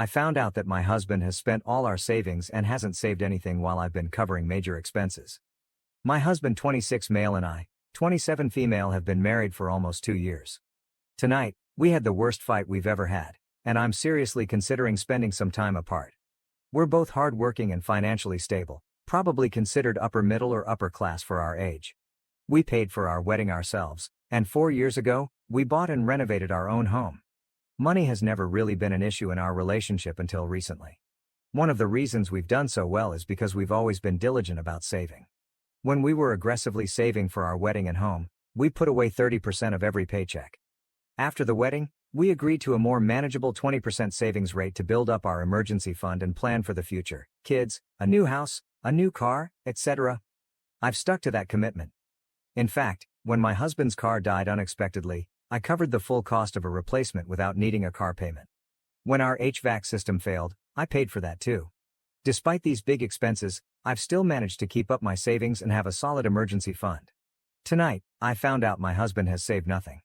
I found out that my husband has spent all our savings and hasn't saved anything while I've been covering major expenses. My husband, 26 male, and I, 27 female, have been married for almost 2 years. Tonight, we had the worst fight we've ever had, and I'm seriously considering spending some time apart. We're both hardworking and financially stable, probably considered upper middle or upper class for our age. We paid for our wedding ourselves, and 4 years ago, we bought and renovated our own home. Money has never really been an issue in our relationship until recently. One of the reasons we've done so well is because we've always been diligent about saving. When we were aggressively saving for our wedding and home, we put away 30% of every paycheck. After the wedding, we agreed to a more manageable 20% savings rate to build up our emergency fund and plan for the future, kids, a new house, a new car, etc. I've stuck to that commitment. In fact, when my husband's car died unexpectedly, I covered the full cost of a replacement without needing a car payment. When our HVAC system failed, I paid for that too. Despite these big expenses, I've still managed to keep up my savings and have a solid emergency fund. Tonight, I found out my husband has saved nothing.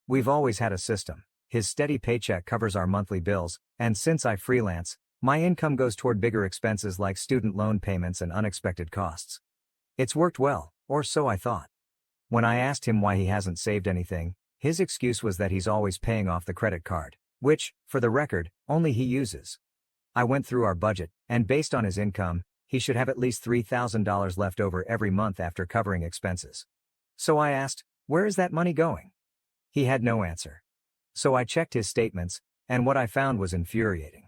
We've always had a system. His steady paycheck covers our monthly bills, and since I freelance, my income goes toward bigger expenses like student loan payments and unexpected costs. It's worked well, or so I thought. When I asked him why he hasn't saved anything, his excuse was that he's always paying off the credit card, which, for the record, only he uses. I went through our budget, and based on his income, he should have at least $3,000 left over every month after covering expenses. So I asked, where is that money going? He had no answer. So I checked his statements, and what I found was infuriating.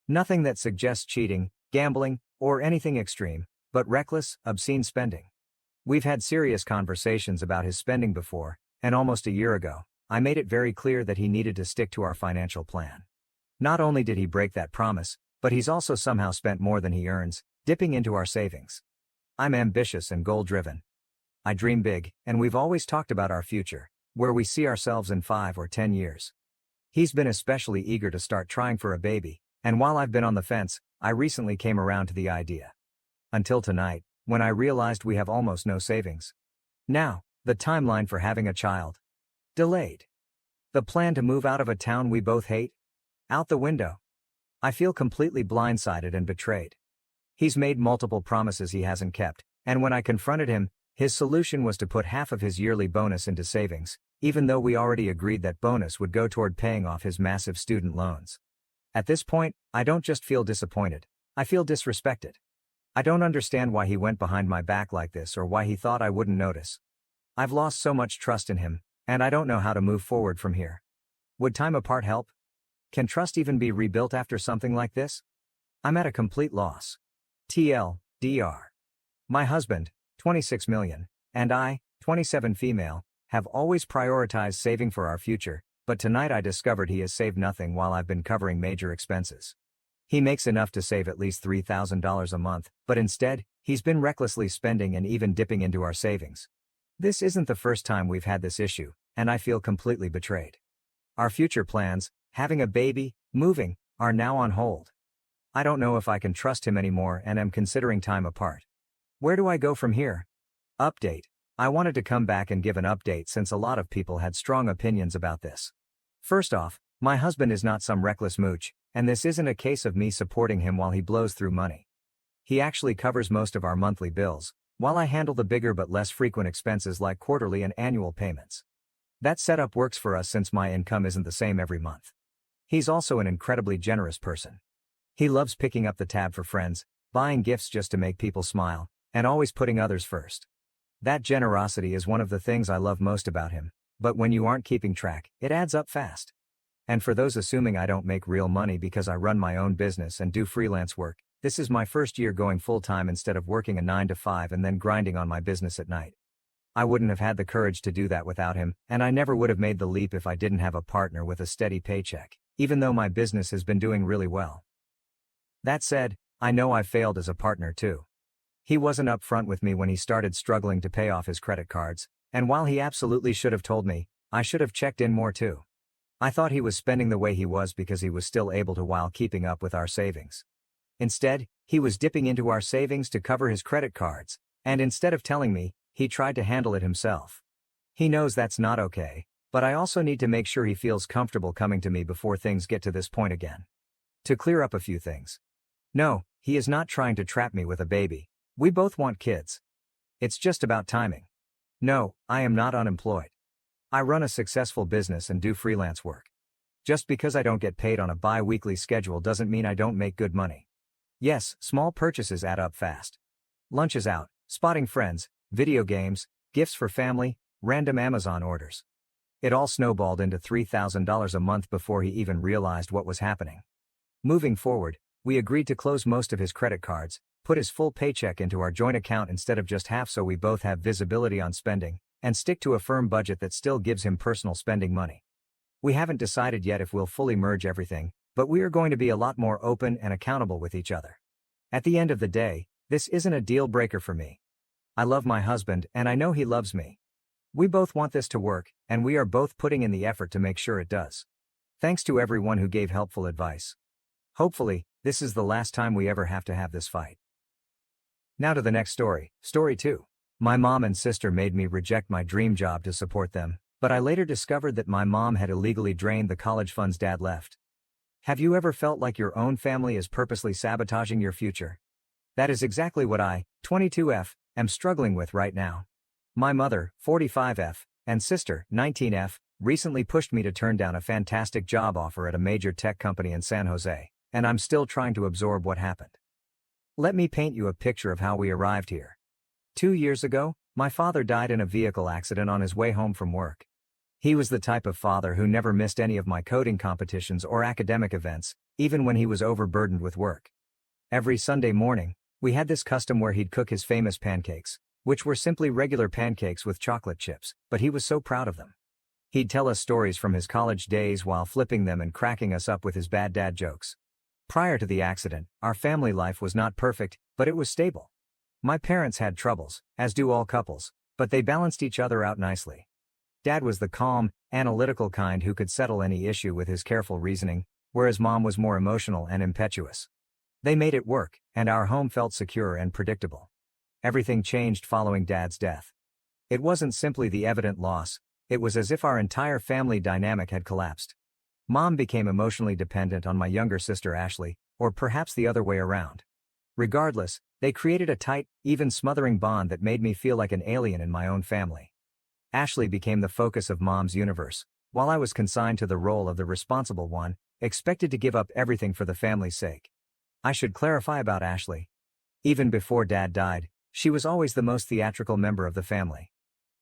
Nothing that suggests cheating, gambling, or anything extreme, but reckless, obscene spending. We've had serious conversations about his spending before, and almost a year ago, I made it very clear that he needed to stick to our financial plan. Not only did he break that promise, but he's also somehow spent more than he earns, dipping into our savings. I'm ambitious and goal-driven. I dream big, and we've always talked about our future, where we see ourselves in 5 or 10 years. He's been especially eager to start trying for a baby, and while I've been on the fence, I recently came around to the idea. Until tonight, when I realized we have almost no savings. Now, the timeline for having a child. Delayed. The plan to move out of a town we both hate? Out the window. I feel completely blindsided and betrayed. He's made multiple promises he hasn't kept, and when I confronted him, his solution was to put half of his yearly bonus into savings, even though we already agreed that bonus would go toward paying off his massive student loans. At this point, I don't just feel disappointed, I feel disrespected. I don't understand why he went behind my back like this or why he thought I wouldn't notice. I've lost so much trust in him, and I don't know how to move forward from here. Would time apart help? Can trust even be rebuilt after something like this? I'm at a complete loss. TLDR. My husband, 26 million, and I, 27 female, have always prioritized saving for our future, but tonight I discovered he has saved nothing while I've been covering major expenses. He makes enough to save at least $3,000 a month, but instead, he's been recklessly spending and even dipping into our savings. This isn't the first time we've had this issue, and I feel completely betrayed. Our future plans, having a baby, moving, are now on hold. I don't know if I can trust him anymore and am considering time apart. Where do I go from here? Update. I wanted to come back and give an update since a lot of people had strong opinions about this. First off, my husband is not some reckless mooch, and this isn't a case of me supporting him while he blows through money. He actually covers most of our monthly bills, while I handle the bigger but less frequent expenses like quarterly and annual payments. That setup works for us since my income isn't the same every month. He's also an incredibly generous person. He loves picking up the tab for friends, buying gifts just to make people smile, and always putting others first. That generosity is one of the things I love most about him, but when you aren't keeping track, it adds up fast. And for those assuming I don't make real money because I run my own business and do freelance work, this is my first year going full-time instead of working a 9 to 5 and then grinding on my business at night. I wouldn't have had the courage to do that without him, and I never would have made the leap if I didn't have a partner with a steady paycheck, even though my business has been doing really well. That said, I know I've failed as a partner too. He wasn't upfront with me when he started struggling to pay off his credit cards, and while he absolutely should have told me, I should have checked in more too. I thought he was spending the way he was because he was still able to while keeping up with our savings. Instead, he was dipping into our savings to cover his credit cards, and instead of telling me, he tried to handle it himself. He knows that's not okay, but I also need to make sure he feels comfortable coming to me before things get to this point again. To clear up a few things. No, he is not trying to trap me with a baby. We both want kids. It's just about timing. No, I am not unemployed. I run a successful business and do freelance work. Just because I don't get paid on a bi-weekly schedule doesn't mean I don't make good money. Yes, small purchases add up fast. Lunches out, spotting friends, video games, gifts for family, random Amazon orders. It all snowballed into $3,000 a month before he even realized what was happening. Moving forward, we agreed to close most of his credit cards, put his full paycheck into our joint account instead of just half so we both have visibility on spending, and stick to a firm budget that still gives him personal spending money. We haven't decided yet if we'll fully merge everything, but we are going to be a lot more open and accountable with each other. At the end of the day, this isn't a deal breaker for me. I love my husband and I know he loves me. We both want this to work, and we are both putting in the effort to make sure it does. Thanks to everyone who gave helpful advice. Hopefully, this is the last time we ever have to have this fight. Now to the next story, story 2. My mom and sister made me reject my dream job to support them, but I later discovered that my mom had illegally drained the college funds Dad left. Have you ever felt like your own family is purposely sabotaging your future? That is exactly what I, 22F, am struggling with right now. My mother, 45F, and sister, 19F, recently pushed me to turn down a fantastic job offer at a major tech company in San Jose, and I'm still trying to absorb what happened. Let me paint you a picture of how we arrived here. 2 years ago, my father died in a vehicle accident on his way home from work. He was the type of father who never missed any of my coding competitions or academic events, even when he was overburdened with work. Every Sunday morning, we had this custom where he'd cook his famous pancakes, which were simply regular pancakes with chocolate chips, but he was so proud of them. He'd tell us stories from his college days while flipping them and cracking us up with his bad dad jokes. Prior to the accident, our family life was not perfect, but it was stable. My parents had troubles, as do all couples, but they balanced each other out nicely. Dad was the calm, analytical kind who could settle any issue with his careful reasoning, whereas Mom was more emotional and impetuous. They made it work, and our home felt secure and predictable. Everything changed following Dad's death. It wasn't simply the evident loss, it was as if our entire family dynamic had collapsed. Mom became emotionally dependent on my younger sister Ashley, or perhaps the other way around. Regardless, they created a tight, even smothering bond that made me feel like an alien in my own family. Ashley became the focus of Mom's universe, while I was consigned to the role of the responsible one, expected to give up everything for the family's sake. I should clarify about Ashley. Even before Dad died, she was always the most theatrical member of the family.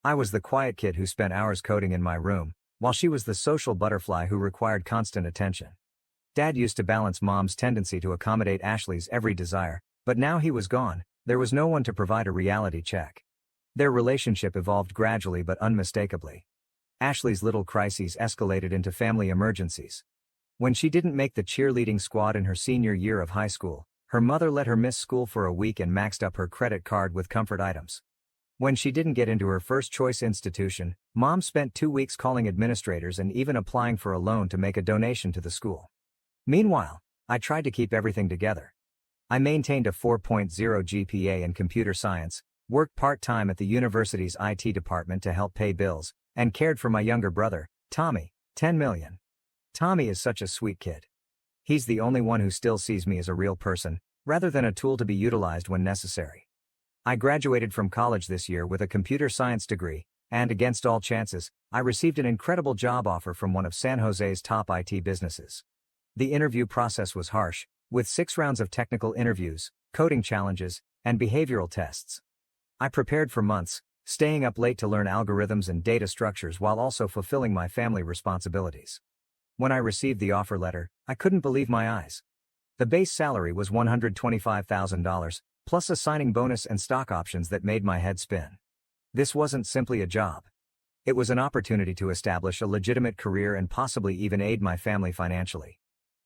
I was the quiet kid who spent hours coding in my room, while she was the social butterfly who required constant attention. Dad used to balance Mom's tendency to accommodate Ashley's every desire, but now he was gone, there was no one to provide a reality check. Their relationship evolved gradually but unmistakably. Ashley's little crises escalated into family emergencies. When she didn't make the cheerleading squad in her senior year of high school, her mother let her miss school for a week and maxed up her credit card with comfort items. When she didn't get into her first choice institution, Mom spent 2 weeks calling administrators and even applying for a loan to make a donation to the school. Meanwhile, I tried to keep everything together. I maintained a 4.0 GPA in computer science, worked part-time at the university's IT department to help pay bills, and cared for my younger brother, Tommy, 10 million. Tommy is such a sweet kid. He's the only one who still sees me as a real person, rather than a tool to be utilized when necessary. I graduated from college this year with a computer science degree, and against all chances, I received an incredible job offer from one of San Jose's top IT businesses. The interview process was harsh, with 6 rounds of technical interviews, coding challenges, and behavioral tests. I prepared for months, staying up late to learn algorithms and data structures while also fulfilling my family responsibilities. When I received the offer letter, I couldn't believe my eyes. The base salary was $125,000, plus a signing bonus and stock options that made my head spin. This wasn't simply a job. It was an opportunity to establish a legitimate career and possibly even aid my family financially.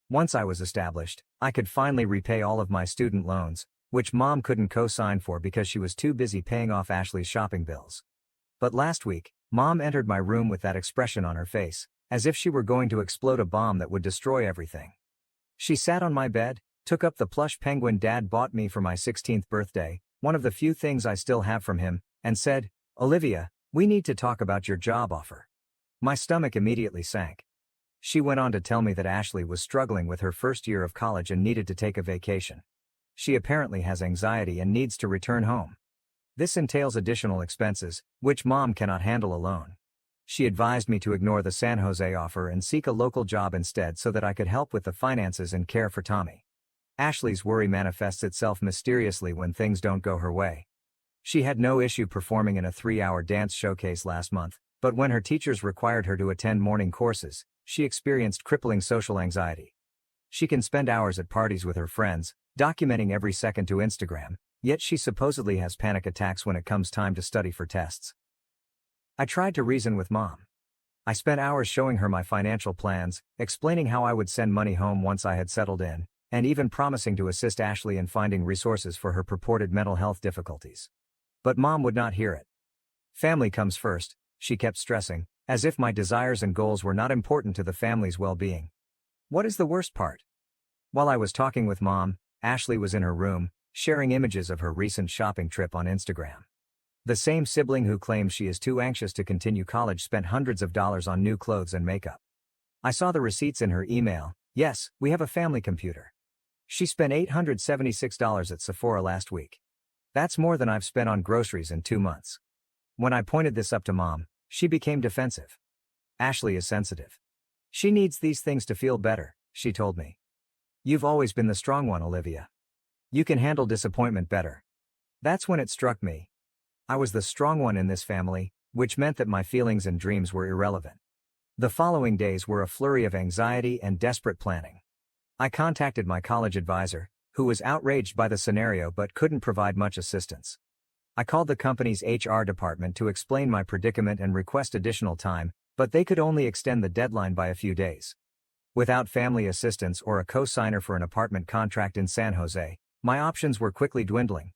Once I was established, I could finally repay all of my student loans, which Mom couldn't co-sign for because she was too busy paying off Ashley's shopping bills. But last week, Mom entered my room with that expression on her face, as if she were going to explode a bomb that would destroy everything. She sat on my bed, took up the plush penguin Dad bought me for my 16th birthday, one of the few things I still have from him, and said, "Olivia, we need to talk about your job offer." My stomach immediately sank. She went on to tell me that Ashley was struggling with her first year of college and needed to take a vacation. She apparently has anxiety and needs to return home. This entails additional expenses, which mom cannot handle alone. She advised me to ignore the San Jose offer and seek a local job instead so that I could help with the finances and care for Tommy. Ashley's worry manifests itself mysteriously when things don't go her way. She had no issue performing in a 3-hour dance showcase last month, but when her teachers required her to attend morning courses, she experienced crippling social anxiety. She can spend hours at parties with her friends, documenting every second to Instagram, yet she supposedly has panic attacks when it comes time to study for tests. I tried to reason with mom. I spent hours showing her my financial plans, explaining how I would send money home once I had settled in, and even promising to assist Ashley in finding resources for her purported mental health difficulties. But mom would not hear it. Family comes first, she kept stressing, as if my desires and goals were not important to the family's well-being. What is the worst part? While I was talking with mom, Ashley was in her room, sharing images of her recent shopping trip on Instagram. The same sibling who claims she is too anxious to continue college spent hundreds of dollars on new clothes and makeup. I saw the receipts in her email. Yes, we have a family computer. She spent $876 at Sephora last week. That's more than I've spent on groceries in 2 months. When I pointed this up to mom, she became defensive. Ashley is sensitive. She needs these things to feel better, she told me. You've always been the strong one, Olivia. You can handle disappointment better. That's when it struck me. I was the strong one in this family, which meant that my feelings and dreams were irrelevant. The following days were a flurry of anxiety and desperate planning. I contacted my college advisor, who was outraged by the scenario but couldn't provide much assistance. I called the company's HR department to explain my predicament and request additional time, but they could only extend the deadline by a few days. Without family assistance or a co-signer for an apartment contract in San Jose, my options were quickly dwindling.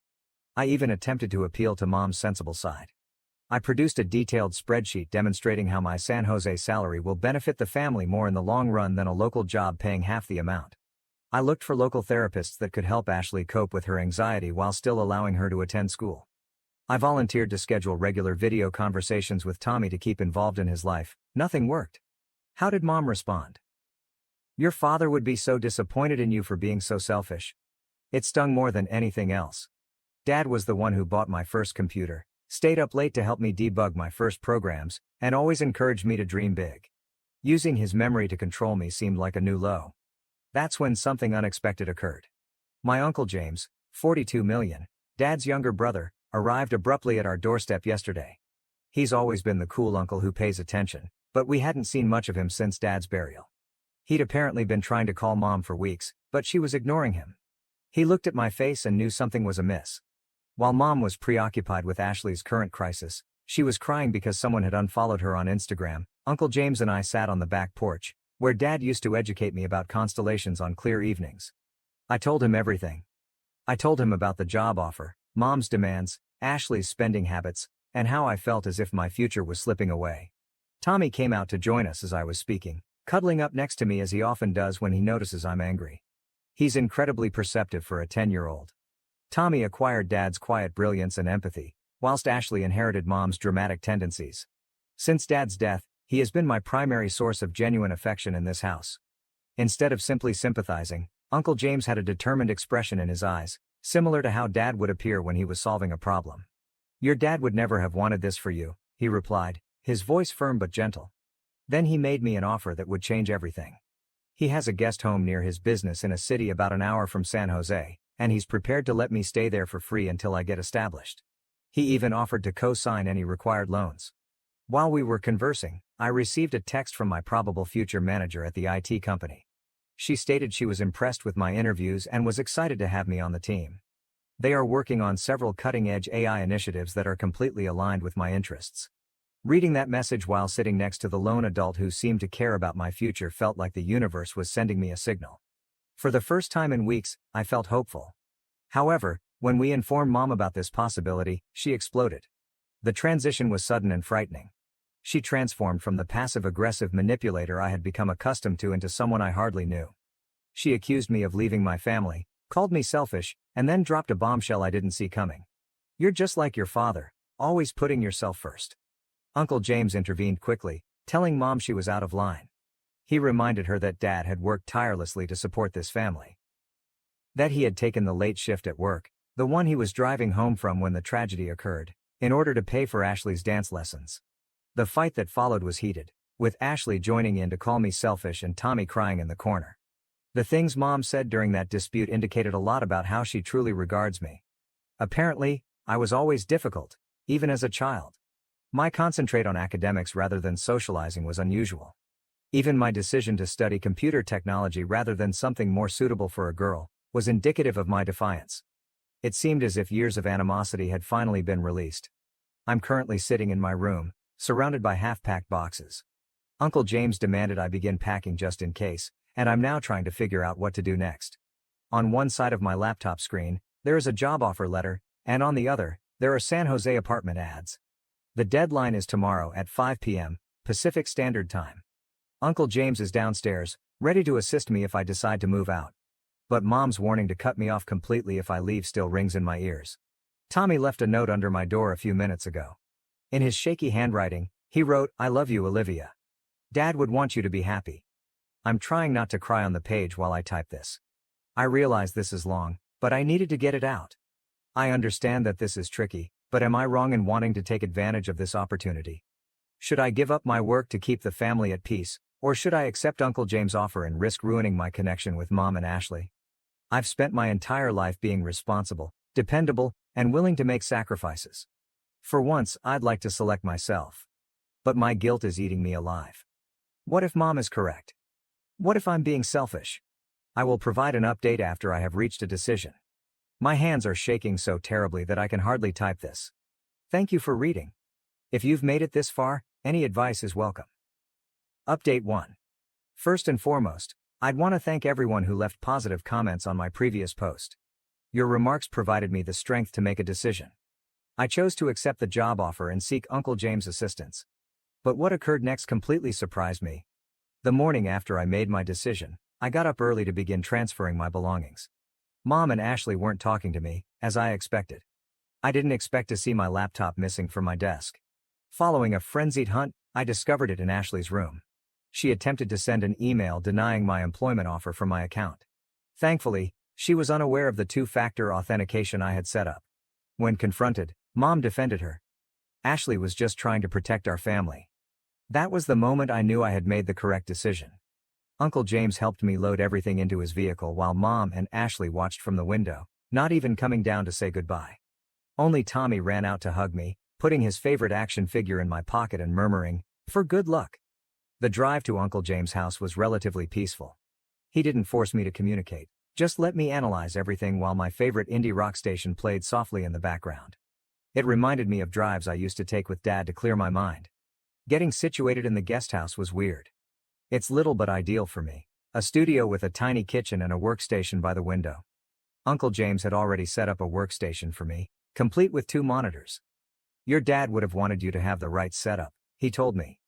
I even attempted to appeal to mom's sensible side. I produced a detailed spreadsheet demonstrating how my San Jose salary will benefit the family more in the long run than a local job paying half the amount. I looked for local therapists that could help Ashley cope with her anxiety while still allowing her to attend school. I volunteered to schedule regular video conversations with Tommy to keep involved in his life. Nothing worked. How did mom respond? Your father would be so disappointed in you for being so selfish. It stung more than anything else. Dad was the one who bought my first computer, stayed up late to help me debug my first programs, and always encouraged me to dream big. Using his memory to control me seemed like a new low. That's when something unexpected occurred. My Uncle James, 42 million, Dad's younger brother, arrived abruptly at our doorstep yesterday. He's always been the cool uncle who pays attention, but we hadn't seen much of him since Dad's burial. He'd apparently been trying to call mom for weeks, but she was ignoring him. He looked at my face and knew something was amiss. While mom was preoccupied with Ashley's current crisis, she was crying because someone had unfollowed her on Instagram. Uncle James and I sat on the back porch, where Dad used to educate me about constellations on clear evenings. I told him everything. I told him about the job offer, mom's demands, Ashley's spending habits, and how I felt as if my future was slipping away. Tommy came out to join us as I was speaking, cuddling up next to me as he often does when he notices I'm angry. He's incredibly perceptive for a 10-year-old. Tommy acquired Dad's quiet brilliance and empathy, whilst Ashley inherited mom's dramatic tendencies. Since Dad's death, he has been my primary source of genuine affection in this house. Instead of simply sympathizing, Uncle James had a determined expression in his eyes, similar to how Dad would appear when he was solving a problem. Your dad would never have wanted this for you, he replied, his voice firm but gentle. Then he made me an offer that would change everything. He has a guest home near his business in a city about an hour from San Jose, and he's prepared to let me stay there for free until I get established. He even offered to co-sign any required loans. While we were conversing, I received a text from my probable future manager at the IT company. She stated she was impressed with my interviews and was excited to have me on the team. They are working on several cutting-edge AI initiatives that are completely aligned with my interests. Reading that message while sitting next to the lone adult who seemed to care about my future felt like the universe was sending me a signal. For the first time in weeks, I felt hopeful. However, when we informed Mom about this possibility, she exploded. The transition was sudden and frightening. She transformed from the passive-aggressive manipulator I had become accustomed to into someone I hardly knew. She accused me of leaving my family, called me selfish, and then dropped a bombshell I didn't see coming. You're just like your father, always putting yourself first. Uncle James intervened quickly, telling Mom she was out of line. He reminded her that Dad had worked tirelessly to support this family. That he had taken the late shift at work, the one he was driving home from when the tragedy occurred, in order to pay for Ashley's dance lessons. The fight that followed was heated, with Ashley joining in to call me selfish and Tommy crying in the corner. The things Mom said during that dispute indicated a lot about how she truly regards me. Apparently, I was always difficult, even as a child. My concentrate on academics rather than socializing was unusual. Even my decision to study computer technology rather than something more suitable for a girl was indicative of my defiance. It seemed as if years of animosity had finally been released. I'm currently sitting in my room, surrounded by half-packed boxes. Uncle James demanded I begin packing just in case, and I'm now trying to figure out what to do next. On one side of my laptop screen, there is a job offer letter, and on the other, there are San Jose apartment ads. The deadline is tomorrow at 5 p.m. Pacific Standard Time. Uncle James is downstairs, ready to assist me if I decide to move out. But Mom's warning to cut me off completely if I leave still rings in my ears. Tommy left a note under my door a few minutes ago. In his shaky handwriting, he wrote, "I love you, Olivia. Dad would want you to be happy." I'm trying not to cry on the page while I type this. I realize this is long, but I needed to get it out. I understand that this is tricky, but am I wrong in wanting to take advantage of this opportunity? Should I give up my work to keep the family at peace, or should I accept Uncle James' offer and risk ruining my connection with Mom and Ashley? I've spent my entire life being responsible, dependable, and willing to make sacrifices. For once, I'd like to select myself. But my guilt is eating me alive. What if Mom is correct? What if I'm being selfish? I will provide an update after I have reached a decision. My hands are shaking so terribly that I can hardly type this. Thank you for reading. If you've made it this far, any advice is welcome. Update 1. First and foremost, I'd want to thank everyone who left positive comments on my previous post. Your remarks provided me the strength to make a decision. I chose to accept the job offer and seek Uncle James' assistance. But what occurred next completely surprised me. The morning after I made my decision, I got up early to begin transferring my belongings. Mom and Ashley weren't talking to me, as I expected. I didn't expect to see my laptop missing from my desk. Following a frenzied hunt, I discovered it in Ashley's room. She attempted to send an email denying my employment offer from my account. Thankfully, she was unaware of the two-factor authentication I had set up. When confronted, Mom defended her. Ashley was just trying to protect our family. That was the moment I knew I had made the correct decision. Uncle James helped me load everything into his vehicle while Mom and Ashley watched from the window, not even coming down to say goodbye. Only Tommy ran out to hug me, putting his favorite action figure in my pocket and murmuring, "For good luck." The drive to Uncle James' house was relatively peaceful. He didn't force me to communicate, just let me analyze everything while my favorite indie rock station played softly in the background. It reminded me of drives I used to take with Dad to clear my mind. Getting situated in the guest house was weird. It's little but ideal for me, a studio with a tiny kitchen and a workstation by the window. Uncle James had already set up a workstation for me, complete with 2 monitors. "Your dad would have wanted you to have the right setup," he told me.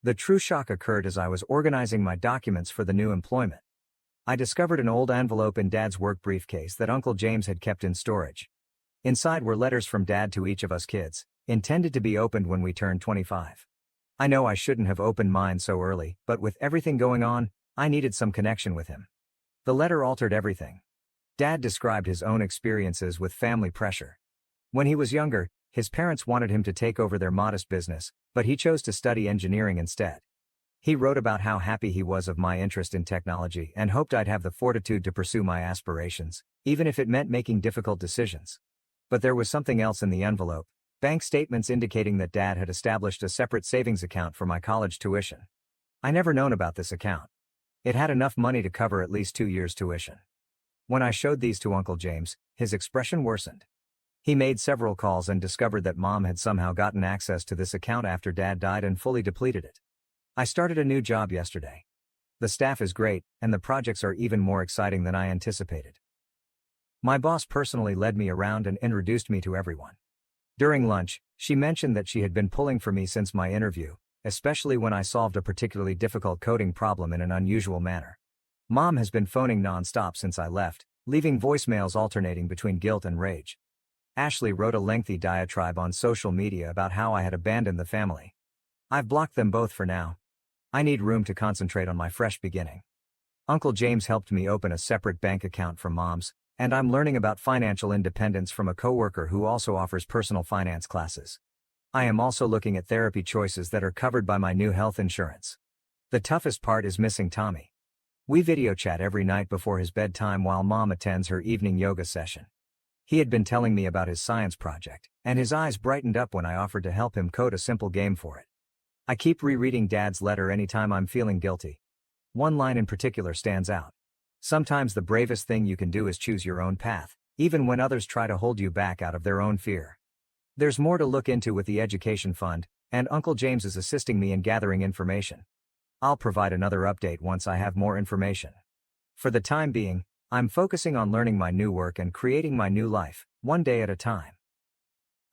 The true shock occurred as I was organizing my documents for the new employment. I discovered an old envelope in Dad's work briefcase that Uncle James had kept in storage. Inside were letters from Dad to each of us kids, intended to be opened when we turned 25. I know I shouldn't have opened mine so early, but with everything going on, I needed some connection with him. The letter altered everything. Dad described his own experiences with family pressure. When he was younger, his parents wanted him to take over their modest business, but he chose to study engineering instead. He wrote about how happy he was of my interest in technology and hoped I'd have the fortitude to pursue my aspirations, even if it meant making difficult decisions. But there was something else in the envelope, bank statements indicating that Dad had established a separate savings account for my college tuition. I never known about this account. It had enough money to cover at least 2 years' tuition. When I showed these to Uncle James, his expression worsened. He made several calls and discovered that Mom had somehow gotten access to this account after Dad died and fully depleted it. I started a new job yesterday. The staff is great, and the projects are even more exciting than I anticipated. My boss personally led me around and introduced me to everyone. During lunch, she mentioned that she had been pulling for me since my interview, especially when I solved a particularly difficult coding problem in an unusual manner. Mom has been phoning non-stop since I left, leaving voicemails alternating between guilt and rage. Ashley wrote a lengthy diatribe on social media about how I had abandoned the family. I've blocked them both for now. I need room to concentrate on my fresh beginning. Uncle James helped me open a separate bank account from Mom's, and I'm learning about financial independence from a coworker who also offers personal finance classes. I am also looking at therapy choices that are covered by my new health insurance. The toughest part is missing Tommy. We video chat every night before his bedtime while Mom attends her evening yoga session. He had been telling me about his science project, and his eyes brightened up when I offered to help him code a simple game for it. I keep rereading Dad's letter anytime I'm feeling guilty. One line in particular stands out. Sometimes the bravest thing you can do is choose your own path, even when others try to hold you back out of their own fear. There's more to look into with the education fund, and Uncle James is assisting me in gathering information. I'll provide another update once I have more information. For the time being, I'm focusing on learning my new work and creating my new life, one day at a time.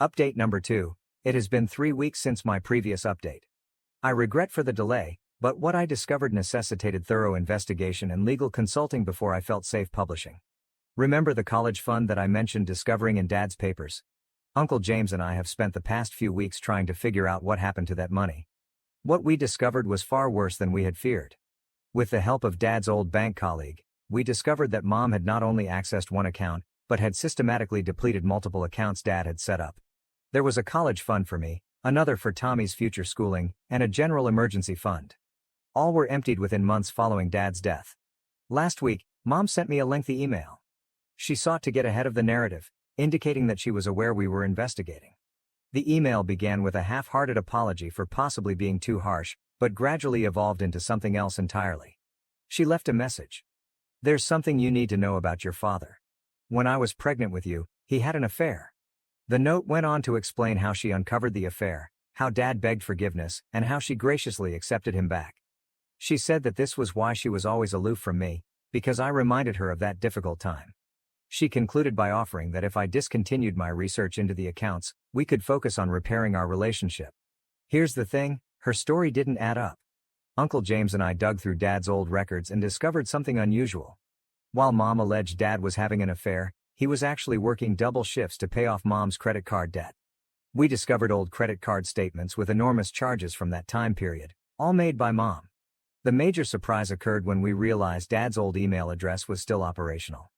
Update number 2. It has been 3 weeks since my previous update. I regret for the delay, but what I discovered necessitated thorough investigation and legal consulting before I felt safe publishing. Remember the college fund that I mentioned discovering in Dad's papers? Uncle James and I have spent the past few weeks trying to figure out what happened to that money. What we discovered was far worse than we had feared. With the help of Dad's old bank colleague, we discovered that Mom had not only accessed one account, but had systematically depleted multiple accounts Dad had set up. There was a college fund for me, another for Tommy's future schooling, and a general emergency fund. All were emptied within months following Dad's death. Last week, Mom sent me a lengthy email. She sought to get ahead of the narrative, indicating that she was aware we were investigating. The email began with a half-hearted apology for possibly being too harsh, but gradually evolved into something else entirely. She left a message. "There's something you need to know about your father. When I was pregnant with you, he had an affair." The note went on to explain how she uncovered the affair, how Dad begged forgiveness, and how she graciously accepted him back. She said that this was why she was always aloof from me, because I reminded her of that difficult time. She concluded by offering that if I discontinued my research into the accounts, we could focus on repairing our relationship. Here's the thing, her story didn't add up. Uncle James and I dug through Dad's old records and discovered something unusual. While Mom alleged Dad was having an affair, he was actually working double shifts to pay off Mom's credit card debt. We discovered old credit card statements with enormous charges from that time period, all made by Mom. The major surprise occurred when we realized Dad's old email address was still operational.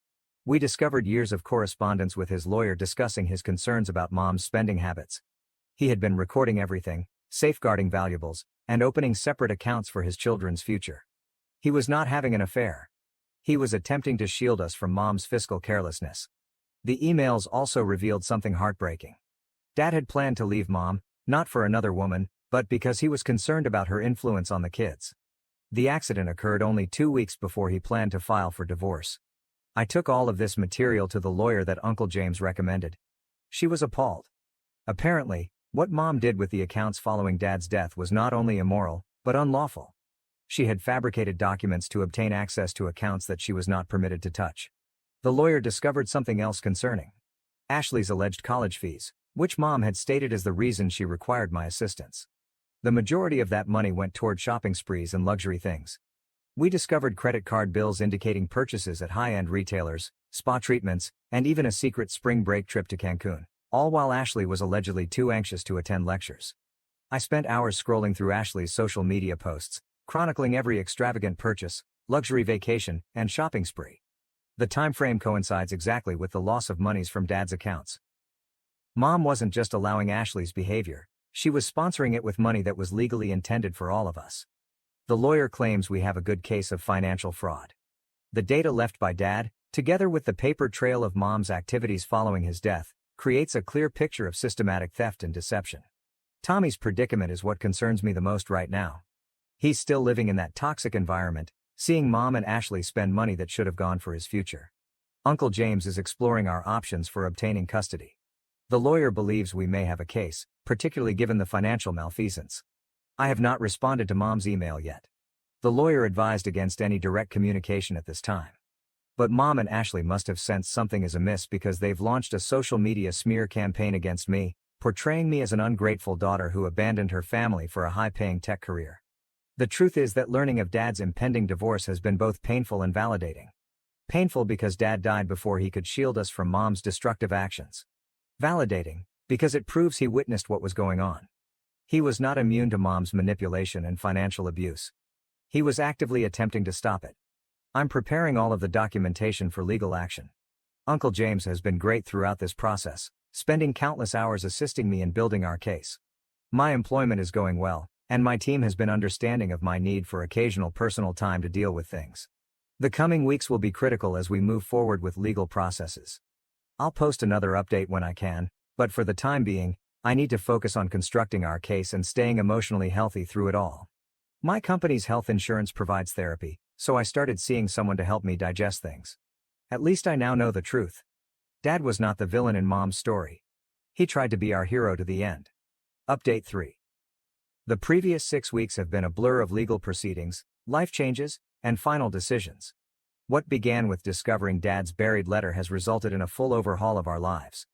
We discovered years of correspondence with his lawyer discussing his concerns about Mom's spending habits. He had been recording everything, safeguarding valuables, and opening separate accounts for his children's future. He was not having an affair. He was attempting to shield us from Mom's fiscal carelessness. The emails also revealed something heartbreaking. Dad had planned to leave Mom, not for another woman, but because he was concerned about her influence on the kids. The accident occurred only 2 weeks before he planned to file for divorce. I took all of this material to the lawyer that Uncle James recommended. She was appalled. Apparently, what Mom did with the accounts following Dad's death was not only immoral, but unlawful. She had fabricated documents to obtain access to accounts that she was not permitted to touch. The lawyer discovered something else concerning. Ashley's alleged college fees, which Mom had stated as the reason she required my assistance. The majority of that money went toward shopping sprees and luxury things. We discovered credit card bills indicating purchases at high-end retailers, spa treatments, and even a secret spring break trip to Cancun, all while Ashley was allegedly too anxious to attend lectures. I spent hours scrolling through Ashley's social media posts, chronicling every extravagant purchase, luxury vacation, and shopping spree. The time frame coincides exactly with the loss of monies from Dad's accounts. Mom wasn't just allowing Ashley's behavior, she was sponsoring it with money that was legally intended for all of us. The lawyer claims we have a good case of financial fraud. The data left by Dad, together with the paper trail of Mom's activities following his death, creates a clear picture of systematic theft and deception. Tommy's predicament is what concerns me the most right now. He's still living in that toxic environment, seeing Mom and Ashley spend money that should have gone for his future. Uncle James is exploring our options for obtaining custody. The lawyer believes we may have a case, particularly given the financial malfeasance. I have not responded to Mom's email yet. The lawyer advised against any direct communication at this time. But Mom and Ashley must have sensed something is amiss because they've launched a social media smear campaign against me, portraying me as an ungrateful daughter who abandoned her family for a high-paying tech career. The truth is that learning of Dad's impending divorce has been both painful and validating. Painful because Dad died before he could shield us from Mom's destructive actions. Validating, because it proves he witnessed what was going on. He was not immune to mom's manipulation and financial abuse. He was actively attempting to stop it. I'm preparing all of the documentation for legal action. Uncle James has been great throughout this process, spending countless hours assisting me in building our case. My employment is going well, and my team has been understanding of my need for occasional personal time to deal with things. The coming weeks will be critical as we move forward with legal processes. I'll post another update when I can, but for the time being, I need to focus on constructing our case and staying emotionally healthy through it all. My company's health insurance provides therapy, so I started seeing someone to help me digest things. At least I now know the truth. Dad was not the villain in Mom's story. He tried to be our hero to the end. Update 3. The previous 6 weeks have been a blur of legal proceedings, life changes, and final decisions. What began with discovering Dad's buried letter has resulted in a full overhaul of our lives.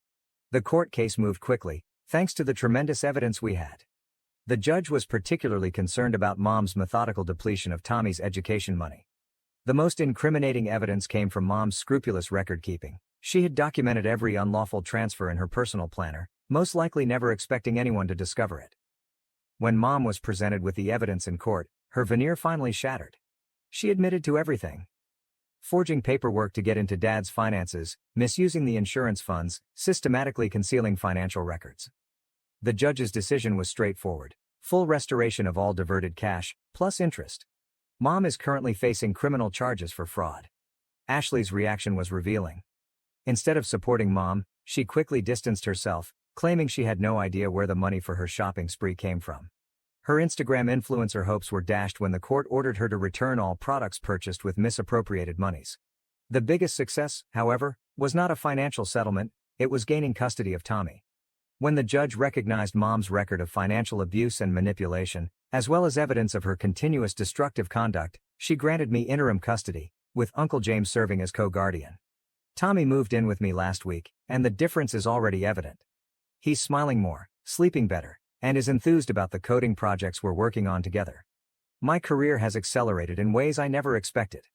The court case moved quickly, thanks to the tremendous evidence we had. The judge was particularly concerned about Mom's methodical depletion of Tommy's education money. The most incriminating evidence came from Mom's scrupulous record-keeping. She had documented every unlawful transfer in her personal planner, most likely never expecting anyone to discover it. When Mom was presented with the evidence in court, her veneer finally shattered. She admitted to everything. Forging paperwork to get into Dad's finances, misusing the insurance funds, systematically concealing financial records. The judge's decision was straightforward: full restoration of all diverted cash, plus interest. Mom is currently facing criminal charges for fraud. Ashley's reaction was revealing. Instead of supporting Mom, she quickly distanced herself, claiming she had no idea where the money for her shopping spree came from. Her Instagram influencer hopes were dashed when the court ordered her to return all products purchased with misappropriated monies. The biggest success, however, was not a financial settlement, it was gaining custody of Tommy. When the judge recognized Mom's record of financial abuse and manipulation, as well as evidence of her continuous destructive conduct, she granted me interim custody, with Uncle James serving as co-guardian. Tommy moved in with me last week, and the difference is already evident. He's smiling more, sleeping better, and is enthused about the coding projects we're working on together. My career has accelerated in ways I never expected.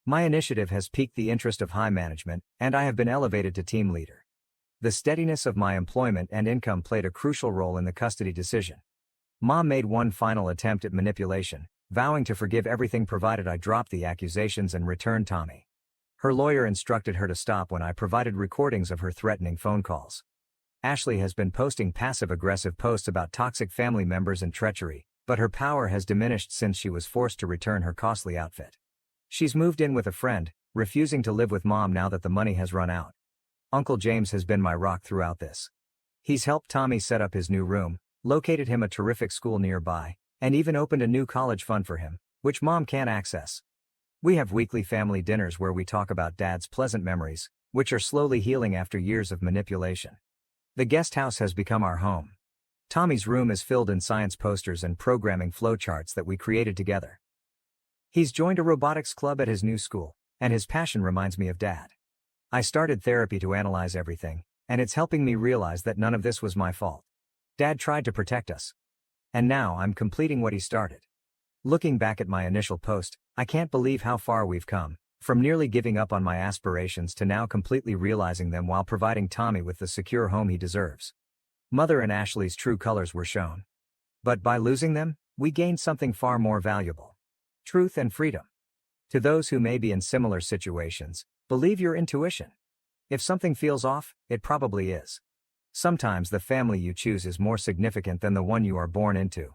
My initiative has piqued the interest of high management, and I have been elevated to team leader. The steadiness of my employment and income played a crucial role in the custody decision. Mom made one final attempt at manipulation, vowing to forgive everything provided I dropped the accusations and returned Tommy. Her lawyer instructed her to stop when I provided recordings of her threatening phone calls. Ashley has been posting passive-aggressive posts about toxic family members and treachery, but her power has diminished since she was forced to return her costly outfit. She's moved in with a friend, refusing to live with Mom now that the money has run out. Uncle James has been my rock throughout this. He's helped Tommy set up his new room, located him a terrific school nearby, and even opened a new college fund for him, which Mom can't access. We have weekly family dinners where we talk about Dad's pleasant memories, which are slowly healing after years of manipulation. The guest house has become our home. Tommy's room is filled in science posters and programming flowcharts that we created together. He's joined a robotics club at his new school, and his passion reminds me of Dad. I started therapy to analyze everything, and it's helping me realize that none of this was my fault. Dad tried to protect us. And now I'm completing what he started. Looking back at my initial post, I can't believe how far we've come, from nearly giving up on my aspirations to now completely realizing them while providing Tommy with the secure home he deserves. Mother and Ashley's true colors were shown. But by losing them, we gained something far more valuable: truth and freedom. To those who may be in similar situations, believe your intuition. If something feels off, it probably is. Sometimes the family you choose is more significant than the one you are born into.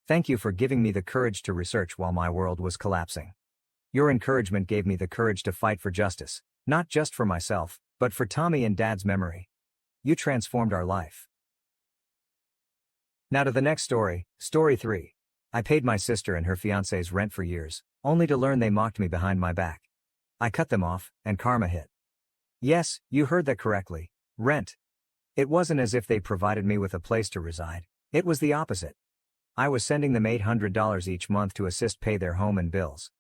Thank you for giving me the courage to research while my world was collapsing. Your encouragement gave me the courage to fight for justice, not just for myself, but for Tommy and Dad's memory. You transformed our life. Now to the next story, story 3. I paid my sister and her fiancé's rent for years, only to learn they mocked me behind my back. I cut them off, and karma hit. Yes, you heard that correctly. Rent. It wasn't as if they provided me with a place to reside. It was the opposite. I was sending them $800 each month to assist pay their home and bills.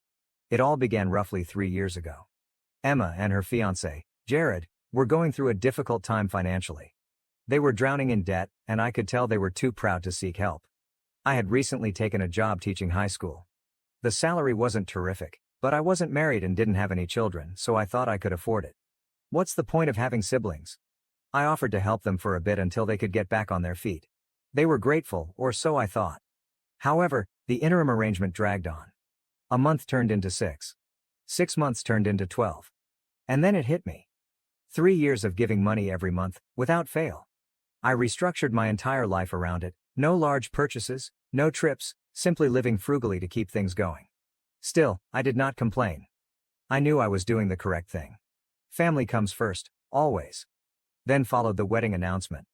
It all began roughly 3 years ago. Emma and her fiancé, Jared, were going through a difficult time financially. They were drowning in debt, and I could tell they were too proud to seek help. I had recently taken a job teaching high school. The salary wasn't terrific, but I wasn't married and didn't have any children, so I thought I could afford it. What's the point of having siblings? I offered to help them for a bit until they could get back on their feet. They were grateful, or so I thought. However, the interim arrangement dragged on. A month turned into 6. 6 months turned into 12. And then it hit me. 3 years of giving money every month, without fail. I restructured my entire life around it, no large purchases, no trips, simply living frugally to keep things going. Still, I did not complain. I knew I was doing the correct thing. Family comes first, always. Then followed the wedding announcement.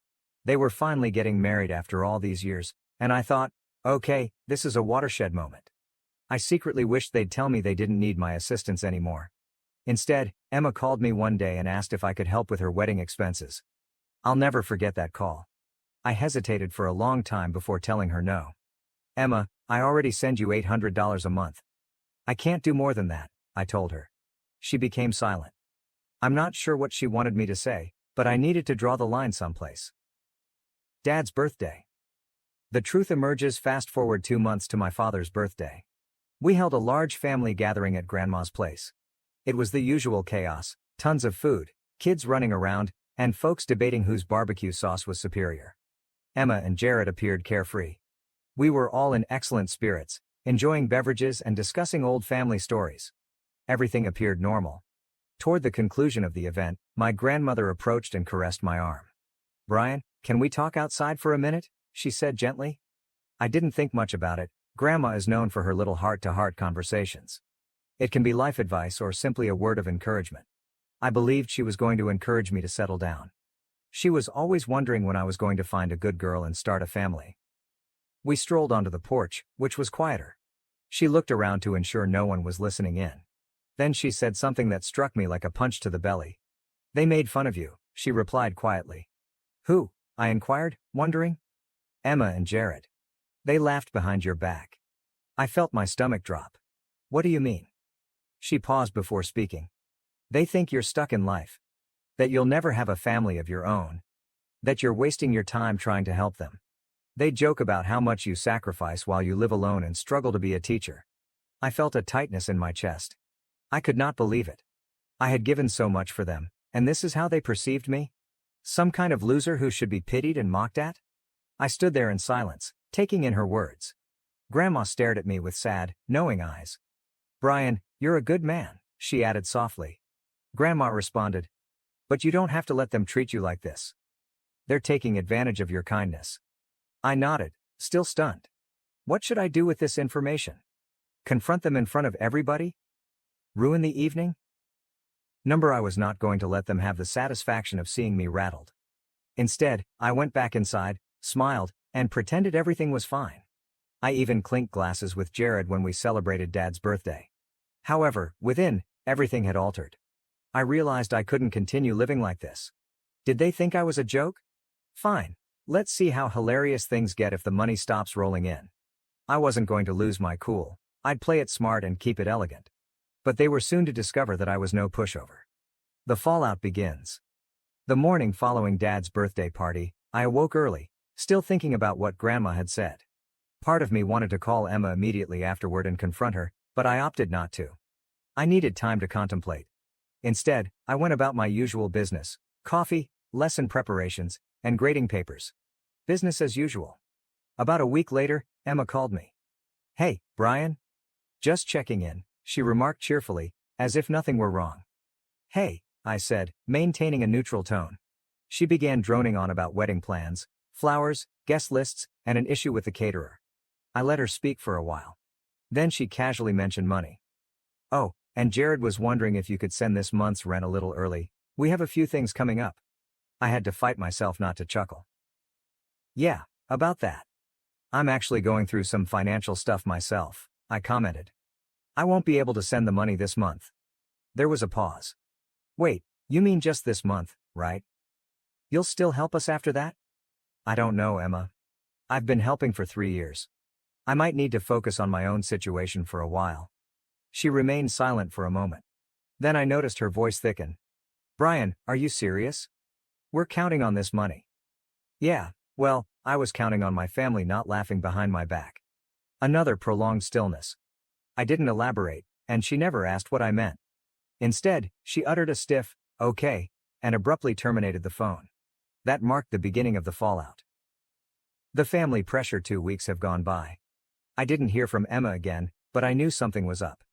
They were finally getting married after all these years, and I thought, okay, this is a watershed moment. I secretly wished they'd tell me they didn't need my assistance anymore. Instead, Emma called me one day and asked if I could help with her wedding expenses. I'll never forget that call. I hesitated for a long time before telling her no. Emma, I already send you $800 a month. I can't do more than that, I told her. She became silent. I'm not sure what she wanted me to say, but I needed to draw the line someplace. Dad's birthday. The truth emerges. Fast forward 2 months to my father's birthday. We held a large family gathering at Grandma's place. It was the usual chaos, tons of food, kids running around, and folks debating whose barbecue sauce was superior. Emma and Jared appeared carefree. We were all in excellent spirits, enjoying beverages and discussing old family stories. Everything appeared normal. Toward the conclusion of the event, my grandmother approached and caressed my arm. "Brian, can we talk outside for a minute?" she said gently. I didn't think much about it. Grandma is known for her little heart-to-heart conversations. It can be life advice or simply a word of encouragement. I believed she was going to encourage me to settle down. She was always wondering when I was going to find a good girl and start a family. We strolled onto the porch, which was quieter. She looked around to ensure no one was listening in. Then she said something that struck me like a punch to the belly. "They made fun of you," she replied quietly. "Who?" I inquired, wondering. "Emma and Jared. They laughed behind your back." I felt my stomach drop. "What do you mean?" She paused before speaking. "They think you're stuck in life. That you'll never have a family of your own. That you're wasting your time trying to help them. They joke about how much you sacrifice while you live alone and struggle to be a teacher." I felt a tightness in my chest. I could not believe it. I had given so much for them, and this is how they perceived me? Some kind of loser who should be pitied and mocked at? I stood there in silence, taking in her words. Grandma stared at me with sad, knowing eyes. "Brian, you're a good man," she added softly. Grandma responded, "But you don't have to let them treat you like this. They're taking advantage of your kindness." I nodded, still stunned. What should I do with this information? Confront them in front of everybody? Ruin the evening? I was not going to let them have the satisfaction of seeing me rattled. Instead, I went back inside, smiled, and pretended everything was fine. I even clinked glasses with Jared when we celebrated Dad's birthday. However, within, everything had altered. I realized I couldn't continue living like this. Did they think I was a joke? Fine. Let's see how hilarious things get if the money stops rolling in. I wasn't going to lose my cool. I'd play it smart and keep it elegant. But they were soon to discover that I was no pushover. The fallout begins. The morning following Dad's birthday party, I awoke early, still thinking about what Grandma had said. Part of me wanted to call Emma immediately afterward and confront her, but I opted not to. I needed time to contemplate. Instead, I went about my usual business: coffee, lesson preparations, and grading papers. Business as usual. About a week later, Emma called me. "Hey, Brian. Just checking in," she remarked cheerfully, as if nothing were wrong. "Hey," I said, maintaining a neutral tone. She began droning on about wedding plans, flowers, guest lists, and an issue with the caterer. I let her speak for a while. Then she casually mentioned money. "Oh, and Jared was wondering if you could send this month's rent a little early. We have a few things coming up." I had to fight myself not to chuckle. "Yeah, about that. I'm actually going through some financial stuff myself," I commented. "I won't be able to send the money this month." There was a pause. "Wait, you mean just this month, right? You'll still help us after that?" "I don't know, Emma. I've been helping for 3 years. I might need to focus on my own situation for a while." She remained silent for a moment. Then I noticed her voice thicken. "Brian, are you serious? We're counting on this money." "Yeah, well, I was counting on my family not laughing behind my back." Another prolonged stillness. I didn't elaborate, and she never asked what I meant. Instead, she uttered a stiff, "Okay," and abruptly terminated the phone. That marked the beginning of the fallout. The family pressure. 2 weeks have gone by. I didn't hear from Emma again, but I knew something was up.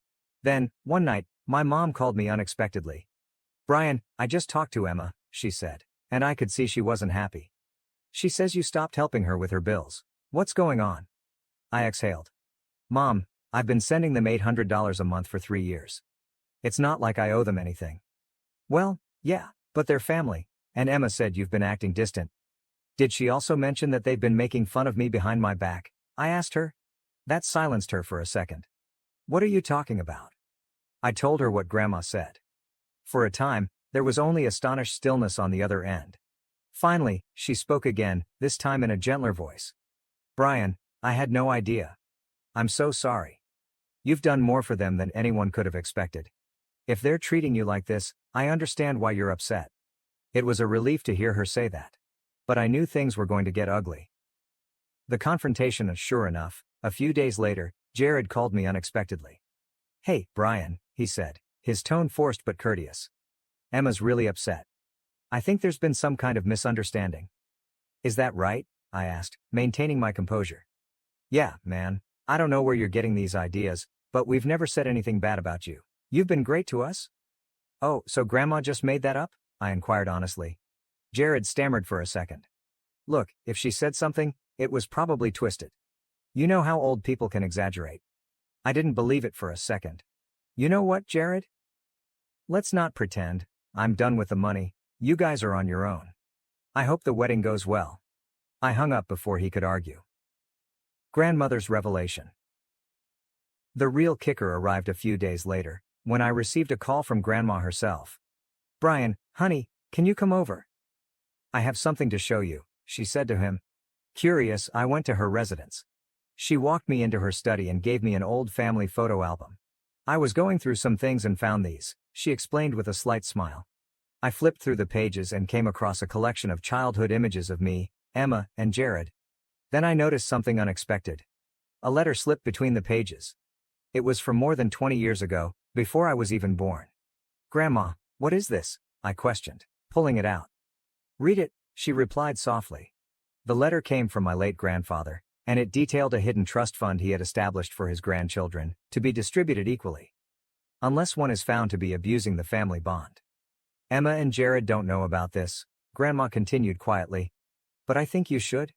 Then, one night, my mom called me unexpectedly. "Brian, I just talked to Emma," she said, and I could see she wasn't happy. "She says you stopped helping her with her bills. What's going on?" I exhaled. "Mom, I've been sending them $800 a month for 3 years. It's not like I owe them anything." "Well, yeah, but they're family, and Emma said you've been acting distant." "Did she also mention that they've been making fun of me behind my back?" I asked her. That silenced her for a second. "What are you talking about?" I told her what Grandma said. For a time, there was only astonished stillness on the other end. Finally, she spoke again, this time in a gentler voice. "Brian, I had no idea. I'm so sorry. You've done more for them than anyone could have expected. If they're treating you like this, I understand why you're upset." It was a relief to hear her say that. But I knew things were going to get ugly. The confrontation. Sure enough, a few days later, Jared called me unexpectedly. "Hey, Brian," he said, his tone forced but courteous. "Emma's really upset. I think there's been some kind of misunderstanding." "Is that right?" I asked, maintaining my composure. "Yeah, man. I don't know where you're getting these ideas, but we've never said anything bad about you. You've been great to us." "Oh, so Grandma just made that up?" I inquired honestly. Jared stammered for a second. "Look, if she said something, it was probably twisted. You know how old people can exaggerate." I didn't believe it for a second. "You know what, Jared? Let's not pretend. I'm done with the money. You guys are on your own. I hope the wedding goes well." I hung up before he could argue. Grandmother's revelation. The real kicker arrived a few days later, when I received a call from Grandma herself. "Brian, honey, can you come over? I have something to show you," she said to him. Curious, I went to her residence. She walked me into her study and gave me an old family photo album. "I was going through some things and found these," she explained with a slight smile. I flipped through the pages and came across a collection of childhood images of me, Emma, and Jared. Then I noticed something unexpected. A letter slipped between the pages. It was from more than 20 years ago, before I was even born. "Grandma, what is this?" I questioned, pulling it out. "Read it," she replied softly. The letter came from my late grandfather, and it detailed a hidden trust fund he had established for his grandchildren, to be distributed equally, unless one is found to be abusing the family bond. "Emma and Jared don't know about this," Grandma continued quietly. "But I think you should."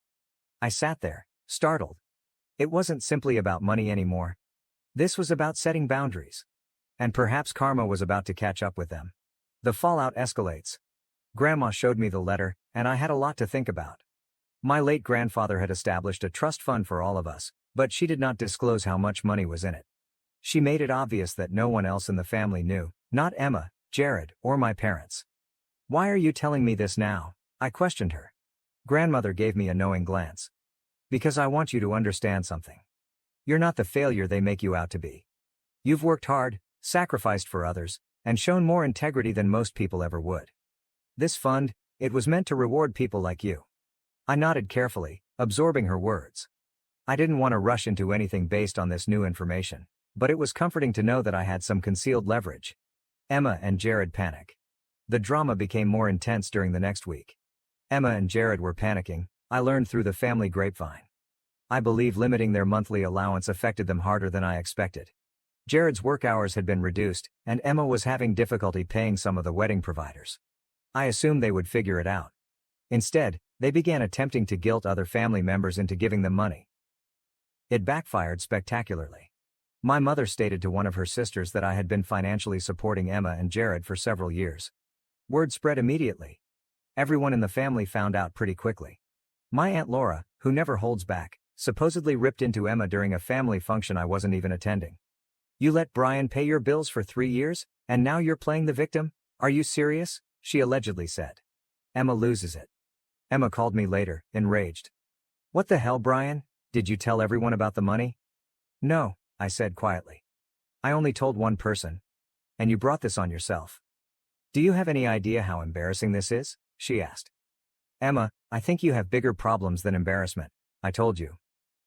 I sat there, startled. It wasn't simply about money anymore. This was about setting boundaries. And perhaps karma was about to catch up with them. The fallout escalates. Grandma showed me the letter, and I had a lot to think about. My late grandfather had established a trust fund for all of us, but she did not disclose how much money was in it. She made it obvious that no one else in the family knew, not Emma, Jared, or my parents. "Why are you telling me this now?" I questioned her. Grandmother gave me a knowing glance. "Because I want you to understand something. You're not the failure they make you out to be. You've worked hard, sacrificed for others, and shown more integrity than most people ever would. This fund, it was meant to reward people like you." I nodded carefully, absorbing her words. I didn't want to rush into anything based on this new information, but it was comforting to know that I had some concealed leverage. Emma and Jared panic. The drama became more intense during the next week. Emma and Jared were panicking, I learned through the family grapevine. I believe limiting their monthly allowance affected them harder than I expected. Jared's work hours had been reduced, and Emma was having difficulty paying some of the wedding providers. I assumed they would figure it out. Instead, they began attempting to guilt other family members into giving them money. It backfired spectacularly. My mother stated to one of her sisters that I had been financially supporting Emma and Jared for several years. Word spread immediately. Everyone in the family found out pretty quickly. My Aunt Laura, who never holds back, supposedly ripped into Emma during a family function I wasn't even attending. "You let Brian pay your bills for 3 years, and now you're playing the victim? Are you serious?" she allegedly said. "Emma loses it." Emma called me later, enraged. "What the hell, Brian? Did you tell everyone about the money?" "No," I said quietly. "I only told one person. And you brought this on yourself." "Do you have any idea how embarrassing this is?" she asked. "Emma, I think you have bigger problems than embarrassment," I told you.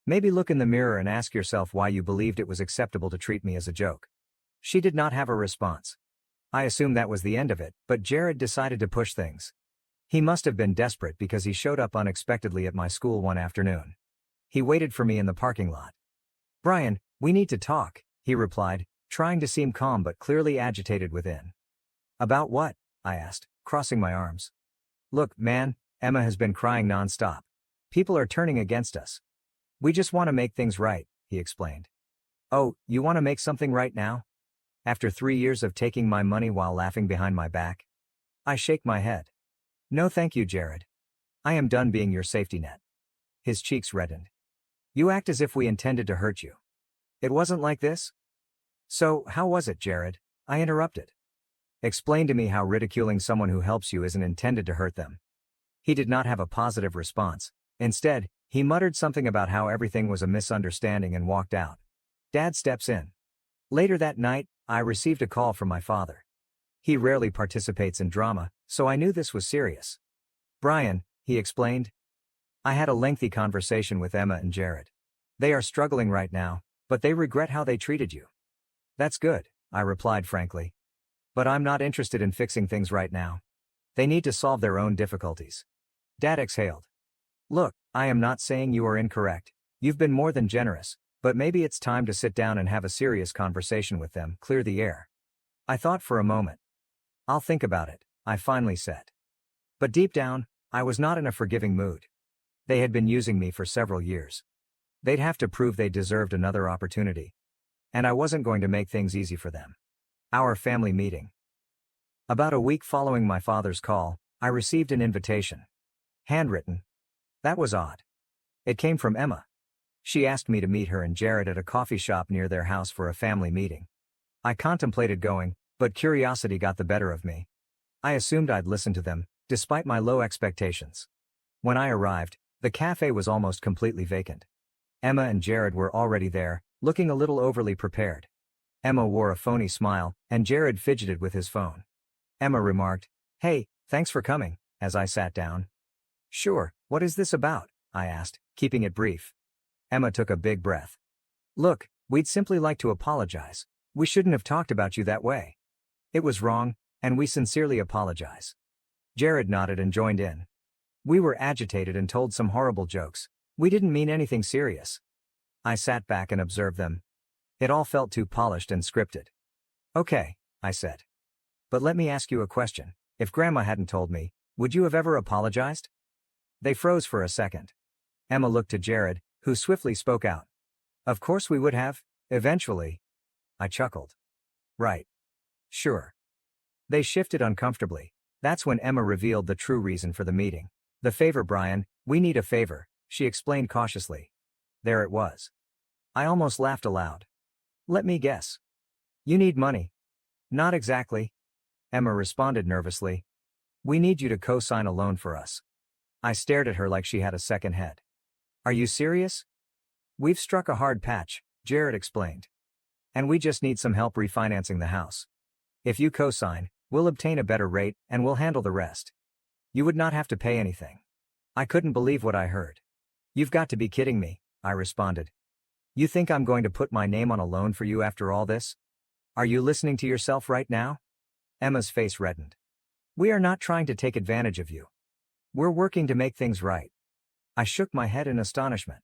"Maybe look in the mirror and ask yourself why you believed it was acceptable to treat me as a joke." She did not have a response. I assumed that was the end of it, but Jared decided to push things. He must have been desperate because he showed up unexpectedly at my school one afternoon. He waited for me in the parking lot. "Brian, we need to talk," he replied, trying to seem calm but clearly agitated within. "About what?" I asked, crossing my arms. "Look, man, Emma has been crying nonstop. People are turning against us. We just want to make things right," he explained. "Oh, you want to make something right now? After 3 years of taking my money while laughing behind my back?" I shake my head. "No thank you, Jared. I am done being your safety net." His cheeks reddened. "You act as if we intended to hurt you. It wasn't like this?" "So, how was it, Jared?" I interrupted. "Explain to me how ridiculing someone who helps you isn't intended to hurt them." He did not have a positive response. Instead, he muttered something about how everything was a misunderstanding and walked out. Dad steps in. Later that night, I received a call from my father. He rarely participates in drama, so I knew this was serious. "Brian," he explained. "I had a lengthy conversation with Emma and Jared. They are struggling right now, but they regret how they treated you." "That's good," I replied frankly. "But I'm not interested in fixing things right now. They need to solve their own difficulties." Dad exhaled. "Look, I am not saying you are incorrect. You've been more than generous, but maybe it's time to sit down and have a serious conversation with them, clear the air." I thought for a moment. "I'll think about it," I finally said. But deep down, I was not in a forgiving mood. They had been using me for several years. They'd have to prove they deserved another opportunity. And I wasn't going to make things easy for them. Our family meeting. About a week following my father's call, I received an invitation. Handwritten. That was odd. It came from Emma. She asked me to meet her and Jared at a coffee shop near their house for a family meeting. I contemplated going, but curiosity got the better of me. I assumed I'd listen to them, despite my low expectations. When I arrived, the cafe was almost completely vacant. Emma and Jared were already there, looking a little overly prepared. Emma wore a phony smile, and Jared fidgeted with his phone. Emma remarked, "Hey, thanks for coming," as I sat down. "Sure, what is this about?" I asked, keeping it brief. Emma took a big breath. "Look, we'd simply like to apologize. We shouldn't have talked about you that way. It was wrong, and we sincerely apologize." Jared nodded and joined in. "We were agitated and told some horrible jokes. We didn't mean anything serious." I sat back and observed them. It all felt too polished and scripted. "Okay," I said. "But let me ask you a question. If Grandma hadn't told me, would you have ever apologized?" They froze for a second. Emma looked to Jared, who swiftly spoke out. "Of course we would have, eventually." I chuckled. "Right. Sure." They shifted uncomfortably. That's when Emma revealed the true reason for the meeting. "The favor, Brian, we need a favor," she explained cautiously. There it was. I almost laughed aloud. "Let me guess. You need money." "Not exactly," Emma responded nervously. "We need you to co-sign a loan for us." I stared at her like she had a second head. "Are you serious?" "We've struck a hard patch," Jared explained. "And we just need some help refinancing the house. If you co-sign, we'll obtain a better rate, and we'll handle the rest. You would not have to pay anything." I couldn't believe what I heard. "You've got to be kidding me," I responded. "You think I'm going to put my name on a loan for you after all this? Are you listening to yourself right now?" Emma's face reddened. "We are not trying to take advantage of you. We're working to make things right." I shook my head in astonishment.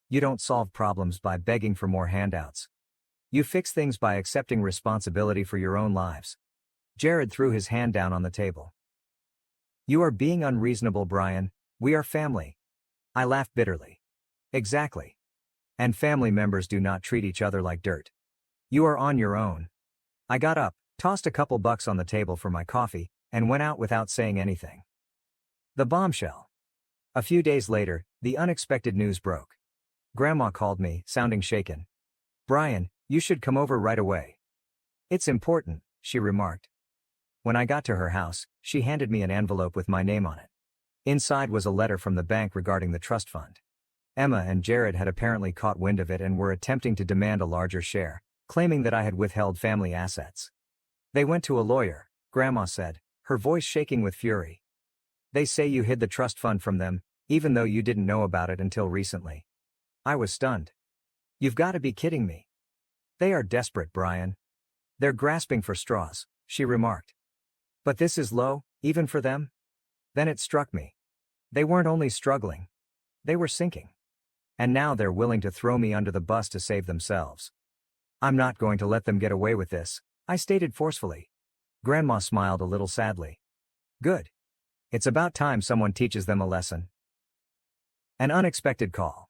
"You don't solve problems by begging for more handouts. You fix things by accepting responsibility for your own lives." Jared threw his hand down on the table. "You are being unreasonable, Brian. We are family." I laughed bitterly. "Exactly. And family members do not treat each other like dirt. You are on your own." I got up, tossed a couple bucks on the table for my coffee, and went out without saying anything. The bombshell. A few days later, the unexpected news broke. Grandma called me, sounding shaken. "Brian, you should come over right away." "It's important," she remarked. When I got to her house, she handed me an envelope with my name on it. Inside was a letter from the bank regarding the trust fund. Emma and Jared had apparently caught wind of it and were attempting to demand a larger share, claiming that I had withheld family assets. "They went to a lawyer," Grandma said, her voice shaking with fury. "They say you hid the trust fund from them, even though you didn't know about it until recently." I was stunned. "You've got to be kidding me." "They are desperate, Brian. They're grasping for straws," she remarked. "But this is low, even for them?" Then it struck me. They weren't only struggling, they were sinking. And now they're willing to throw me under the bus to save themselves. I'm not going to let them get away with this, I stated forcefully. Grandma smiled a little sadly. Good. It's about time someone teaches them a lesson. An unexpected call.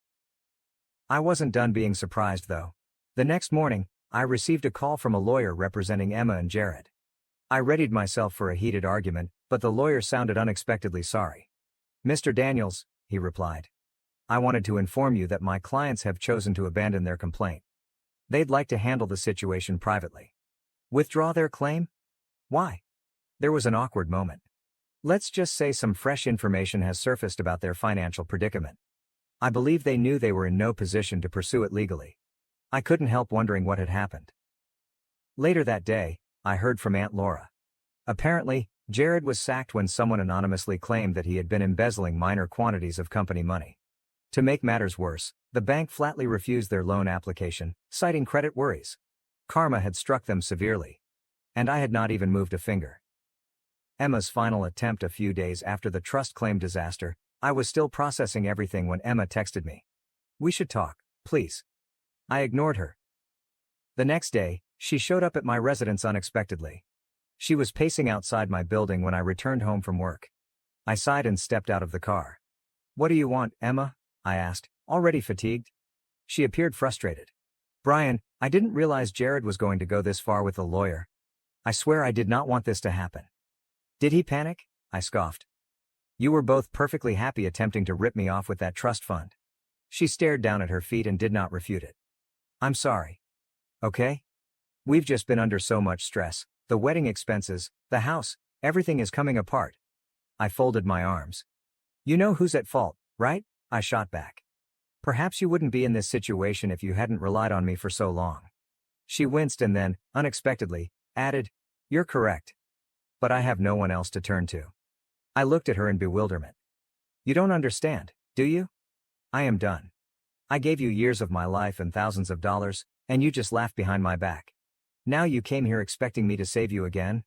I wasn't done being surprised though. The next morning, I received a call from a lawyer representing Emma and Jared. I readied myself for a heated argument, but the lawyer sounded unexpectedly sorry. Mr. Daniels, he replied. I wanted to inform you that my clients have chosen to abandon their complaint. They'd like to handle the situation privately. Withdraw their claim? Why? There was an awkward moment. Let's just say some fresh information has surfaced about their financial predicament. I believe they knew they were in no position to pursue it legally. I couldn't help wondering what had happened. Later that day, I heard from Aunt Laura. Apparently, Jared was sacked when someone anonymously claimed that he had been embezzling minor quantities of company money. To make matters worse, the bank flatly refused their loan application, citing credit worries. Karma had struck them severely. And I had not even moved a finger. Emma's final attempt a few days after the trust claim disaster, I was still processing everything when Emma texted me. We should talk, please. I ignored her. The next day, she showed up at my residence unexpectedly. She was pacing outside my building when I returned home from work. I sighed and stepped out of the car. What do you want, Emma? I asked, already fatigued. She appeared frustrated. Brian, I didn't realize Jared was going to go this far with the lawyer. I swear I did not want this to happen. Did he panic? I scoffed. You were both perfectly happy attempting to rip me off with that trust fund. She stared down at her feet and did not refute it. I'm sorry. Okay? We've just been under so much stress, the wedding expenses, the house, everything is coming apart. I folded my arms. You know who's at fault, right? I shot back. Perhaps you wouldn't be in this situation if you hadn't relied on me for so long. She winced and then, unexpectedly, added, You're correct. But I have no one else to turn to. I looked at her in bewilderment. You don't understand, do you? I am done. I gave you years of my life and thousands of dollars, and you just laughed behind my back. Now you came here expecting me to save you again?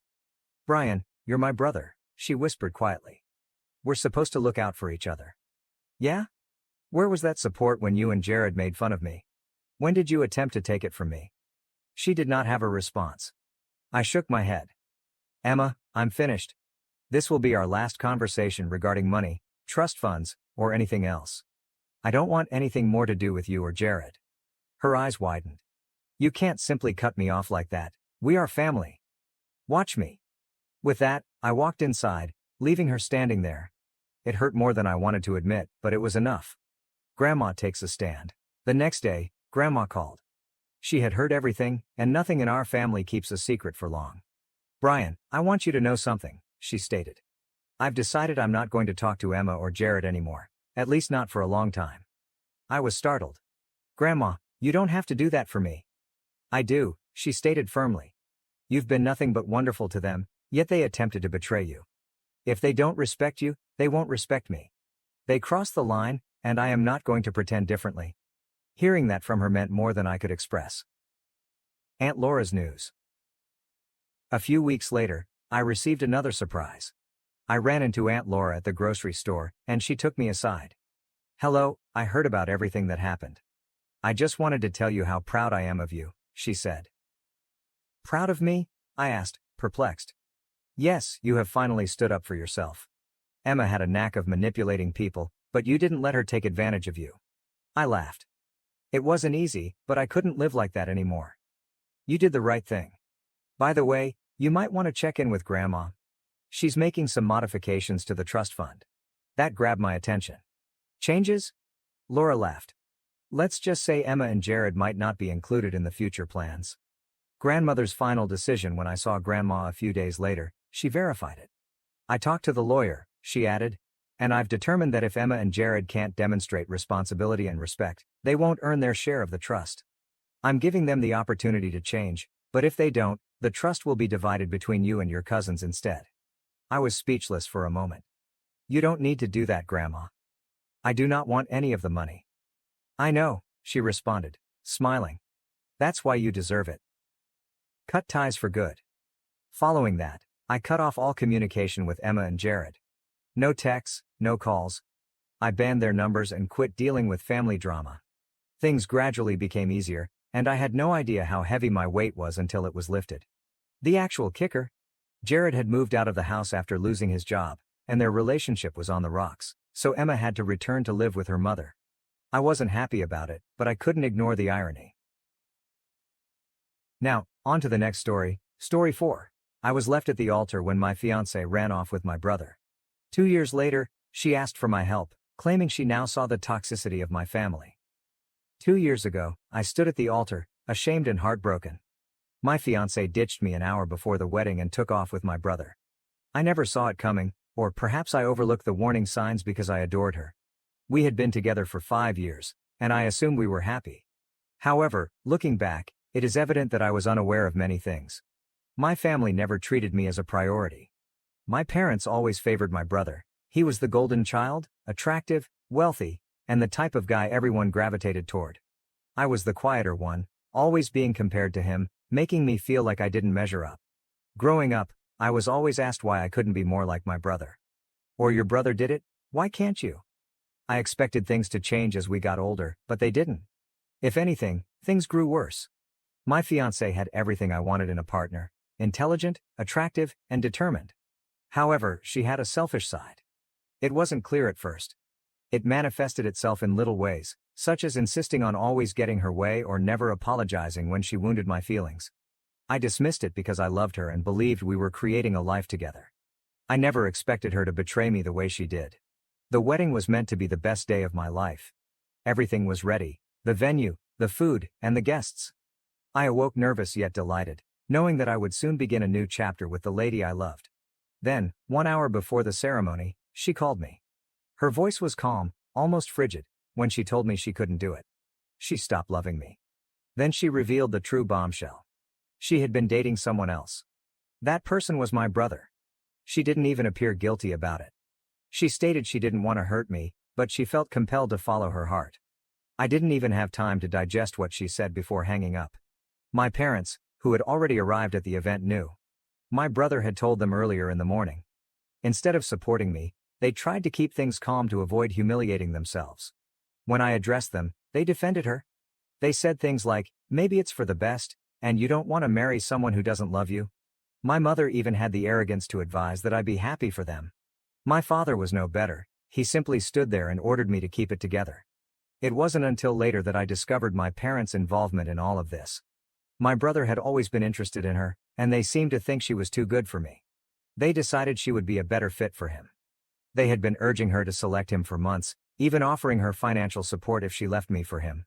Brian, you're my brother, she whispered quietly. We're supposed to look out for each other. Yeah? Where was that support when you and Jared made fun of me? When did you attempt to take it from me? She did not have a response. I shook my head. Emma, I'm finished. This will be our last conversation regarding money, trust funds, or anything else. I don't want anything more to do with you or Jared. Her eyes widened. You can't simply cut me off like that. We are family. Watch me. With that, I walked inside, leaving her standing there. It hurt more than I wanted to admit, but it was enough. Grandma takes a stand. The next day, Grandma called. She had heard everything, and nothing in our family keeps a secret for long. Brian, I want you to know something, she stated. I've decided I'm not going to talk to Emma or Jared anymore, at least not for a long time. I was startled. Grandma, you don't have to do that for me. I do, she stated firmly. You've been nothing but wonderful to them, yet they attempted to betray you. If they don't respect you, they won't respect me. They crossed the line, and I am not going to pretend differently. Hearing that from her meant more than I could express. Aunt Laura's news. A few weeks later, I received another surprise. I ran into Aunt Laura at the grocery store, and she took me aside. Hello, I heard about everything that happened. I just wanted to tell you how proud I am of you, she said. Proud of me? I asked, perplexed. Yes, you have finally stood up for yourself. Emma had a knack of manipulating people, but you didn't let her take advantage of you. I laughed. It wasn't easy, but I couldn't live like that anymore. You did the right thing. By the way, you might want to check in with Grandma. She's making some modifications to the trust fund. That grabbed my attention. Changes? Laura laughed. Let's just say Emma and Jared might not be included in the future plans. Grandmother's final decision. When I saw Grandma a few days later, she verified it. I talked to the lawyer, she added, and I've determined that if Emma and Jared can't demonstrate responsibility and respect, they won't earn their share of the trust. I'm giving them the opportunity to change, but if they don't, the trust will be divided between you and your cousins instead. I was speechless for a moment. You don't need to do that, Grandma. I do not want any of the money. I know, she responded, smiling. That's why you deserve it. Cut ties for good. Following that, I cut off all communication with Emma and Jared. No texts, no calls. I banned their numbers and quit dealing with family drama. Things gradually became easier, and I had no idea how heavy my weight was until it was lifted. The actual kicker? Jared had moved out of the house after losing his job, and their relationship was on the rocks, so Emma had to return to live with her mother. I wasn't happy about it, but I couldn't ignore the irony. Now, on to the next story, story 4. I was left at the altar when my fiancée ran off with my brother. 2 years later, she asked for my help, claiming she now saw the toxicity of my family. 2 years ago, I stood at the altar, ashamed and heartbroken. My fiancée ditched me an hour before the wedding and took off with my brother. I never saw it coming, or perhaps I overlooked the warning signs because I adored her. We had been together for 5 years, and I assumed we were happy. However, looking back, it is evident that I was unaware of many things. My family never treated me as a priority. My parents always favored my brother. He was the golden child, attractive, wealthy, and the type of guy everyone gravitated toward. I was the quieter one, always being compared to him, making me feel like I didn't measure up. Growing up, I was always asked why I couldn't be more like my brother. Or your brother did it, why can't you? I expected things to change as we got older, but they didn't. If anything, things grew worse. My fiancée had everything I wanted in a partner: intelligent, attractive, and determined. However, she had a selfish side. It wasn't clear at first. It manifested itself in little ways, such as insisting on always getting her way or never apologizing when she wounded my feelings. I dismissed it because I loved her and believed we were creating a life together. I never expected her to betray me the way she did. The wedding was meant to be the best day of my life. Everything was ready: the venue, the food, and the guests. I awoke nervous yet delighted, knowing that I would soon begin a new chapter with the lady I loved. Then, 1 hour before the ceremony, she called me. Her voice was calm, almost frigid, when she told me she couldn't do it. She stopped loving me. Then she revealed the true bombshell. She had been dating someone else. That person was my brother. She didn't even appear guilty about it. She stated she didn't want to hurt me, but she felt compelled to follow her heart. I didn't even have time to digest what she said before hanging up. My parents, who had already arrived at the event, knew. My brother had told them earlier in the morning. Instead of supporting me, they tried to keep things calm to avoid humiliating themselves. When I addressed them, they defended her. They said things like, "Maybe it's for the best, and you don't want to marry someone who doesn't love you." My mother even had the arrogance to advise that I be happy for them. My father was no better. He simply stood there and ordered me to keep it together. It wasn't until later that I discovered my parents' involvement in all of this. My brother had always been interested in her, and they seemed to think she was too good for me. They decided she would be a better fit for him. They had been urging her to select him for months, even offering her financial support if she left me for him.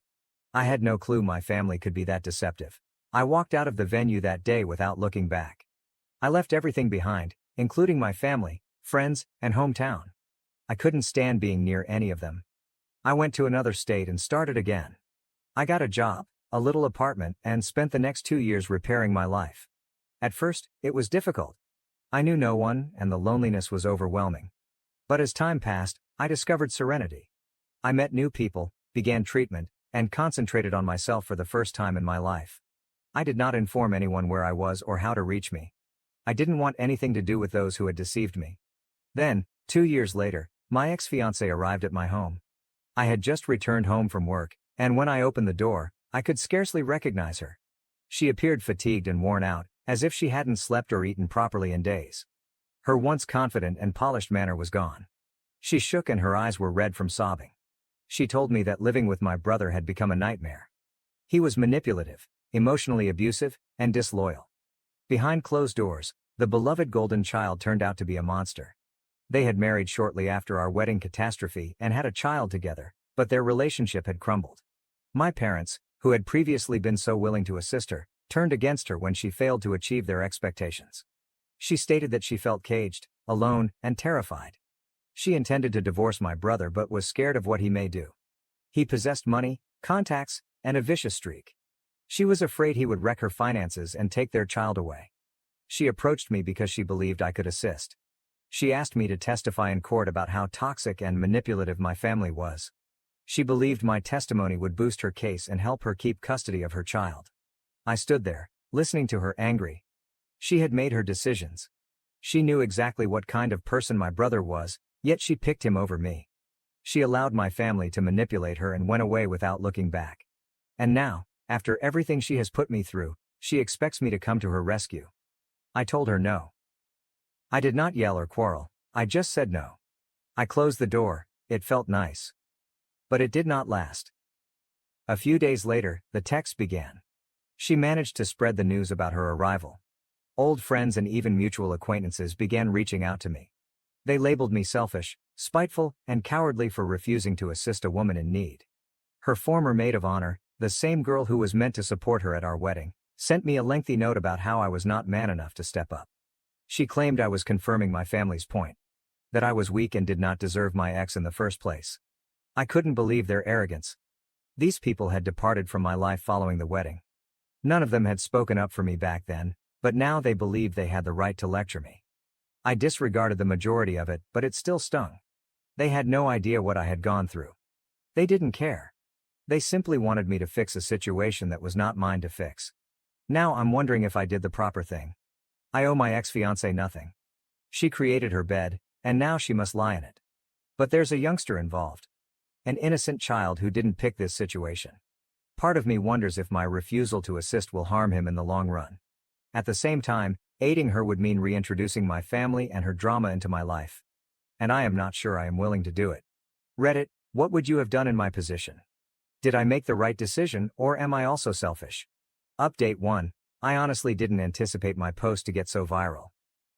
I had no clue my family could be that deceptive. I walked out of the venue that day without looking back. I left everything behind, including my family, friends, and hometown. I couldn't stand being near any of them. I went to another state and started again. I got a job, a little apartment, and spent the next 2 years repairing my life. At first, it was difficult. I knew no one, and the loneliness was overwhelming. But as time passed, I discovered serenity. I met new people, began treatment, and concentrated on myself for the first time in my life. I did not inform anyone where I was or how to reach me. I didn't want anything to do with those who had deceived me. Then, 2 years later, my ex-fiancée arrived at my home. I had just returned home from work, and when I opened the door, I could scarcely recognize her. She appeared fatigued and worn out, as if she hadn't slept or eaten properly in days. Her once confident and polished manner was gone. She shook and her eyes were red from sobbing. She told me that living with my brother had become a nightmare. He was manipulative, emotionally abusive, and disloyal. Behind closed doors, the beloved golden child turned out to be a monster. They had married shortly after our wedding catastrophe and had a child together, but their relationship had crumbled. My parents, who had previously been so willing to assist her, turned against her when she failed to achieve their expectations. She stated that she felt caged, alone, and terrified. She intended to divorce my brother but was scared of what he may do. He possessed money, contacts, and a vicious streak. She was afraid he would wreck her finances and take their child away. She approached me because she believed I could assist. She asked me to testify in court about how toxic and manipulative my family was. She believed my testimony would boost her case and help her keep custody of her child. I stood there, listening to her, angry. She had made her decisions. She knew exactly what kind of person my brother was, Yet she picked him over me. She allowed my family to manipulate her and went away without looking back. And now, after everything she has put me through, she expects me to come to her rescue. I told her no. I did not yell or quarrel, I just said no. I closed the door, it felt nice. But it did not last. A few days later, the texts began. She managed to spread the news about her arrival. Old friends and even mutual acquaintances began reaching out to me. They labeled me selfish, spiteful, and cowardly for refusing to assist a woman in need. Her former maid of honor, the same girl who was meant to support her at our wedding, sent me a lengthy note about how I was not man enough to step up. She claimed I was confirming my family's point. That I was weak and did not deserve my ex in the first place. I couldn't believe their arrogance. These people had departed from my life following the wedding. None of them had spoken up for me back then, but now they believed they had the right to lecture me. I disregarded the majority of it, but it still stung. They had no idea what I had gone through. They didn't care. They simply wanted me to fix a situation that was not mine to fix. Now I'm wondering if I did the proper thing. I owe my ex-fiancée nothing. She created her bed, and now she must lie in it. But there's a youngster involved. An innocent child who didn't pick this situation. Part of me wonders if my refusal to assist will harm him in the long run. At the same time, aiding her would mean reintroducing my family and her drama into my life. And I am not sure I am willing to do it. Reddit, what would you have done in my position? Did I make the right decision, or am I also selfish? Update 1. I honestly didn't anticipate my post to get so viral.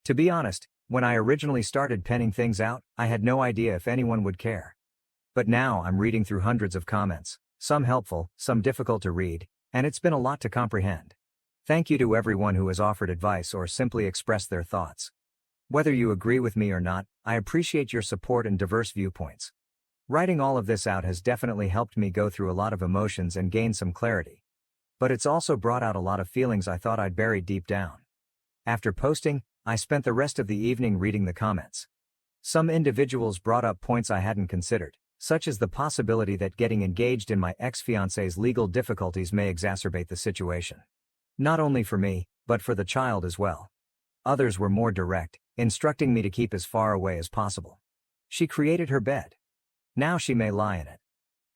To be honest, when I originally started penning things out, I had no idea if anyone would care. But now I'm reading through hundreds of comments, some helpful, some difficult to read, and it's been a lot to comprehend. Thank you to everyone who has offered advice or simply expressed their thoughts. Whether you agree with me or not, I appreciate your support and diverse viewpoints. Writing all of this out has definitely helped me go through a lot of emotions and gain some clarity. But it's also brought out a lot of feelings I thought I'd buried deep down. After posting, I spent the rest of the evening reading the comments. Some individuals brought up points I hadn't considered, such as the possibility that getting engaged in my ex-fiancée's legal difficulties may exacerbate the situation. Not only for me, but for the child as well. Others were more direct, instructing me to keep as far away as possible. She created her bed. Now she may lie in it.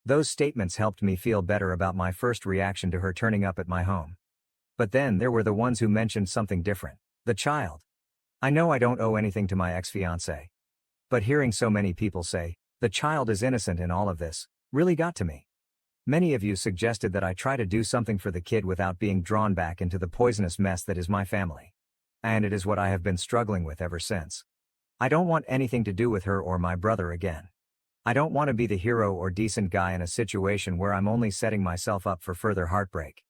Those statements helped me feel better about my first reaction to her turning up at my home. But then there were the ones who mentioned something different. The child. I know I don't owe anything to my ex-fiancée. But hearing so many people say, the child is innocent in all of this, really got to me. Many of you suggested that I try to do something for the kid without being drawn back into the poisonous mess that is my family. And it is what I have been struggling with ever since. I don't want anything to do with her or my brother again. I don't want to be the hero or decent guy in a situation where I'm only setting myself up for further heartbreak.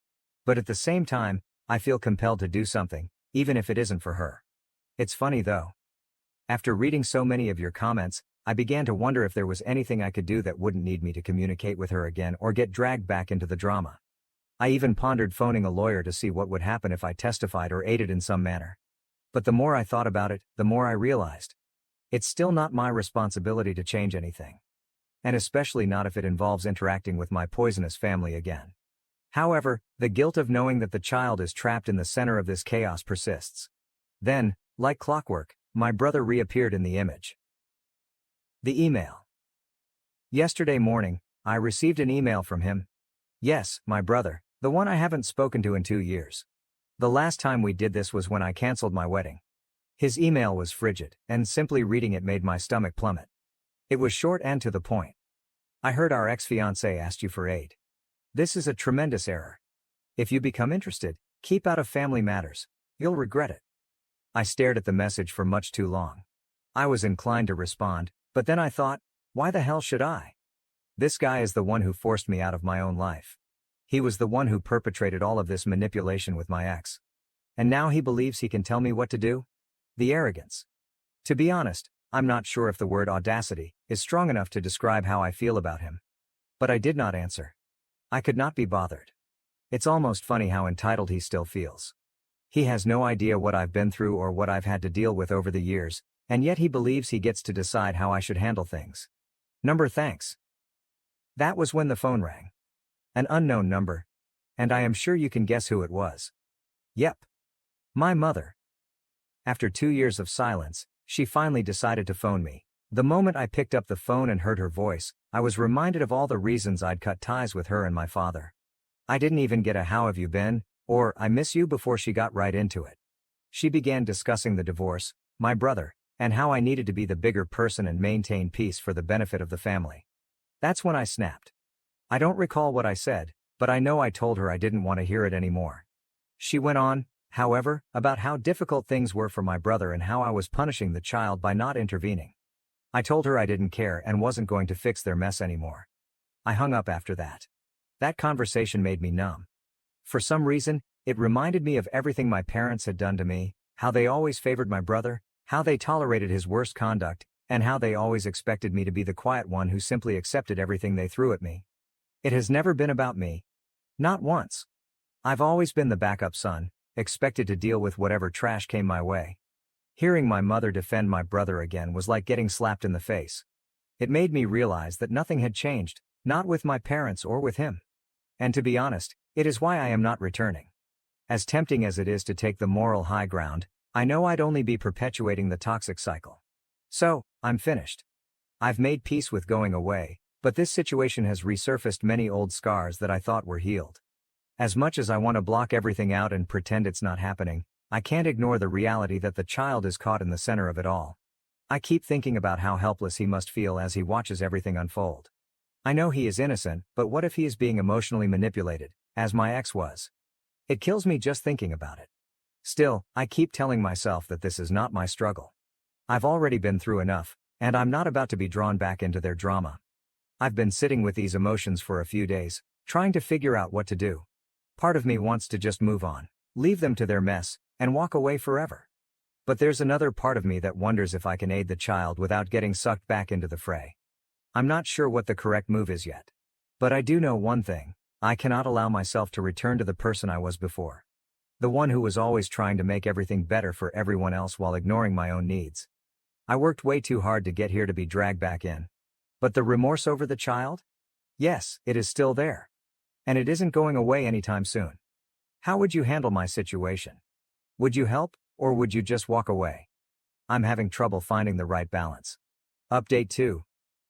But at the same time, I feel compelled to do something, even if it isn't for her. It's funny though. After reading so many of your comments, I began to wonder if there was anything I could do that wouldn't need me to communicate with her again or get dragged back into the drama. I even pondered phoning a lawyer to see what would happen if I testified or aided in some manner. But the more I thought about it, the more I realized. It's still not my responsibility to change anything. And especially not if it involves interacting with my poisonous family again. However, the guilt of knowing that the child is trapped in the center of this chaos persists. Then, like clockwork, my brother reappeared in the image. The email. Yesterday morning, I received an email from him. Yes, my brother, the one I haven't spoken to in 2 years. The last time we did this was when I canceled my wedding. His email was frigid, and simply reading it made my stomach plummet. It was short and to the point. I heard our ex-fiancée asked you for aid. This is a tremendous error. If you become interested, keep out of family matters. You'll regret it. I stared at the message for much too long. I was inclined to respond, but then I thought, why the hell should I? This guy is the one who forced me out of my own life. He was the one who perpetrated all of this manipulation with my ex. And now he believes he can tell me what to do? The arrogance. To be honest, I'm not sure if the word audacity is strong enough to describe how I feel about him. But I did not answer. I could not be bothered. It's almost funny how entitled he still feels. He has no idea what I've been through or what I've had to deal with over the years, and yet he believes he gets to decide how I should handle things. Thanks. That was when the phone rang. An unknown number. And I am sure you can guess who it was. Yep. My mother. After 2 years of silence, she finally decided to phone me, The moment I picked up the phone and heard her voice, I was reminded of all the reasons I'd cut ties with her and my father. I didn't even get a "how have you been?" or "I miss you" before she got right into it. She began discussing the divorce, my brother, and how I needed to be the bigger person and maintain peace for the benefit of the family. That's when I snapped. I don't recall what I said, but I know I told her I didn't want to hear it anymore. She went on, however, about how difficult things were for my brother and how I was punishing the child by not intervening. I told her I didn't care and wasn't going to fix their mess anymore. I hung up after that. That conversation made me numb. For some reason, it reminded me of everything my parents had done to me, how they always favored my brother, how they tolerated his worst conduct, and how they always expected me to be the quiet one who simply accepted everything they threw at me. It has never been about me. Not once. I've always been the backup son, expected to deal with whatever trash came my way. Hearing my mother defend my brother again was like getting slapped in the face. It made me realize that nothing had changed, not with my parents or with him. And to be honest, it is why I am not returning. As tempting as it is to take the moral high ground, I know I'd only be perpetuating the toxic cycle. So, I'm finished. I've made peace with going away, but this situation has resurfaced many old scars that I thought were healed. As much as I want to block everything out and pretend it's not happening, I can't ignore the reality that the child is caught in the center of it all. I keep thinking about how helpless he must feel as he watches everything unfold. I know he is innocent, but what if he is being emotionally manipulated, as my ex was? It kills me just thinking about it. Still, I keep telling myself that this is not my struggle. I've already been through enough, and I'm not about to be drawn back into their drama. I've been sitting with these emotions for a few days, trying to figure out what to do. Part of me wants to just move on, leave them to their mess, and walk away forever. But there's another part of me that wonders if I can aid the child without getting sucked back into the fray. I'm not sure what the correct move is yet. But I do know one thing: I cannot allow myself to return to the person I was before. The one who was always trying to make everything better for everyone else while ignoring my own needs. I worked way too hard to get here to be dragged back in. But the remorse over the child? Yes, it is still there. And it isn't going away anytime soon. How would you handle my situation? Would you help, or would you just walk away? I'm having trouble finding the right balance. Update 2.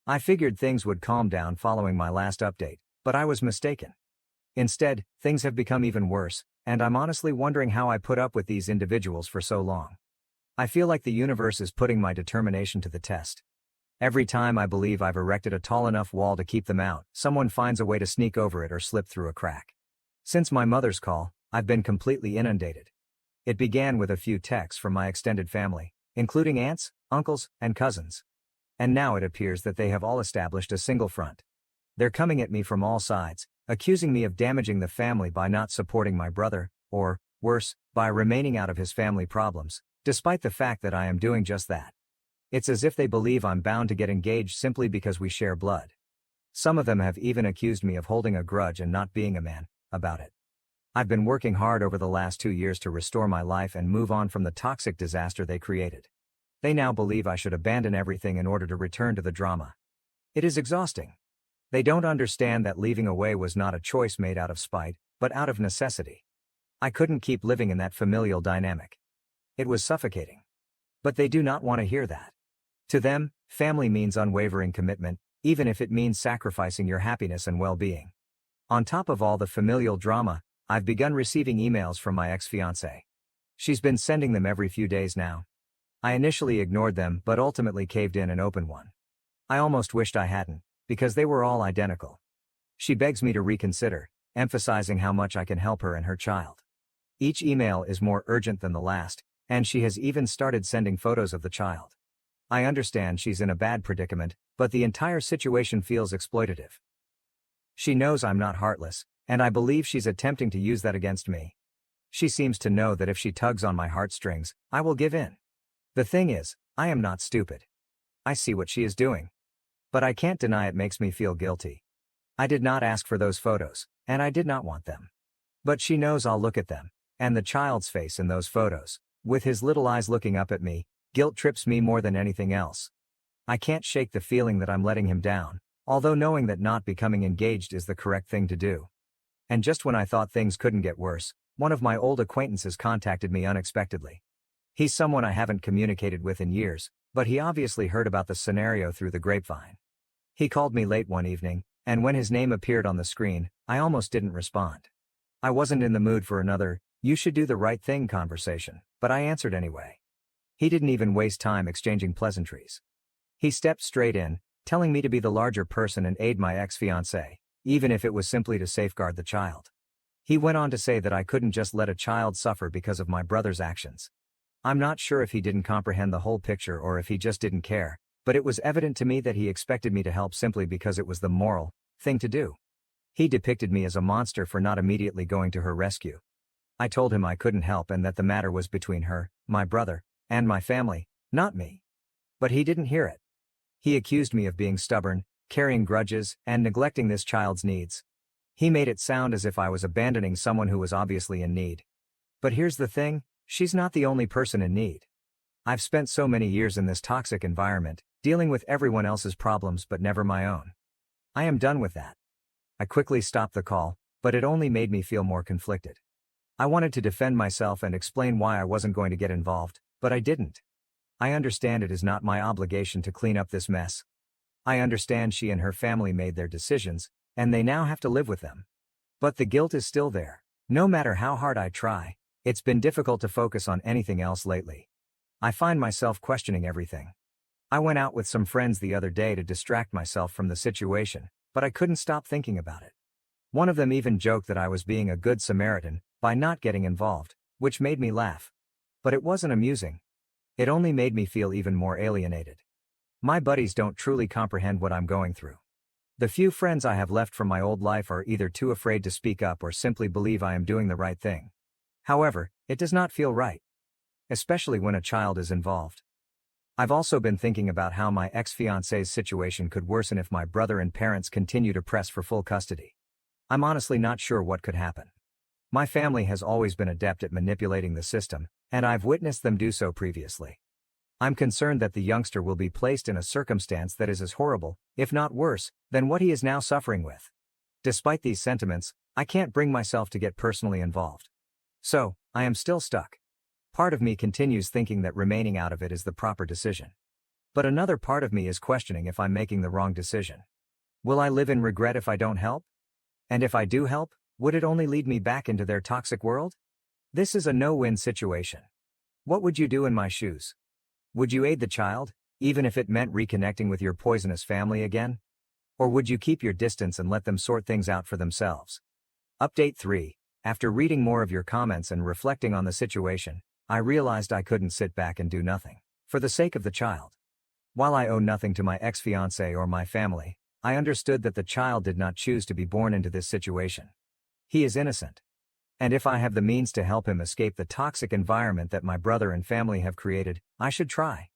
I figured things would calm down following my last update, but I was mistaken. Instead, things have become even worse, and I'm honestly wondering how I put up with these individuals for so long. I feel like the universe is putting my determination to the test. Every time I believe I've erected a tall enough wall to keep them out, someone finds a way to sneak over it or slip through a crack. Since my mother's call, I've been completely inundated. It began with a few texts from my extended family, including aunts, uncles, and cousins. And now it appears that they have all established a single front. They're coming at me from all sides, accusing me of damaging the family by not supporting my brother, or, worse, by remaining out of his family problems, despite the fact that I am doing just that. It's as if they believe I'm bound to get engaged simply because we share blood. Some of them have even accused me of holding a grudge and not being a man about it. I've been working hard over the last 2 years to restore my life and move on from the toxic disaster they created. They now believe I should abandon everything in order to return to the drama. It is exhausting. They don't understand that leaving away was not a choice made out of spite, but out of necessity. I couldn't keep living in that familial dynamic. It was suffocating. But they do not want to hear that. To them, family means unwavering commitment, even if it means sacrificing your happiness and well-being. On top of all the familial drama, I've begun receiving emails from my ex-fiancée. She's been sending them every few days now. I initially ignored them but ultimately caved in and opened one. I almost wished I hadn't, because they were all identical. She begs me to reconsider, emphasizing how much I can help her and her child. Each email is more urgent than the last, and she has even started sending photos of the child. I understand she's in a bad predicament, but the entire situation feels exploitative. She knows I'm not heartless, and I believe she's attempting to use that against me. She seems to know that if she tugs on my heartstrings, I will give in. The thing is, I am not stupid. I see what she is doing. But I can't deny it makes me feel guilty. I did not ask for those photos, and I did not want them. But she knows I'll look at them, and the child's face in those photos, with his little eyes looking up at me, guilt trips me more than anything else. I can't shake the feeling that I'm letting him down, although knowing that not becoming engaged is the correct thing to do. And just when I thought things couldn't get worse, one of my old acquaintances contacted me unexpectedly. He's someone I haven't communicated with in years, But he obviously heard about the scenario through the grapevine. He called me late one evening, and when his name appeared on the screen, I almost didn't respond. I wasn't in the mood for another, "you should do the right thing" conversation, but I answered anyway. He didn't even waste time exchanging pleasantries. He stepped straight in, telling me to be the larger person and aid my ex-fiancée, even if it was simply to safeguard the child. He went on to say that I couldn't just let a child suffer because of my brother's actions. I'm not sure if he didn't comprehend the whole picture or if he just didn't care, but it was evident to me that he expected me to help simply because it was the moral thing to do. He depicted me as a monster for not immediately going to her rescue. I told him I couldn't help and that the matter was between her, my brother, and my family, not me. But he didn't hear it. He accused me of being stubborn, carrying grudges, and neglecting this child's needs. He made it sound as if I was abandoning someone who was obviously in need. But here's the thing, she's not the only person in need. I've spent so many years in this toxic environment, dealing with everyone else's problems but never my own. I am done with that. I quickly stopped the call, but it only made me feel more conflicted. I wanted to defend myself and explain why I wasn't going to get involved, but I didn't. I understand it is not my obligation to clean up this mess. I understand she and her family made their decisions, and they now have to live with them. But the guilt is still there. No matter how hard I try, it's been difficult to focus on anything else lately. I find myself questioning everything. I went out with some friends the other day to distract myself from the situation, but I couldn't stop thinking about it. One of them even joked that I was being a good Samaritan by not getting involved, which made me laugh. But it wasn't amusing. It only made me feel even more alienated. My buddies don't truly comprehend what I'm going through. The few friends I have left from my old life are either too afraid to speak up or simply believe I am doing the right thing. However, it does not feel right. Especially when a child is involved. I've also been thinking about how my ex-fiancée's situation could worsen if my brother and parents continue to press for full custody. I'm honestly not sure what could happen. My family has always been adept at manipulating the system, and I've witnessed them do so previously. I'm concerned that the youngster will be placed in a circumstance that is as horrible, if not worse, than what he is now suffering with. Despite these sentiments, I can't bring myself to get personally involved. So, I am still stuck. Part of me continues thinking that remaining out of it is the proper decision. But another part of me is questioning if I'm making the wrong decision. Will I live in regret if I don't help? And if I do help, would it only lead me back into their toxic world? This is a no-win situation. What would you do in my shoes? Would you aid the child, even if it meant reconnecting with your poisonous family again? Or would you keep your distance and let them sort things out for themselves? Update 3. After reading more of your comments and reflecting on the situation, I realized I couldn't sit back and do nothing, for the sake of the child. While I owe nothing to my ex-fiancé or my family, I understood that the child did not choose to be born into this situation. He is innocent. And if I have the means to help him escape the toxic environment that my brother and family have created, I should try.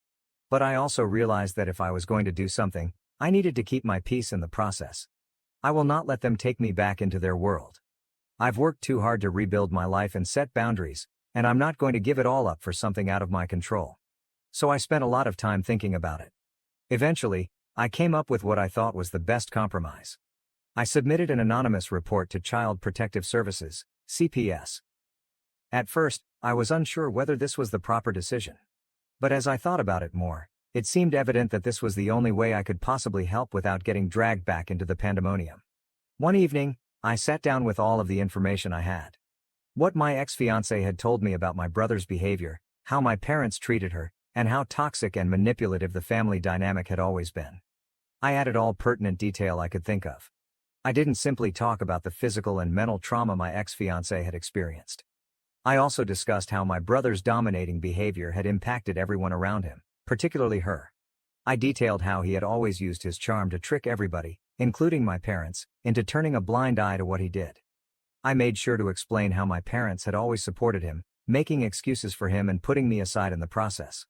But I also realized that if I was going to do something, I needed to keep my peace in the process. I will not let them take me back into their world. I've worked too hard to rebuild my life and set boundaries, and I'm not going to give it all up for something out of my control. So I spent a lot of time thinking about it. Eventually, I came up with what I thought was the best compromise. I submitted an anonymous report to Child Protective Services, CPS. At first, I was unsure whether this was the proper decision. But as I thought about it more, it seemed evident that this was the only way I could possibly help without getting dragged back into the pandemonium. One evening, I sat down with all of the information I had. What my ex-fiancé had told me about my brother's behavior, how my parents treated her, and how toxic and manipulative the family dynamic had always been. I added all pertinent detail I could think of. I didn't simply talk about the physical and mental trauma my ex-fiancé had experienced. I also discussed how my brother's dominating behavior had impacted everyone around him, particularly her. I detailed how he had always used his charm to trick everybody, including my parents, into turning a blind eye to what he did. I made sure to explain how my parents had always supported him, making excuses for him and putting me aside in the process.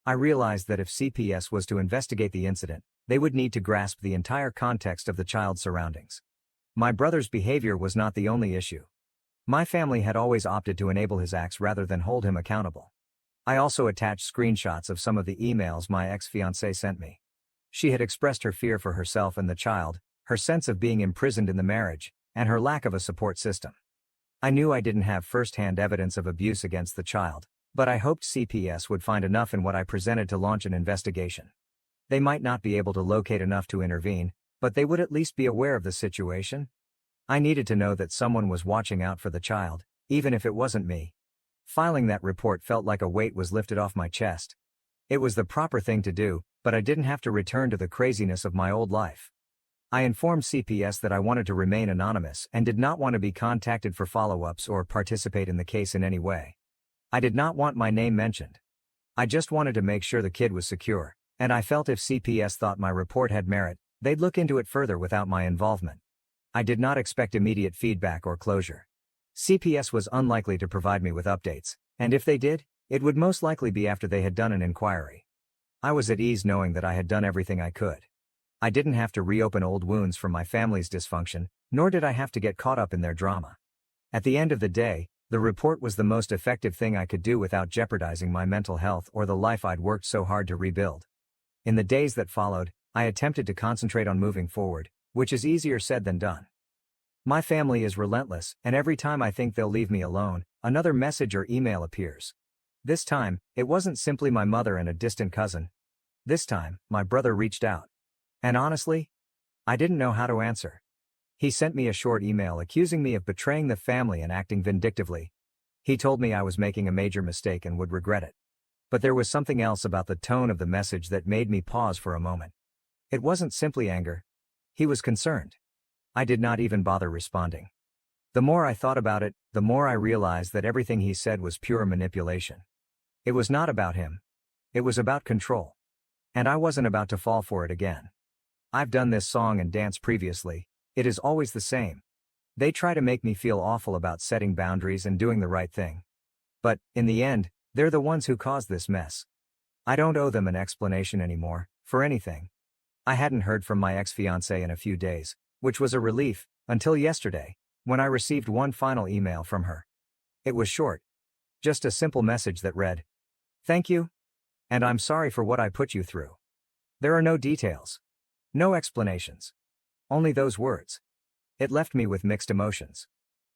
I realized that if CPS was to investigate the incident, they would need to grasp the entire context of the child's surroundings. My brother's behavior was not the only issue. My family had always opted to enable his acts rather than hold him accountable. I also attached screenshots of some of the emails my ex-fiancée sent me. She had expressed her fear for herself and the child, her sense of being imprisoned in the marriage, and her lack of a support system. I knew I didn't have first-hand evidence of abuse against the child, But I hoped CPS would find enough in what I presented to launch an investigation. They might not be able to locate enough to intervene, but they would at least be aware of the situation. I needed to know that someone was watching out for the child, even if it wasn't me. Filing that report felt like a weight was lifted off my chest. It was the proper thing to do, but I didn't have to return to the craziness of my old life. I informed CPS that I wanted to remain anonymous and did not want to be contacted for follow-ups or participate in the case in any way. I did not want my name mentioned. I just wanted to make sure the kid was secure, and I felt if CPS thought my report had merit, they'd look into it further without my involvement. I did not expect immediate feedback or closure. CPS was unlikely to provide me with updates, and if they did, it would most likely be after they had done an inquiry. I was at ease knowing that I had done everything I could. I didn't have to reopen old wounds from my family's dysfunction, nor did I have to get caught up in their drama. At the end of the day, the report was the most effective thing I could do without jeopardizing my mental health or the life I'd worked so hard to rebuild. In the days that followed, I attempted to concentrate on moving forward, which is easier said than done. My family is relentless, and every time I think they'll leave me alone, another message or email appears. This time, it wasn't simply my mother and a distant cousin. This time, my brother reached out. And honestly, I didn't know how to answer. He sent me a short email accusing me of betraying the family and acting vindictively. He told me I was making a major mistake and would regret it. But there was something else about the tone of the message that made me pause for a moment. It wasn't simply anger. He was concerned. I did not even bother responding. The more I thought about it, the more I realized that everything he said was pure manipulation. It was not about him. It was about control. And I wasn't about to fall for it again. I've done this song and dance previously. It is always the same. They try to make me feel awful about setting boundaries and doing the right thing. But, in the end, they're the ones who caused this mess. I don't owe them an explanation anymore, for anything. I hadn't heard from my ex-fiancée in a few days, which was a relief, until yesterday, when I received one final email from her. It was short. Just a simple message that read, "Thank you. And I'm sorry for what I put you through." There are no details. No explanations. Only those words. It left me with mixed emotions.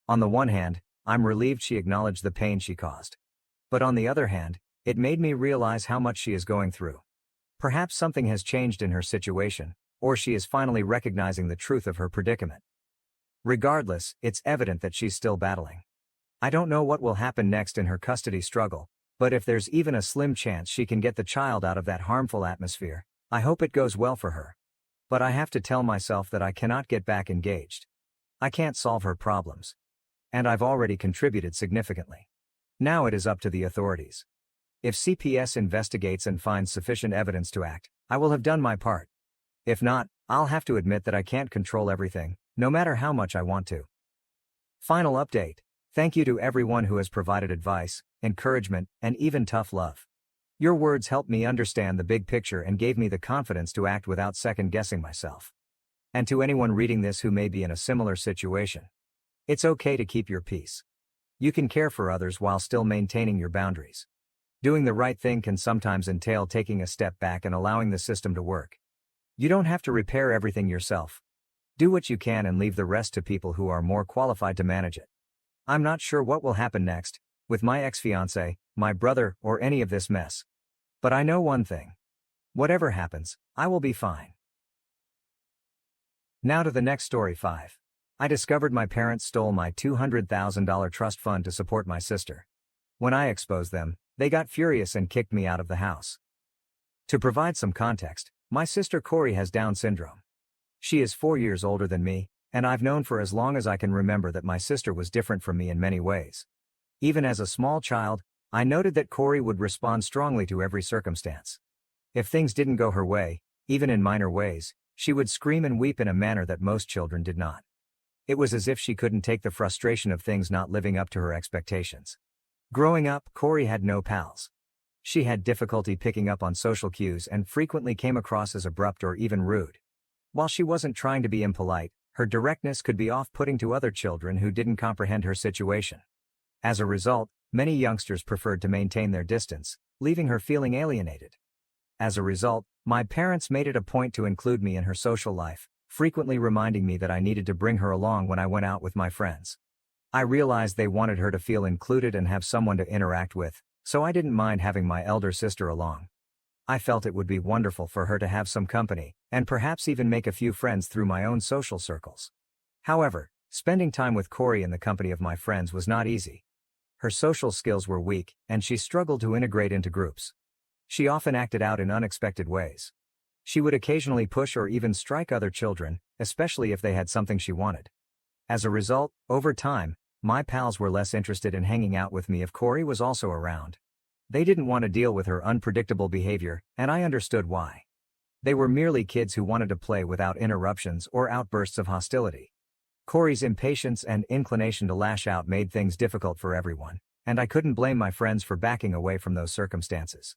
On the one hand, I'm relieved she acknowledged the pain she caused. But on the other hand, it made me realize how much she is going through. Perhaps something has changed in her situation, or she is finally recognizing the truth of her predicament. Regardless, it's evident that she's still battling. I don't know what will happen next in her custody struggle, but if there's even a slim chance she can get the child out of that harmful atmosphere, I hope it goes well for her. But I have to tell myself that I cannot get back engaged. I can't solve her problems. And I've already contributed significantly. Now it is up to the authorities. If CPS investigates and finds sufficient evidence to act, I will have done my part. If not, I'll have to admit that I can't control everything, no matter how much I want to. Final update. Thank you to everyone who has provided advice, encouragement, and even tough love. Your words helped me understand the big picture and gave me the confidence to act without second-guessing myself. And to anyone reading this who may be in a similar situation, it's okay to keep your peace. You can care for others while still maintaining your boundaries. Doing the right thing can sometimes entail taking a step back and allowing the system to work. You don't have to repair everything yourself. Do what you can and leave the rest to people who are more qualified to manage it. I'm not sure what will happen next, with my ex-fiancé, my brother, or any of this mess. But I know one thing. Whatever happens, I will be fine. Now to the next story 5. I discovered my parents stole my $200,000 trust fund to support my sister. When I exposed them, they got furious and kicked me out of the house. To provide some context, my sister Corey has Down syndrome. She is 4 years older than me, and I've known for as long as I can remember that my sister was different from me in many ways. Even as a small child, I noted that Corey would respond strongly to every circumstance. If things didn't go her way, even in minor ways, she would scream and weep in a manner that most children did not. It was as if she couldn't take the frustration of things not living up to her expectations. Growing up, Corey had no pals. She had difficulty picking up on social cues and frequently came across as abrupt or even rude. While she wasn't trying to be impolite, her directness could be off-putting to other children who didn't comprehend her situation. As a result, many youngsters preferred to maintain their distance, leaving her feeling alienated. As a result, my parents made it a point to include me in her social life, frequently reminding me that I needed to bring her along when I went out with my friends. I realized they wanted her to feel included and have someone to interact with, So I didn't mind having my elder sister along. I felt it would be wonderful for her to have some company, and perhaps even make a few friends through my own social circles. However, spending time with Corey in the company of my friends was not easy. Her social skills were weak, and she struggled to integrate into groups. She often acted out in unexpected ways. She would occasionally push or even strike other children, especially if they had something she wanted. As a result, over time, my pals were less interested in hanging out with me if Corey was also around. They didn't want to deal with her unpredictable behavior, and I understood why. They were merely kids who wanted to play without interruptions or outbursts of hostility. Corey's impatience and inclination to lash out made things difficult for everyone, and I couldn't blame my friends for backing away from those circumstances.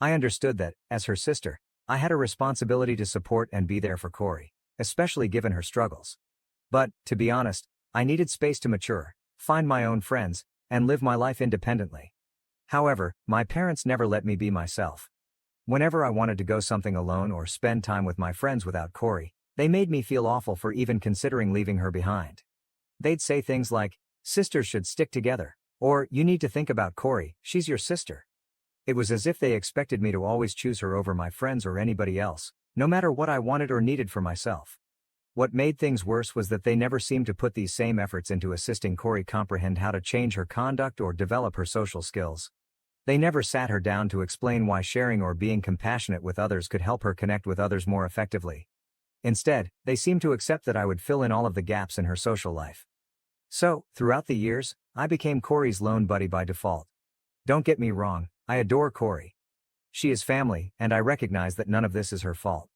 I understood that, as her sister, I had a responsibility to support and be there for Corey, especially given her struggles. But, to be honest, I needed space to mature, find my own friends, and live my life independently. However, my parents never let me be myself. Whenever I wanted to go something alone or spend time with my friends without Corey, they made me feel awful for even considering leaving her behind. They'd say things like, "Sisters should stick together," or "You need to think about Corey, she's your sister." It was as if they expected me to always choose her over my friends or anybody else, no matter what I wanted or needed for myself. What made things worse was that they never seemed to put these same efforts into assisting Corey comprehend how to change her conduct or develop her social skills. They never sat her down to explain why sharing or being compassionate with others could help her connect with others more effectively. Instead, they seemed to accept that I would fill in all of the gaps in her social life. So, throughout the years, I became Corey's lone buddy by default. Don't get me wrong, I adore Corey. She is family, and I recognize that none of this is her fault.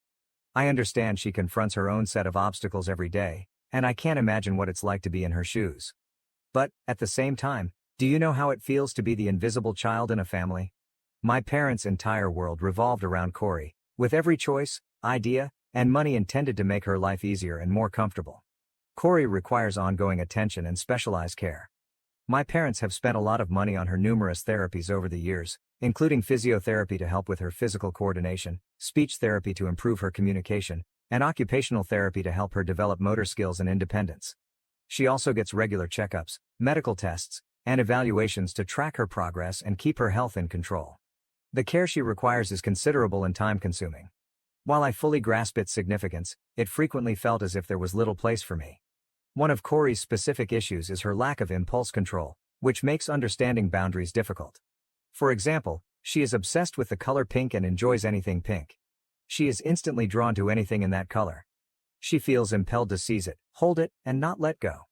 I understand she confronts her own set of obstacles every day, and I can't imagine what it's like to be in her shoes. But, at the same time, do you know how it feels to be the invisible child in a family? My parents' entire world revolved around Corey, with every choice, idea, and money intended to make her life easier and more comfortable. Corey requires ongoing attention and specialized care. My parents have spent a lot of money on her numerous therapies over the years, including physiotherapy to help with her physical coordination, speech therapy to improve her communication, and occupational therapy to help her develop motor skills and independence. She also gets regular checkups, medical tests, and evaluations to track her progress and keep her health in control. The care she requires is considerable and time-consuming. While I fully grasp its significance, it frequently felt as if there was little place for me. One of Corey's specific issues is her lack of impulse control, which makes understanding boundaries difficult. For example, she is obsessed with the color pink and enjoys anything pink. She is instantly drawn to anything in that color. She feels impelled to seize it, hold it, and not let go.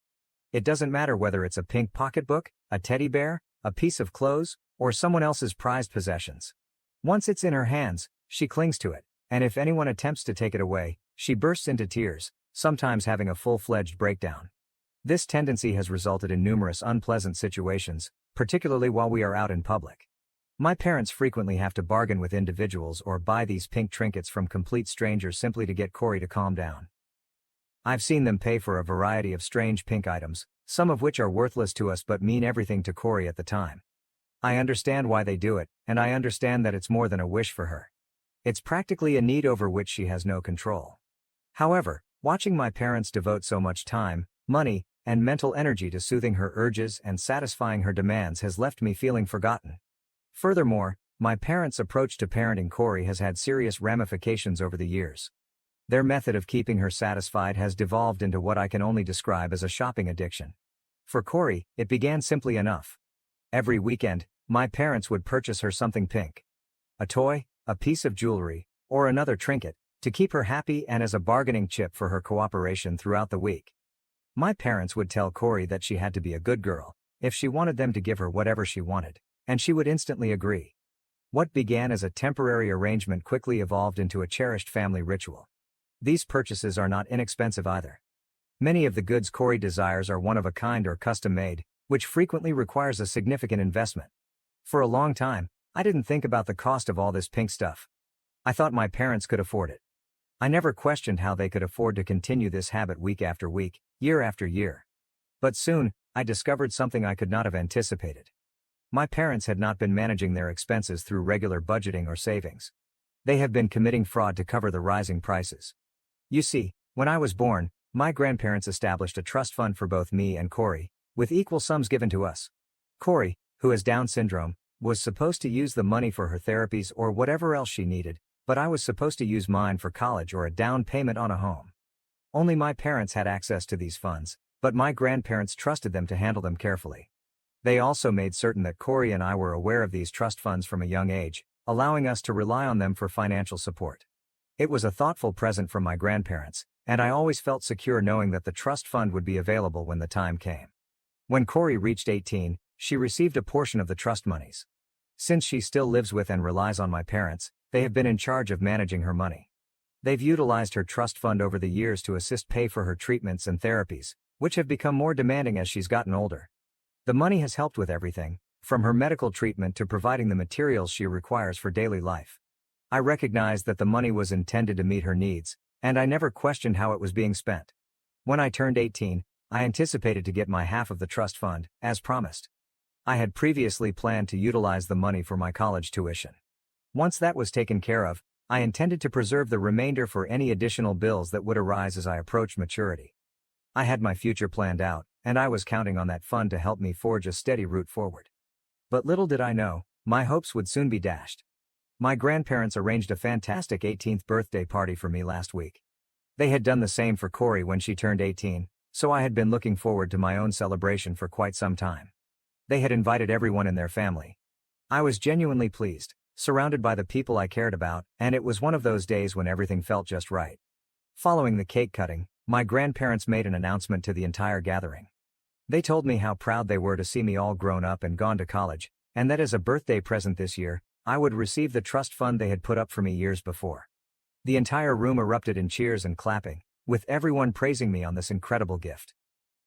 It doesn't matter whether it's a pink pocketbook, a teddy bear, a piece of clothes, or someone else's prized possessions. Once it's in her hands, she clings to it, and if anyone attempts to take it away, she bursts into tears, sometimes having a full-fledged breakdown. This tendency has resulted in numerous unpleasant situations, particularly while we are out in public. My parents frequently have to bargain with individuals or buy these pink trinkets from complete strangers simply to get Corey to calm down. I've seen them pay for a variety of strange pink items, some of which are worthless to us but mean everything to Corey at the time. I understand why they do it, and I understand that it's more than a wish for her. It's practically a need over which she has no control. However, watching my parents devote so much time, money, and mental energy to soothing her urges and satisfying her demands has left me feeling forgotten. Furthermore, my parents' approach to parenting Corey has had serious ramifications over the years. Their method of keeping her satisfied has devolved into what I can only describe as a shopping addiction. For Corey, it began simply enough. Every weekend, my parents would purchase her something pink. A toy, a piece of jewelry, or another trinket, to keep her happy and as a bargaining chip for her cooperation throughout the week. My parents would tell Corey that she had to be a good girl, if she wanted them to give her whatever she wanted, and she would instantly agree. What began as a temporary arrangement quickly evolved into a cherished family ritual. These purchases are not inexpensive either. Many of the goods Corey desires are one of a kind or custom-made, which frequently requires a significant investment. For a long time, I didn't think about the cost of all this pink stuff. I thought my parents could afford it. I never questioned how they could afford to continue this habit week after week, year after year. But soon, I discovered something I could not have anticipated. My parents had not been managing their expenses through regular budgeting or savings. They have been committing fraud to cover the rising prices. You see, when I was born, my grandparents established a trust fund for both me and Corey, with equal sums given to us. Corey, who has Down syndrome, was supposed to use the money for her therapies or whatever else she needed, but I was supposed to use mine for college or a down payment on a home. Only my parents had access to these funds, but my grandparents trusted them to handle them carefully. They also made certain that Corey and I were aware of these trust funds from a young age, allowing us to rely on them for financial support. It was a thoughtful present from my grandparents, and I always felt secure knowing that the trust fund would be available when the time came. When Corey reached 18, she received a portion of the trust monies. Since she still lives with and relies on my parents, they have been in charge of managing her money. They've utilized her trust fund over the years to assist pay for her treatments and therapies, which have become more demanding as she's gotten older. The money has helped with everything, from her medical treatment to providing the materials she requires for daily life. I recognized that the money was intended to meet her needs, and I never questioned how it was being spent. When I turned 18, I anticipated to get my half of the trust fund, as promised. I had previously planned to utilize the money for my college tuition. Once that was taken care of, I intended to preserve the remainder for any additional bills that would arise as I approached maturity. I had my future planned out, and I was counting on that fund to help me forge a steady route forward. But little did I know, my hopes would soon be dashed. My grandparents arranged a fantastic 18th birthday party for me last week. They had done the same for Corey when she turned 18, so I had been looking forward to my own celebration for quite some time. They had invited everyone in their family. I was genuinely pleased, surrounded by the people I cared about, and it was one of those days when everything felt just right. Following the cake cutting, my grandparents made an announcement to the entire gathering. They told me how proud they were to see me all grown up and gone to college, and that as a birthday present this year, I would receive the trust fund they had put up for me years before. The entire room erupted in cheers and clapping, with everyone praising me on this incredible gift.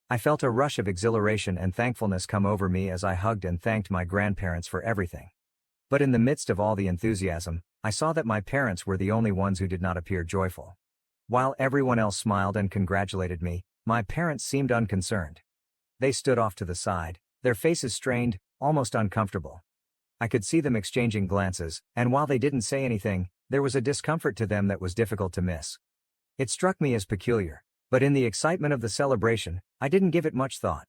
I felt a rush of exhilaration and thankfulness come over me as I hugged and thanked my grandparents for everything. But in the midst of all the enthusiasm, I saw that my parents were the only ones who did not appear joyful. While everyone else smiled and congratulated me, my parents seemed unconcerned. They stood off to the side, their faces strained, almost uncomfortable. I could see them exchanging glances, and while they didn't say anything, there was a discomfort to them that was difficult to miss. It struck me as peculiar, but in the excitement of the celebration, I didn't give it much thought.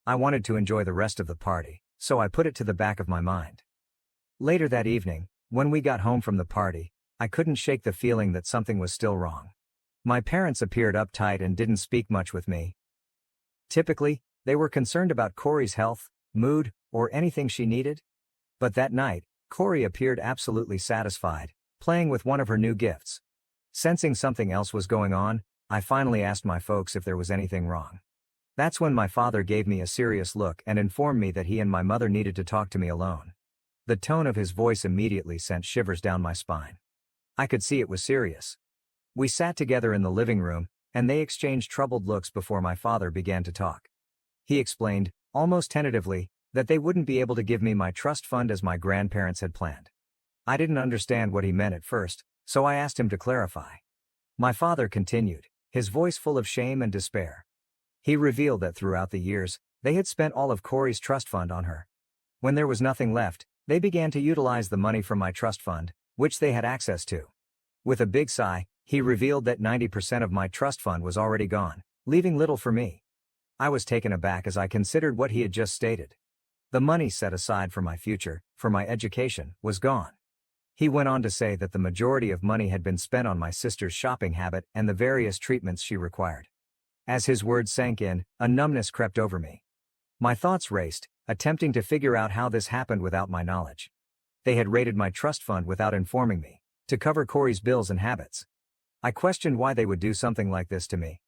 I wanted to enjoy the rest of the party, so I put it to the back of my mind. Later that evening, when we got home from the party, I couldn't shake the feeling that something was still wrong. My parents appeared uptight and didn't speak much with me. Typically, they were concerned about Corey's health, mood, or anything she needed. But that night, Corey appeared absolutely satisfied, playing with one of her new gifts. Sensing something else was going on, I finally asked my folks if there was anything wrong. That's when my father gave me a serious look and informed me that he and my mother needed to talk to me alone. The tone of his voice immediately sent shivers down my spine. I could see it was serious. We sat together in the living room, and they exchanged troubled looks before my father began to talk. He explained, almost tentatively, that they wouldn't be able to give me my trust fund as my grandparents had planned. I didn't understand what he meant at first, so I asked him to clarify. My father continued, his voice full of shame and despair. He revealed that throughout the years, they had spent all of Corey's trust fund on her. When there was nothing left, they began to utilize the money from my trust fund, which they had access to. With a big sigh, he revealed that 90% of my trust fund was already gone, leaving little for me. I was taken aback as I considered what he had just stated. The money set aside for my future, for my education, was gone. He went on to say that the majority of money had been spent on my sister's shopping habit and the various treatments she required. As his words sank in, a numbness crept over me. My thoughts raced, attempting to figure out how this happened without my knowledge. They had raided my trust fund without informing me, to cover Corey's bills and habits. I questioned why they would do something like this to me.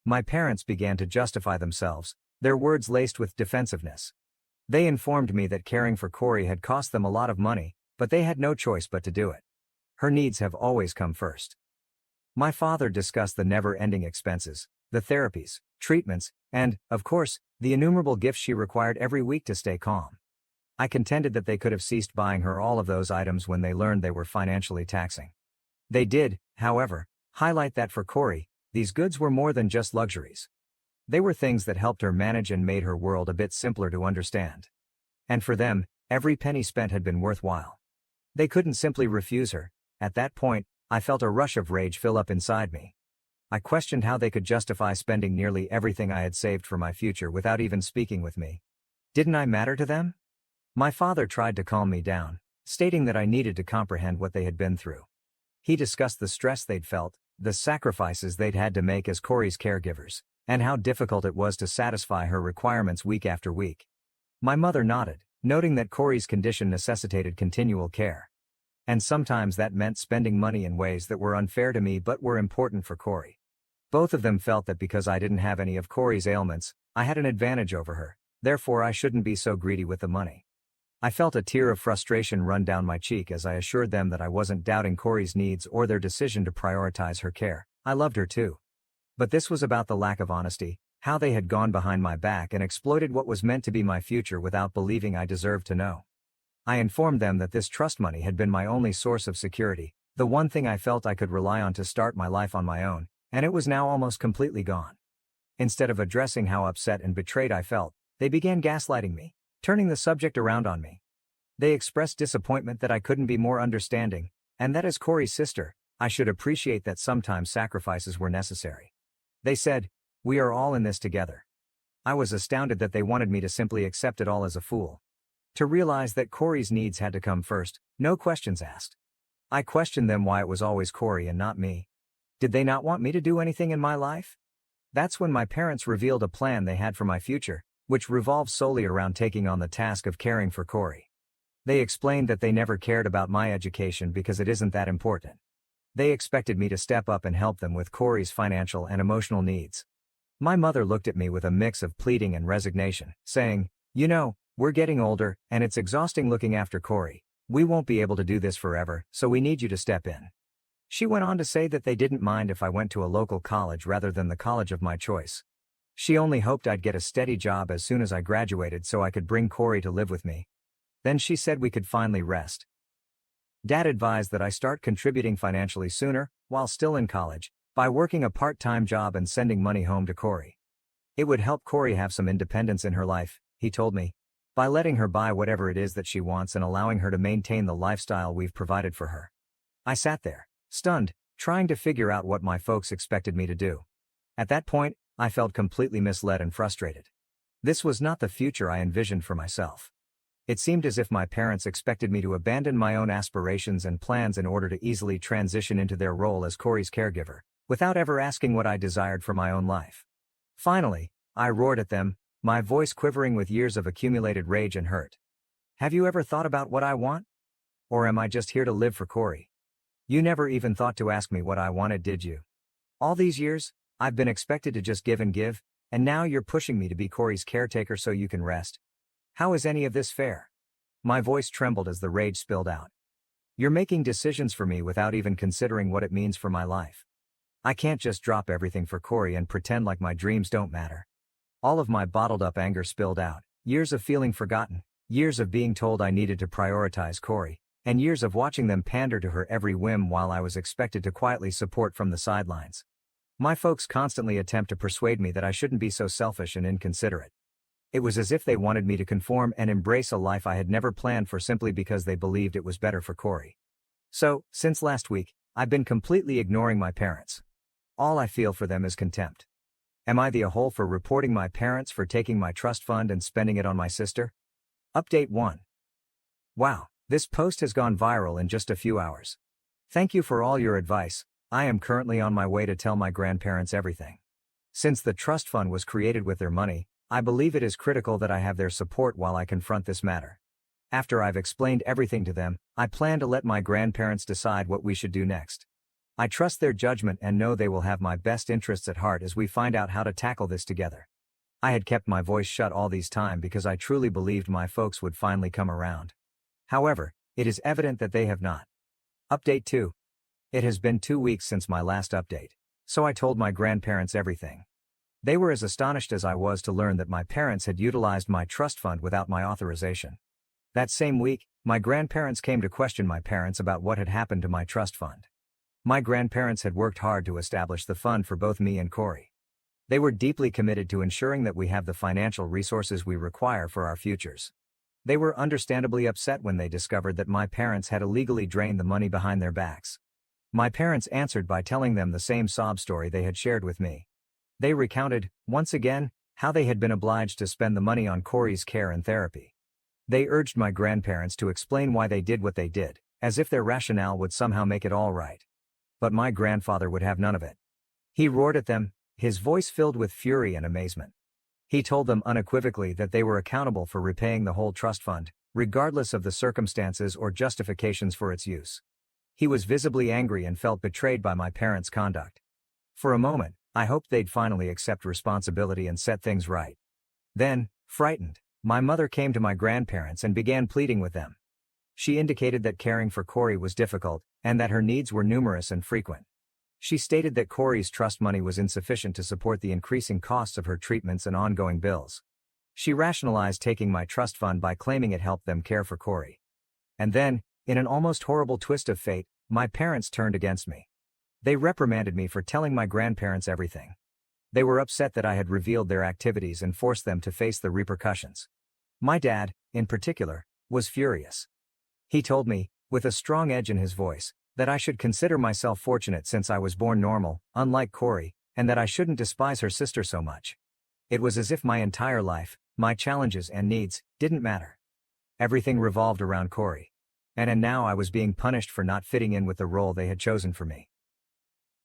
My parents began to justify themselves, their words laced with defensiveness. They informed me that caring for Corey had cost them a lot of money, but they had no choice but to do it. Her needs have always come first. My father discussed the never-ending expenses, the therapies, treatments, and, of course, the innumerable gifts she required every week to stay calm. I contended that they could have ceased buying her all of those items when they learned they were financially taxing. They did, however, highlight that for Corey, these goods were more than just luxuries. They were things that helped her manage and made her world a bit simpler to understand. And for them, every penny spent had been worthwhile. They couldn't simply refuse her. At that point, I felt a rush of rage fill up inside me. I questioned how they could justify spending nearly everything I had saved for my future without even speaking with me. Didn't I matter to them? My father tried to calm me down, stating that I needed to comprehend what they had been through. He discussed the stress they'd felt, the sacrifices they'd had to make as Corey's caregivers, and how difficult it was to satisfy her requirements week after week. My mother nodded, noting that Corey's condition necessitated continual care. And sometimes that meant spending money in ways that were unfair to me but were important for Corey. Both of them felt that because I didn't have any of Corey's ailments, I had an advantage over her, therefore I shouldn't be so greedy with the money. I felt a tear of frustration run down my cheek as I assured them that I wasn't doubting Corey's needs or their decision to prioritize her care. I loved her too. But this was about the lack of honesty, how they had gone behind my back and exploited what was meant to be my future without believing I deserved to know. I informed them that this trust money had been my only source of security, the one thing I felt I could rely on to start my life on my own, and it was now almost completely gone. Instead of addressing how upset and betrayed I felt, they began gaslighting me, turning the subject around on me. They expressed disappointment that I couldn't be more understanding, and that as Corey's sister, I should appreciate that sometimes sacrifices were necessary. They said, "We are all in this together." I was astounded that they wanted me to simply accept it all as a fool. To realize that Corey's needs had to come first, no questions asked. I questioned them why it was always Corey and not me. Did they not want me to do anything in my life? That's when my parents revealed a plan they had for my future, which revolved solely around taking on the task of caring for Corey. They explained that they never cared about my education because it isn't that important. They expected me to step up and help them with Corey's financial and emotional needs. My mother looked at me with a mix of pleading and resignation, saying, "You know, we're getting older, and it's exhausting looking after Corey. We won't be able to do this forever, so we need you to step in." She went on to say that they didn't mind if I went to a local college rather than the college of my choice. She only hoped I'd get a steady job as soon as I graduated so I could bring Corey to live with me. Then she said we could finally rest. Dad advised that I start contributing financially sooner, while still in college, by working a part-time job and sending money home to Corey. It would help Corey have some independence in her life, he told me, by letting her buy whatever it is that she wants and allowing her to maintain the lifestyle we've provided for her. I sat there, stunned, trying to figure out what my folks expected me to do. At that point, I felt completely misled and frustrated. This was not the future I envisioned for myself. It seemed as if my parents expected me to abandon my own aspirations and plans in order to easily transition into their role as Corey's caregiver, without ever asking what I desired for my own life. Finally, I roared at them, my voice quivering with years of accumulated rage and hurt. "Have you ever thought about what I want? Or am I just here to live for Corey? You never even thought to ask me what I wanted, did you? All these years, I've been expected to just give, and now you're pushing me to be Corey's caretaker so you can rest. How is any of this fair?" My voice trembled as the rage spilled out. "You're making decisions for me without even considering what it means for my life. I can't just drop everything for Corey and pretend like my dreams don't matter." All of my bottled-up anger spilled out, years of feeling forgotten, years of being told I needed to prioritize Corey, and years of watching them pander to her every whim while I was expected to quietly support from the sidelines. My folks constantly attempt to persuade me that I shouldn't be so selfish and inconsiderate. It was as if they wanted me to conform and embrace a life I had never planned for simply because they believed it was better for Corey. So, since last week, I've been completely ignoring my parents. All I feel for them is contempt. Am I the a-hole for reporting my parents for taking my trust fund and spending it on my sister? Update 1. Wow, this post has gone viral in just a few hours. Thank you for all your advice. I am currently on my way to tell my grandparents everything. Since the trust fund was created with their money, I believe it is critical that I have their support while I confront this matter. After I've explained everything to them, I plan to let my grandparents decide what we should do next. I trust their judgment and know they will have my best interests at heart as we find out how to tackle this together. I had kept my voice shut all this time because I truly believed my folks would finally come around. However, it is evident that they have not. Update 2. It has been 2 weeks since my last update, so I told my grandparents everything. They were as astonished as I was to learn that my parents had utilized my trust fund without my authorization. That same week, my grandparents came to question my parents about what had happened to my trust fund. My grandparents had worked hard to establish the fund for both me and Corey. They were deeply committed to ensuring that we have the financial resources we require for our futures. They were understandably upset when they discovered that my parents had illegally drained the money behind their backs. My parents answered by telling them the same sob story they had shared with me. They recounted, once again, how they had been obliged to spend the money on Corey's care and therapy. They urged my grandparents to explain why they did what they did, as if their rationale would somehow make it all right. But my grandfather would have none of it. He roared at them, his voice filled with fury and amazement. He told them unequivocally that they were accountable for repaying the whole trust fund, regardless of the circumstances or justifications for its use. He was visibly angry and felt betrayed by my parents' conduct. For a moment, I hoped they'd finally accept responsibility and set things right. Then, frightened, my mother came to my grandparents and began pleading with them. She indicated that caring for Corey was difficult, and that her needs were numerous and frequent. She stated that Corey's trust money was insufficient to support the increasing costs of her treatments and ongoing bills. She rationalized taking my trust fund by claiming it helped them care for Corey. And then, in an almost horrible twist of fate, my parents turned against me. They reprimanded me for telling my grandparents everything. They were upset that I had revealed their activities and forced them to face the repercussions. My dad, in particular, was furious. He told me, with a strong edge in his voice, that I should consider myself fortunate since I was born normal, unlike Corey, and that I shouldn't despise her sister so much. It was as if my entire life, my challenges and needs, didn't matter. Everything revolved around Corey. And now I was being punished for not fitting in with the role they had chosen for me.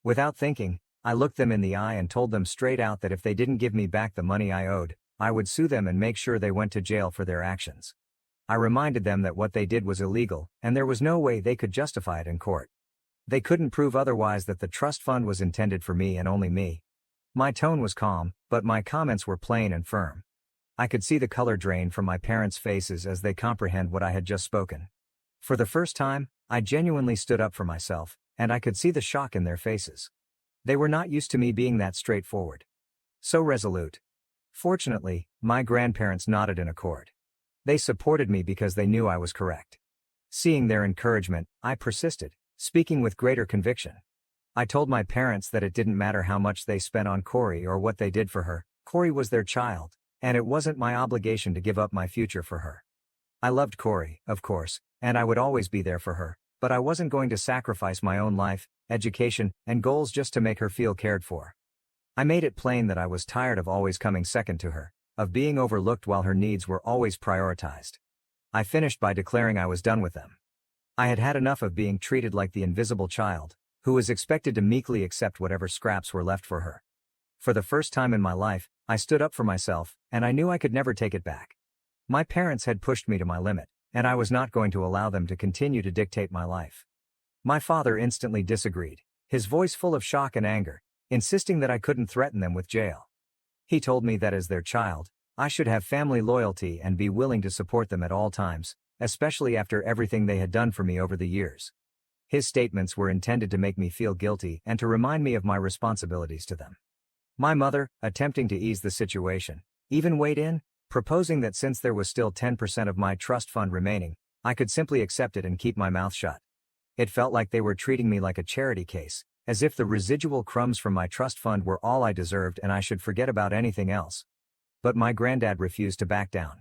Without thinking, I looked them in the eye and told them straight out that if they didn't give me back the money I owed, I would sue them and make sure they went to jail for their actions. I reminded them that what they did was illegal, and there was no way they could justify it in court. They couldn't prove otherwise that the trust fund was intended for me and only me. My tone was calm, but my comments were plain and firm. I could see the color drain from my parents' faces as they comprehend what I had just spoken. For the first time, I genuinely stood up for myself, and I could see the shock in their faces. They were not used to me being that straightforward. So resolute. Fortunately, my grandparents nodded in accord. They supported me because they knew I was correct. Seeing their encouragement, I persisted, speaking with greater conviction. I told my parents that it didn't matter how much they spent on Corey or what they did for her. Corey was their child, and it wasn't my obligation to give up my future for her. I loved Corey, of course, and I would always be there for her, but I wasn't going to sacrifice my own life, education, and goals just to make her feel cared for. I made it plain that I was tired of always coming second to her, of being overlooked while her needs were always prioritized. I finished by declaring I was done with them. I had had enough of being treated like the invisible child, who was expected to meekly accept whatever scraps were left for her. For the first time in my life, I stood up for myself, and I knew I could never take it back. My parents had pushed me to my limit, and I was not going to allow them to continue to dictate my life. My father instantly disagreed, his voice full of shock and anger, insisting that I couldn't threaten them with jail. He told me that as their child, I should have family loyalty and be willing to support them at all times, especially after everything they had done for me over the years. His statements were intended to make me feel guilty and to remind me of my responsibilities to them. My mother, attempting to ease the situation, even weighed in, proposing that since there was still 10% of my trust fund remaining, I could simply accept it and keep my mouth shut. It felt like they were treating me like a charity case, as if the residual crumbs from my trust fund were all I deserved and I should forget about anything else. But my granddad refused to back down.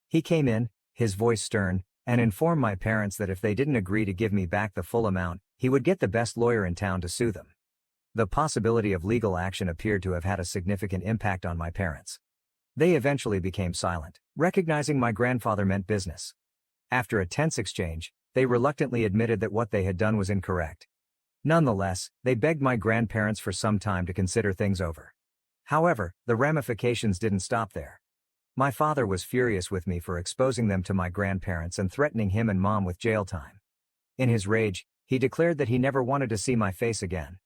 He came in, his voice stern, and informed my parents that if they didn't agree to give me back the full amount, he would get the best lawyer in town to sue them. The possibility of legal action appeared to have had a significant impact on my parents. They eventually became silent, recognizing my grandfather meant business. After a tense exchange, they reluctantly admitted that what they had done was incorrect. Nonetheless, they begged my grandparents for some time to consider things over. However, the ramifications didn't stop there. My father was furious with me for exposing them to my grandparents and threatening him and mom with jail time. In his rage, he declared that he never wanted to see my face again.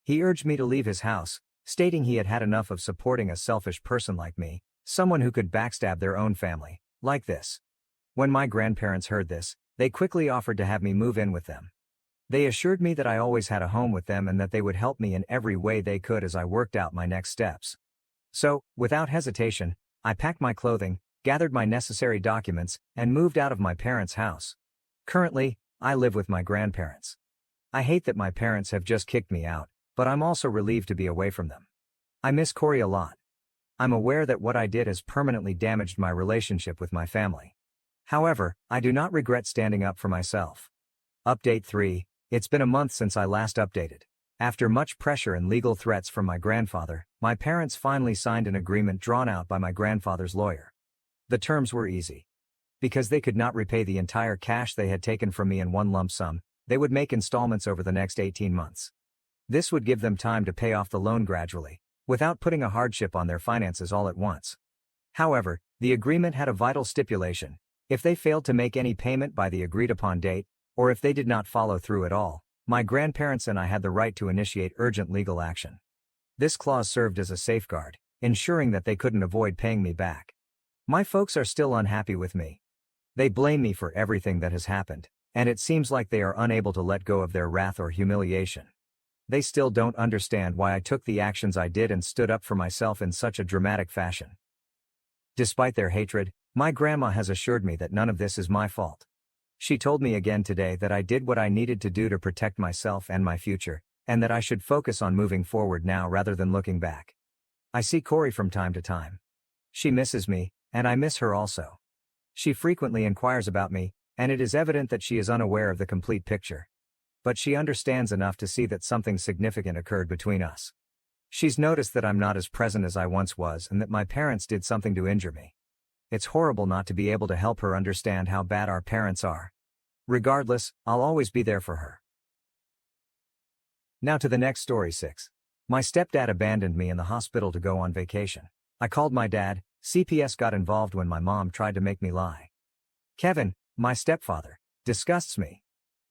He urged me to leave his house, stating he had had enough of supporting a selfish person like me, someone who could backstab their own family, like this. When my grandparents heard this, they quickly offered to have me move in with them. They assured me that I always had a home with them and that they would help me in every way they could as I worked out my next steps. So, without hesitation, I packed my clothing, gathered my necessary documents, and moved out of my parents' house. Currently, I live with my grandparents. I hate that my parents have just kicked me out, but I'm also relieved to be away from them. I miss Corey a lot. I'm aware that what I did has permanently damaged my relationship with my family. However, I do not regret standing up for myself. Update 3. It's been a month since I last updated. After much pressure and legal threats from my grandfather, my parents finally signed an agreement drawn out by my grandfather's lawyer. The terms were easy. Because they could not repay the entire cash they had taken from me in one lump sum, they would make installments over the next 18 months. This would give them time to pay off the loan gradually, without putting a hardship on their finances all at once. However, the agreement had a vital stipulation: if they failed to make any payment by the agreed-upon date, or if they did not follow through at all, my grandparents and I had the right to initiate urgent legal action. This clause served as a safeguard, ensuring that they couldn't avoid paying me back. My folks are still unhappy with me. They blame me for everything that has happened, and it seems like they are unable to let go of their wrath or humiliation. They still don't understand why I took the actions I did and stood up for myself in such a dramatic fashion. Despite their hatred, my grandma has assured me that none of this is my fault. She told me again today that I did what I needed to do to protect myself and my future, and that I should focus on moving forward now rather than looking back. I see Corey from time to time. She misses me, and I miss her also. She frequently inquires about me, and it is evident that she is unaware of the complete picture. But she understands enough to see that something significant occurred between us. She's noticed that I'm not as present as I once was and that my parents did something to injure me. It's horrible not to be able to help her understand how bad our parents are. Regardless, I'll always be there for her. Now to the next story 6. My stepdad abandoned me in the hospital to go on vacation. I called my dad. CPS got involved when my mom tried to make me lie. Kevin, my stepfather, disgusts me.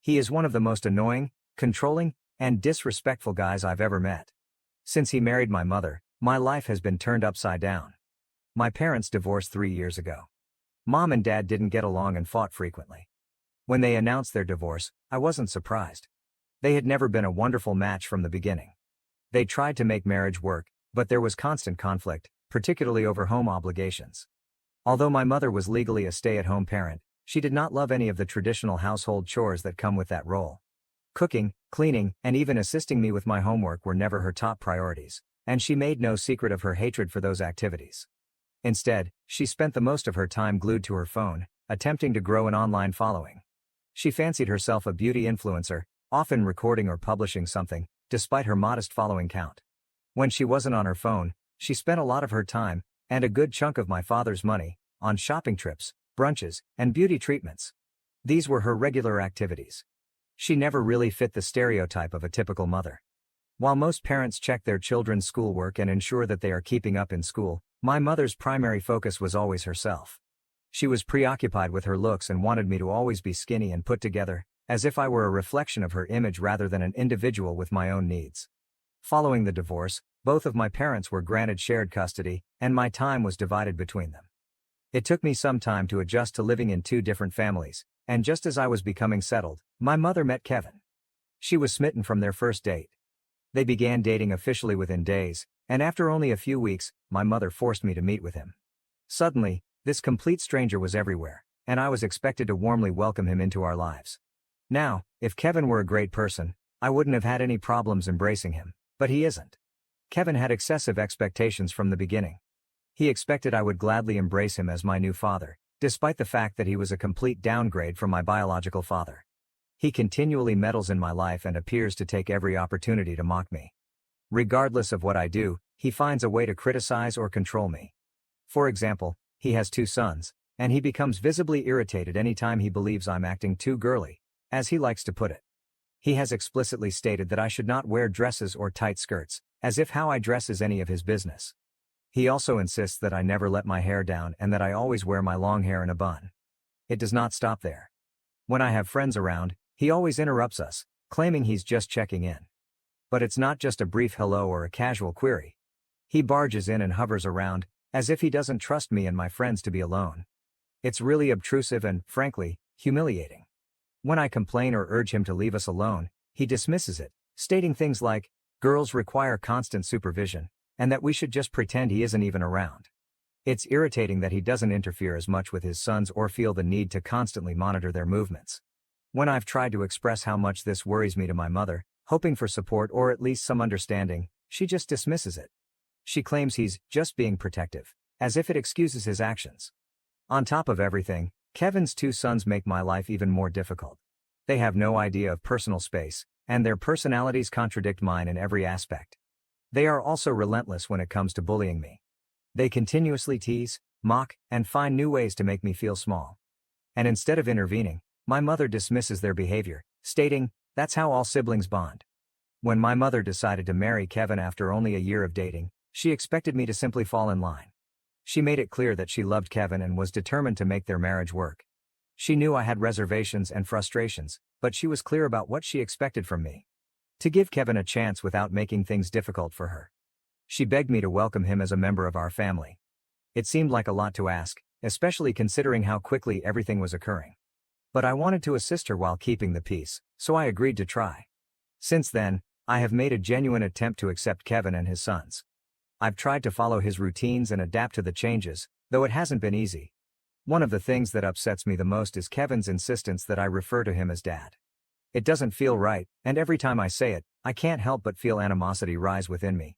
He is one of the most annoying, controlling, and disrespectful guys I've ever met. Since he married my mother, my life has been turned upside down. My parents divorced 3 years ago. Mom and dad didn't get along and fought frequently. When they announced their divorce, I wasn't surprised. They had never been a wonderful match from the beginning. They tried to make marriage work, but there was constant conflict, particularly over home obligations. Although my mother was legally a stay-at-home parent, she did not love any of the traditional household chores that come with that role. Cooking, cleaning, and even assisting me with my homework were never her top priorities, and she made no secret of her hatred for those activities. Instead, she spent the most of her time glued to her phone, attempting to grow an online following. She fancied herself a beauty influencer, often recording or publishing something, despite her modest following count. When she wasn't on her phone, she spent a lot of her time, and a good chunk of my father's money, on shopping trips, brunches, and beauty treatments. These were her regular activities. She never really fit the stereotype of a typical mother. While most parents check their children's schoolwork and ensure that they are keeping up in school, my mother's primary focus was always herself. She was preoccupied with her looks and wanted me to always be skinny and put together, as if I were a reflection of her image rather than an individual with my own needs. Following the divorce, both of my parents were granted shared custody, and my time was divided between them. It took me some time to adjust to living in 2 different families, and just as I was becoming settled, my mother met Kevin. She was smitten from their first date. They began dating officially within days, and after only a few weeks, my mother forced me to meet with him. Suddenly, this complete stranger was everywhere, and I was expected to warmly welcome him into our lives. Now, if Kevin were a great person, I wouldn't have had any problems embracing him, but he isn't. Kevin had excessive expectations from the beginning. He expected I would gladly embrace him as my new father, despite the fact that he was a complete downgrade from my biological father. He continually meddles in my life and appears to take every opportunity to mock me. Regardless of what I do, he finds a way to criticize or control me. For example, he has 2 sons, and he becomes visibly irritated anytime he believes I'm acting too girly, as he likes to put it. He has explicitly stated that I should not wear dresses or tight skirts, as if how I dress is any of his business. He also insists that I never let my hair down and that I always wear my long hair in a bun. It does not stop there. When I have friends around, he always interrupts us, claiming he's just checking in. But it's not just a brief hello or a casual query. He barges in and hovers around, as if he doesn't trust me and my friends to be alone. It's really obtrusive and, frankly, humiliating. When I complain or urge him to leave us alone, he dismisses it, stating things like, "Girls require constant supervision," and that we should just pretend he isn't even around. It's irritating that he doesn't interfere as much with his sons or feel the need to constantly monitor their movements. When I've tried to express how much this worries me to my mother, hoping for support or at least some understanding, she just dismisses it. She claims he's just being protective, as if it excuses his actions. On top of everything, Kevin's 2 sons make my life even more difficult. They have no idea of personal space, and their personalities contradict mine in every aspect. They are also relentless when it comes to bullying me. They continuously tease, mock, and find new ways to make me feel small. And instead of intervening, my mother dismisses their behavior, stating, "That's how all siblings bond." When my mother decided to marry Kevin after only a year of dating, she expected me to simply fall in line. She made it clear that she loved Kevin and was determined to make their marriage work. She knew I had reservations and frustrations, but she was clear about what she expected from me. To give Kevin a chance without making things difficult for her. She begged me to welcome him as a member of our family. It seemed like a lot to ask, especially considering how quickly everything was occurring. But I wanted to assist her while keeping the peace, so I agreed to try. Since then, I have made a genuine attempt to accept Kevin and his sons. I've tried to follow his routines and adapt to the changes, though it hasn't been easy. One of the things that upsets me the most is Kevin's insistence that I refer to him as Dad. It doesn't feel right, and every time I say it, I can't help but feel animosity rise within me.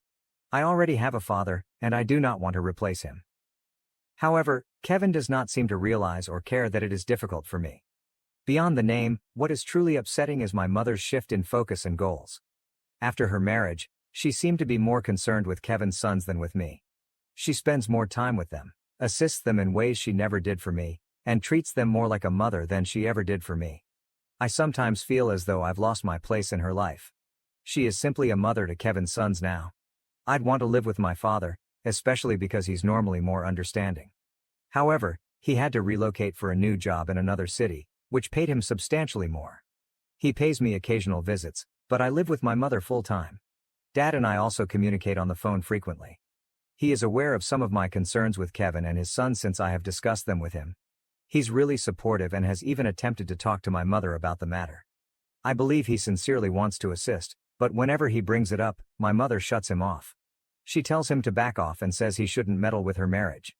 I already have a father, and I do not want to replace him. However, Kevin does not seem to realize or care that it is difficult for me. Beyond the name, what is truly upsetting is my mother's shift in focus and goals. After her marriage, she seemed to be more concerned with Kevin's sons than with me. She spends more time with them, assists them in ways she never did for me, and treats them more like a mother than she ever did for me. I sometimes feel as though I've lost my place in her life. She is simply a mother to Kevin's sons now. I'd want to live with my father, especially because he's normally more understanding. However, he had to relocate for a new job in another city, which paid him substantially more. He pays me occasional visits, but I live with my mother full-time. Dad and I also communicate on the phone frequently. He is aware of some of my concerns with Kevin and his son since I have discussed them with him. He's really supportive and has even attempted to talk to my mother about the matter. I believe he sincerely wants to assist, but whenever he brings it up, my mother shuts him off. She tells him to back off and says he shouldn't meddle with her marriage.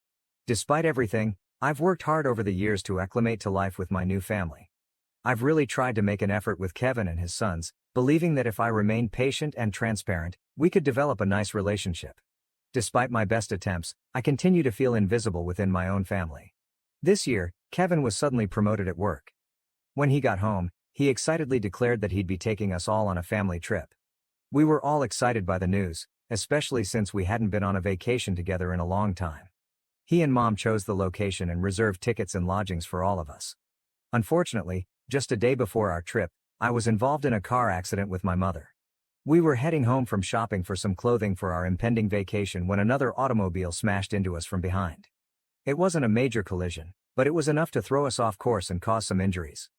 Despite everything, I've worked hard over the years to acclimate to life with my new family. I've really tried to make an effort with Kevin and his sons, believing that if I remained patient and transparent, we could develop a nice relationship. Despite my best attempts, I continue to feel invisible within my own family. This year, Kevin was suddenly promoted at work. When he got home, he excitedly declared that he'd be taking us all on a family trip. We were all excited by the news, especially since we hadn't been on a vacation together in a long time. He and Mom chose the location and reserved tickets and lodgings for all of us. Unfortunately, just a day before our trip, I was involved in a car accident with my mother. We were heading home from shopping for some clothing for our impending vacation when another automobile smashed into us from behind. It wasn't a major collision, but it was enough to throw us off course and cause some injuries.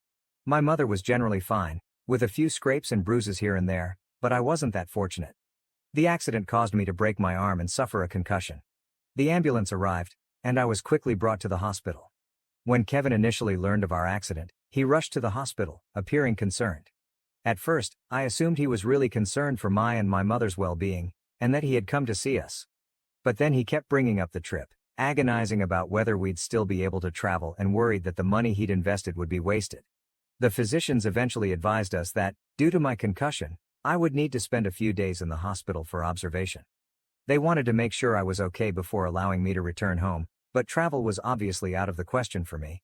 My mother was generally fine, with a few scrapes and bruises here and there, but I wasn't that fortunate. The accident caused me to break my arm and suffer a concussion. The ambulance arrived, and I was quickly brought to the hospital. When Kevin initially learned of our accident, he rushed to the hospital, appearing concerned. At first, I assumed he was really concerned for my and my mother's well-being, and that he had come to see us. But then he kept bringing up the trip, agonizing about whether we'd still be able to travel and worried that the money he'd invested would be wasted. The physicians eventually advised us that, due to my concussion, I would need to spend a few days in the hospital for observation. They wanted to make sure I was okay before allowing me to return home, but travel was obviously out of the question for me.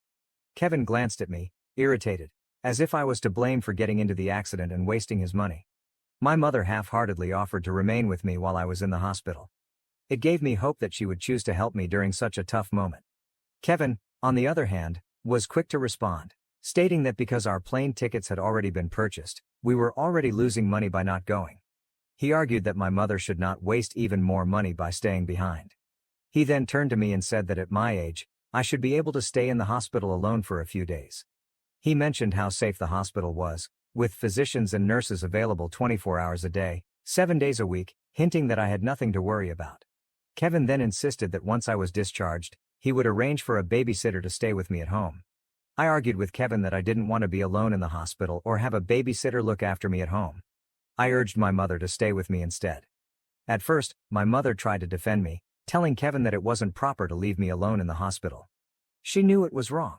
Kevin glanced at me, irritated, as if I was to blame for getting into the accident and wasting his money. My mother half-heartedly offered to remain with me while I was in the hospital. It gave me hope that she would choose to help me during such a tough moment. Kevin, on the other hand, was quick to respond, stating that because our plane tickets had already been purchased, we were already losing money by not going. He argued that my mother should not waste even more money by staying behind. He then turned to me and said that at my age, I should be able to stay in the hospital alone for a few days. He mentioned how safe the hospital was, with physicians and nurses available 24 hours a day, 7 days a week, hinting that I had nothing to worry about. Kevin then insisted that once I was discharged, he would arrange for a babysitter to stay with me at home. I argued with Kevin that I didn't want to be alone in the hospital or have a babysitter look after me at home. I urged my mother to stay with me instead. At first, my mother tried to defend me, telling Kevin that it wasn't proper to leave me alone in the hospital. She knew it was wrong.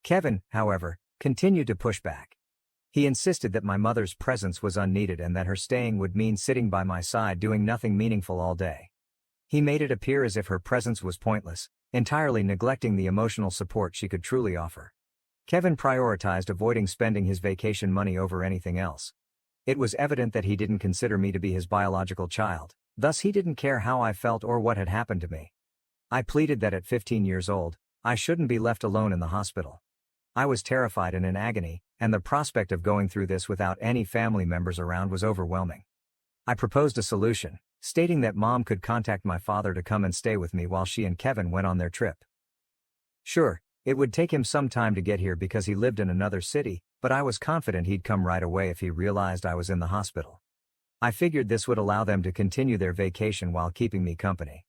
Kevin, however, continued to push back. He insisted that my mother's presence was unneeded and that her staying would mean sitting by my side doing nothing meaningful all day. He made it appear as if her presence was pointless, entirely neglecting the emotional support she could truly offer. Kevin prioritized avoiding spending his vacation money over anything else. It was evident that he didn't consider me to be his biological child, thus he didn't care how I felt or what had happened to me. I pleaded that at 15 years old, I shouldn't be left alone in the hospital. I was terrified and in agony, and the prospect of going through this without any family members around was overwhelming. I proposed a solution, stating that Mom could contact my father to come and stay with me while she and Kevin went on their trip. Sure, it would take him some time to get here because he lived in another city, but I was confident he'd come right away if he realized I was in the hospital. I figured this would allow them to continue their vacation while keeping me company.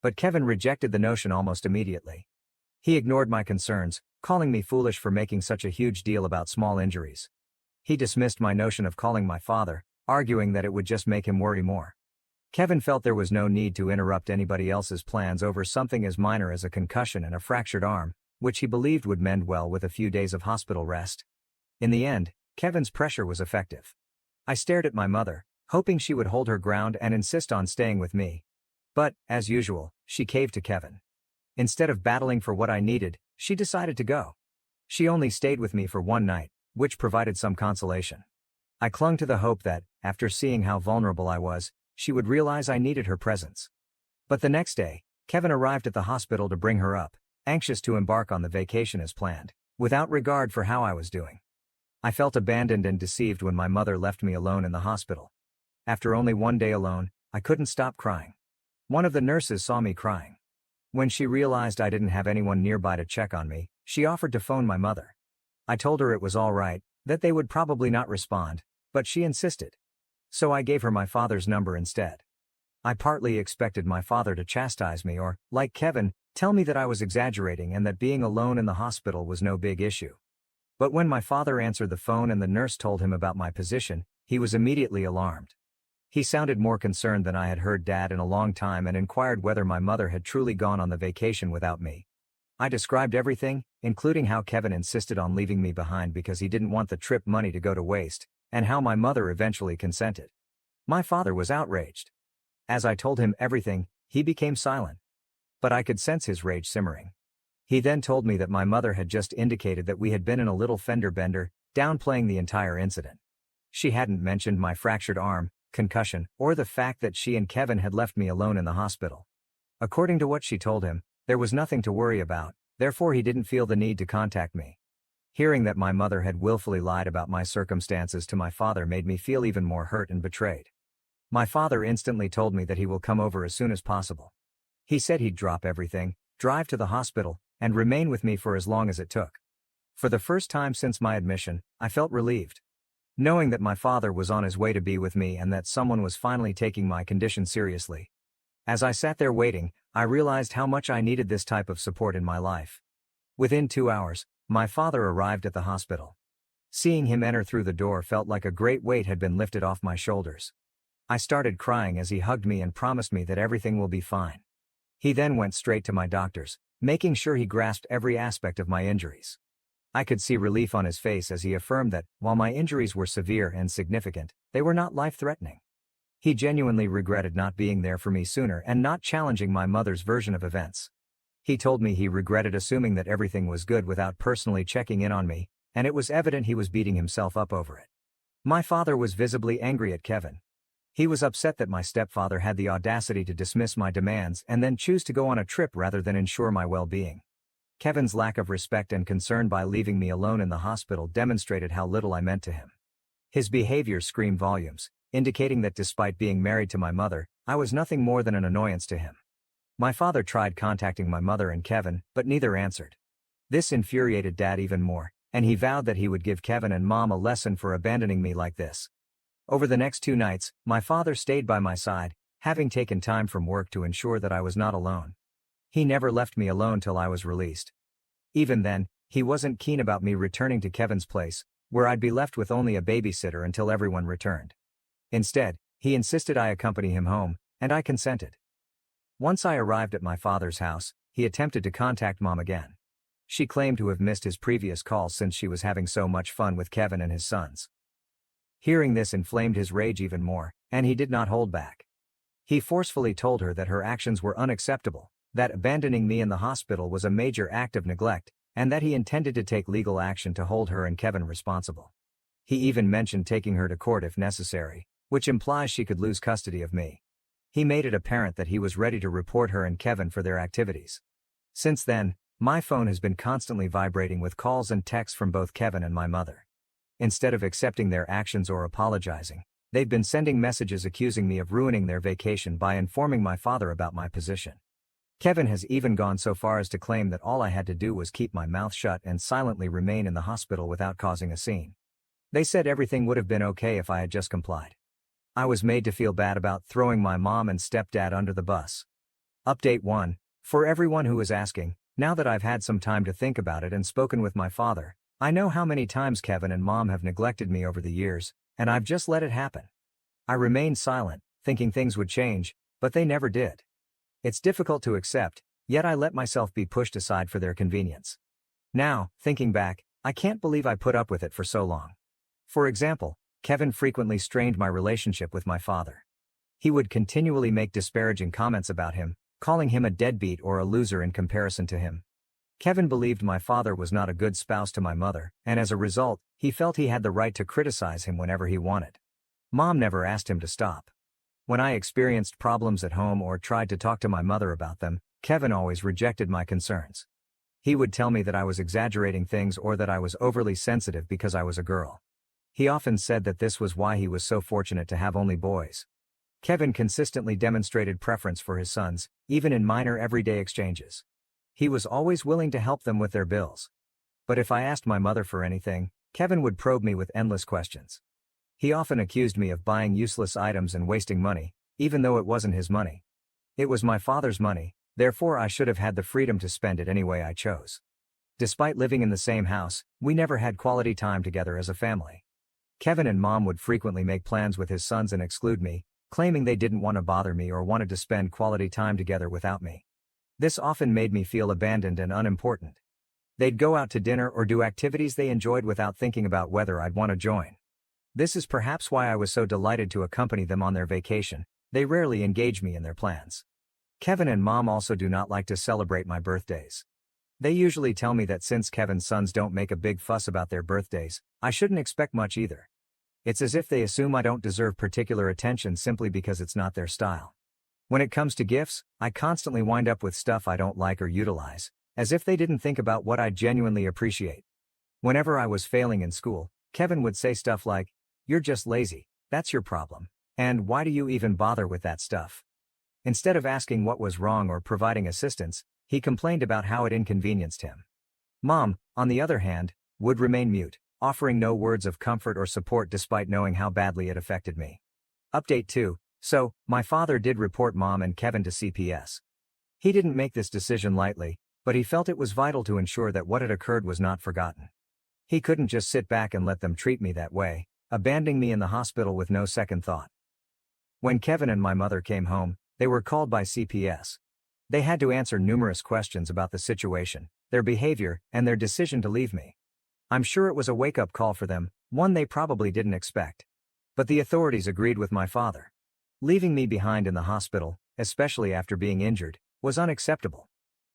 But Kevin rejected the notion almost immediately. He ignored my concerns, calling me foolish for making such a huge deal about small injuries. He dismissed my notion of calling my father, arguing that it would just make him worry more. Kevin felt there was no need to interrupt anybody else's plans over something as minor as a concussion and a fractured arm, which he believed would mend well with a few days of hospital rest. In the end, Kevin's pressure was effective. I stared at my mother, hoping she would hold her ground and insist on staying with me. But, as usual, she caved to Kevin. Instead of battling for what I needed, she decided to go. She only stayed with me for one night, which provided some consolation. I clung to the hope that, after seeing how vulnerable I was, she would realize I needed her presence. But the next day, Kevin arrived at the hospital to bring her up, anxious to embark on the vacation as planned, without regard for how I was doing. I felt abandoned and deceived when my mother left me alone in the hospital. After only one day alone, I couldn't stop crying. One of the nurses saw me crying. When she realized I didn't have anyone nearby to check on me, she offered to phone my mother. I told her it was all right, that they would probably not respond, but she insisted. So I gave her my father's number instead. I partly expected my father to chastise me or, like Kevin, tell me that I was exaggerating and that being alone in the hospital was no big issue. But when my father answered the phone and the nurse told him about my position, he was immediately alarmed. He sounded more concerned than I had heard Dad in a long time and inquired whether my mother had truly gone on the vacation without me. I described everything, including how Kevin insisted on leaving me behind because he didn't want the trip money to go to waste, and how my mother eventually consented. My father was outraged. As I told him everything, he became silent. But I could sense his rage simmering. He then told me that my mother had just indicated that we had been in a little fender bender, downplaying the entire incident. She hadn't mentioned my fractured arm, concussion, or the fact that she and Kevin had left me alone in the hospital. According to what she told him, there was nothing to worry about, therefore he didn't feel the need to contact me. Hearing that my mother had willfully lied about my circumstances to my father made me feel even more hurt and betrayed. My father instantly told me that he will come over as soon as possible. He said he'd drop everything, drive to the hospital, and remain with me for as long as it took. For the first time since my admission, I felt relieved. Knowing that my father was on his way to be with me and that someone was finally taking my condition seriously. As I sat there waiting, I realized how much I needed this type of support in my life. Within 2 hours, my father arrived at the hospital. Seeing him enter through the door felt like a great weight had been lifted off my shoulders. I started crying as he hugged me and promised me that everything will be fine. He then went straight to my doctors, making sure he grasped every aspect of my injuries. I could see relief on his face as he affirmed that, while my injuries were severe and significant, they were not life-threatening. He genuinely regretted not being there for me sooner and not challenging my mother's version of events. He told me he regretted assuming that everything was good without personally checking in on me, and it was evident he was beating himself up over it. My father was visibly angry at Kevin. He was upset that my stepfather had the audacity to dismiss my demands and then choose to go on a trip rather than ensure my well-being. Kevin's lack of respect and concern by leaving me alone in the hospital demonstrated how little I meant to him. His behavior screamed volumes, indicating that despite being married to my mother, I was nothing more than an annoyance to him. My father tried contacting my mother and Kevin, but neither answered. This infuriated Dad even more, and he vowed that he would give Kevin and Mom a lesson for abandoning me like this. Over the next 2 nights, my father stayed by my side, having taken time from work to ensure that I was not alone. He never left me alone till I was released. Even then, he wasn't keen about me returning to Kevin's place, where I'd be left with only a babysitter until everyone returned. Instead, he insisted I accompany him home, and I consented. Once I arrived at my father's house, he attempted to contact Mom again. She claimed to have missed his previous calls since she was having so much fun with Kevin and his sons. Hearing this inflamed his rage even more, and he did not hold back. He forcefully told her that her actions were unacceptable, that abandoning me in the hospital was a major act of neglect, and that he intended to take legal action to hold her and Kevin responsible. He even mentioned taking her to court if necessary, which implies she could lose custody of me. He made it apparent that he was ready to report her and Kevin for their activities. Since then, My phone has been constantly vibrating with calls and texts from both Kevin and my mother. Instead of accepting their actions or apologizing, they've been sending messages accusing me of ruining their vacation by informing my father about my position. Kevin has even gone so far as to claim that all I had to do was keep my mouth shut and silently remain in the hospital without causing a scene. They said everything would have been okay if I had just complied. I was made to feel bad about throwing my mom and stepdad under the bus. Update 1. For everyone who is asking, now that I've had some time to think about it and spoken with my father, I know how many times Kevin and mom have neglected me over the years, and I've just let it happen. I remained silent, thinking things would change, but they never did. It's difficult to accept, yet I let myself be pushed aside for their convenience. Now, thinking back, I can't believe I put up with it for so long. For example, Kevin frequently strained my relationship with my father. He would continually make disparaging comments about him, calling him a deadbeat or a loser in comparison to him. Kevin believed my father was not a good spouse to my mother, and as a result, he felt he had the right to criticize him whenever he wanted. Mom never asked him to stop. When I experienced problems at home or tried to talk to my mother about them, Kevin always rejected my concerns. He would tell me that I was exaggerating things or that I was overly sensitive because I was a girl. He often said that this was why he was so fortunate to have only boys. Kevin consistently demonstrated preference for his sons, even in minor everyday exchanges. He was always willing to help them with their bills. But if I asked my mother for anything, Kevin would probe me with endless questions. He often accused me of buying useless items and wasting money, even though it wasn't his money. It was my father's money, therefore I should have had the freedom to spend it any way I chose. Despite living in the same house, we never had quality time together as a family. Kevin and mom would frequently make plans with his sons and exclude me, claiming they didn't want to bother me or wanted to spend quality time together without me. This often made me feel abandoned and unimportant. They'd go out to dinner or do activities they enjoyed without thinking about whether I'd want to join. This is perhaps why I was so delighted to accompany them on their vacation. They rarely engage me in their plans. Kevin and mom also do not like to celebrate my birthdays. They usually tell me that since Kevin's sons don't make a big fuss about their birthdays, I shouldn't expect much either. It's as if they assume I don't deserve particular attention simply because it's not their style. When it comes to gifts, I constantly wind up with stuff I don't like or utilize, as if they didn't think about what I genuinely appreciate. Whenever I was failing in school, Kevin would say stuff like, "You're just lazy, that's your problem, and why do you even bother with that stuff?" Instead of asking what was wrong or providing assistance, he complained about how it inconvenienced him. Mom, on the other hand, would remain mute, offering no words of comfort or support despite knowing how badly it affected me. Update 2. So, my father did report mom and Kevin to CPS. He didn't make this decision lightly, but he felt it was vital to ensure that what had occurred was not forgotten. He couldn't just sit back and let them treat me that way, abandoning me in the hospital with no second thought. When Kevin and my mother came home, they were called by CPS. They had to answer numerous questions about the situation, their behavior, and their decision to leave me. I'm sure it was a wake-up call for them, one they probably didn't expect. But the authorities agreed with my father. Leaving me behind in the hospital, especially after being injured, was unacceptable.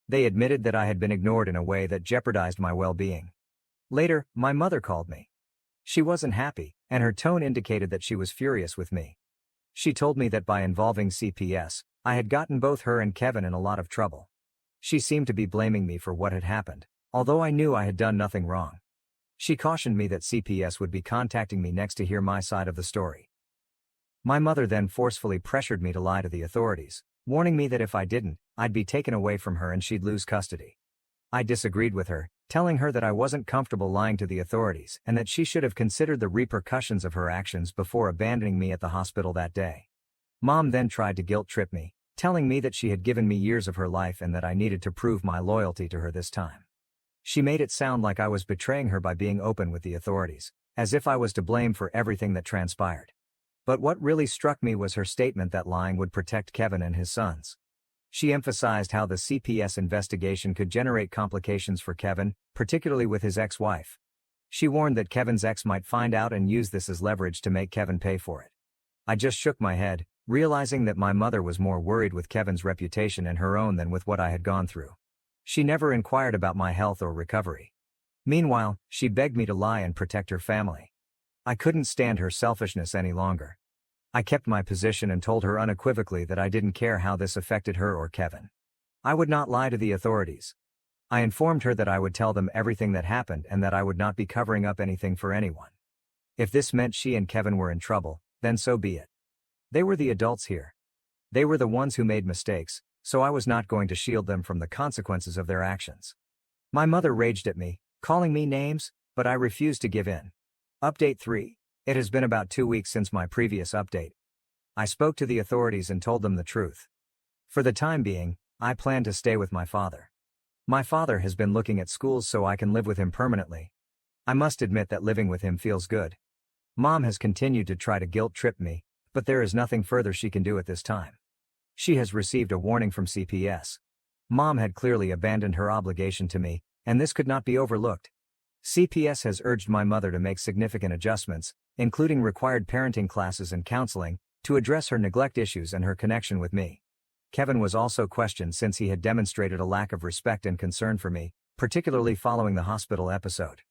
They admitted that I had been ignored in a way that jeopardized my well-being. Later, my mother called me. She wasn't happy, and her tone indicated that she was furious with me. She told me that by involving CPS, I had gotten both her and Kevin in a lot of trouble. She seemed to be blaming me for what had happened, although I knew I had done nothing wrong. She cautioned me that CPS would be contacting me next to hear my side of the story. My mother then forcefully pressured me to lie to the authorities, warning me that if I didn't, I'd be taken away from her and she'd lose custody. I disagreed with her, telling her that I wasn't comfortable lying to the authorities and that she should have considered the repercussions of her actions before abandoning me at the hospital that day. Mom then tried to guilt-trip me, telling me that she had given me years of her life and that I needed to prove my loyalty to her this time. She made it sound like I was betraying her by being open with the authorities, as if I was to blame for everything that transpired. But what really struck me was her statement that lying would protect Kevin and his sons. She emphasized how the CPS investigation could generate complications for Kevin, particularly with his ex-wife. She warned that Kevin's ex might find out and use this as leverage to make Kevin pay for it. I just shook my head, realizing that my mother was more worried with Kevin's reputation and her own than with what I had gone through. She never inquired about my health or recovery. Meanwhile, she begged me to lie and protect her family. I couldn't stand her selfishness any longer. I kept my position and told her unequivocally that I didn't care how this affected her or Kevin. I would not lie to the authorities. I informed her that I would tell them everything that happened and that I would not be covering up anything for anyone. If this meant she and Kevin were in trouble, then so be it. They were the adults here. They were the ones who made mistakes, so I was not going to shield them from the consequences of their actions. My mother raged at me, calling me names, but I refused to give in. Update 3. It has been about 2 weeks since my previous update. I spoke to the authorities and told them the truth. For the time being, I plan to stay with my father. My father has been looking at schools so I can live with him permanently. I must admit that living with him feels good. Mom has continued to try to guilt-trip me, but there is nothing further she can do at this time. She has received a warning from CPS. Mom had clearly abandoned her obligation to me, and this could not be overlooked. CPS has urged my mother to make significant adjustments, including required parenting classes and counseling, to address her neglect issues and her connection with me. Kevin was also questioned since he had demonstrated a lack of respect and concern for me, particularly following the hospital episode.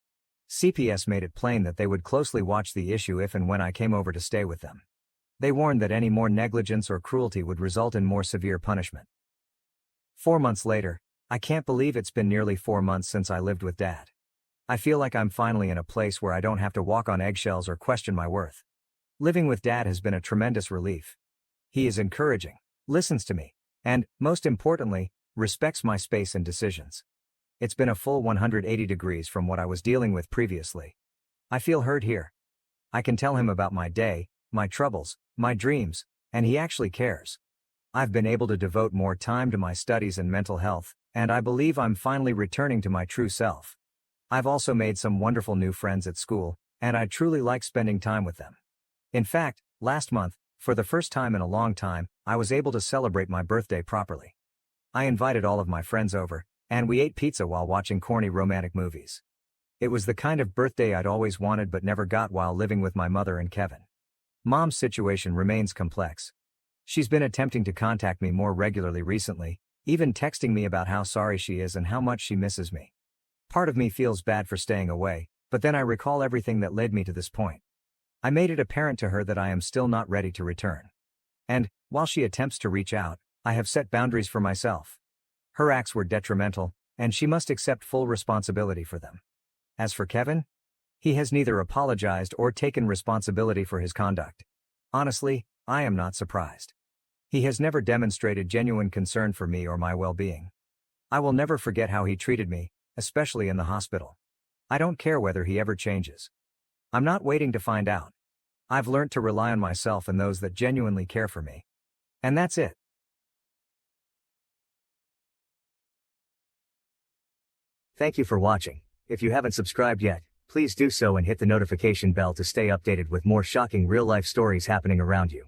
CPS made it plain that they would closely watch the issue if and when I came over to stay with them. They warned that any more negligence or cruelty would result in more severe punishment. 4 months later, I can't believe it's been nearly 4 months since I lived with Dad. I feel like I'm finally in a place where I don't have to walk on eggshells or question my worth. Living with Dad has been a tremendous relief. He is encouraging, listens to me, and, most importantly, respects my space and decisions. It's been a full 180 degrees from what I was dealing with previously. I feel heard here. I can tell him about my day, my troubles, my dreams, and he actually cares. I've been able to devote more time to my studies and mental health, and I believe I'm finally returning to my true self. I've also made some wonderful new friends at school, and I truly like spending time with them. In fact, last month, for the first time in a long time, I was able to celebrate my birthday properly. I invited all of my friends over, and we ate pizza while watching corny romantic movies. It was the kind of birthday I'd always wanted but never got while living with my mother and Kevin. Mom's situation remains complex. She's been attempting to contact me more regularly recently, even texting me about how sorry she is and how much she misses me. Part of me feels bad for staying away, but then I recall everything that led me to this point. I made it apparent to her that I am still not ready to return. And, while she attempts to reach out, I have set boundaries for myself. Her acts were detrimental, and she must accept full responsibility for them. As for Kevin, he has neither apologized or taken responsibility for his conduct. Honestly, I am not surprised. He has never demonstrated genuine concern for me or my well-being. I will never forget how he treated me, especially in the hospital. I don't care whether he ever changes. I'm not waiting to find out. I've learned to rely on myself and those that genuinely care for me. And that's it. Thank you for watching. If you haven't subscribed yet, please do so and hit the notification bell to stay updated with more shocking real-life stories happening around you.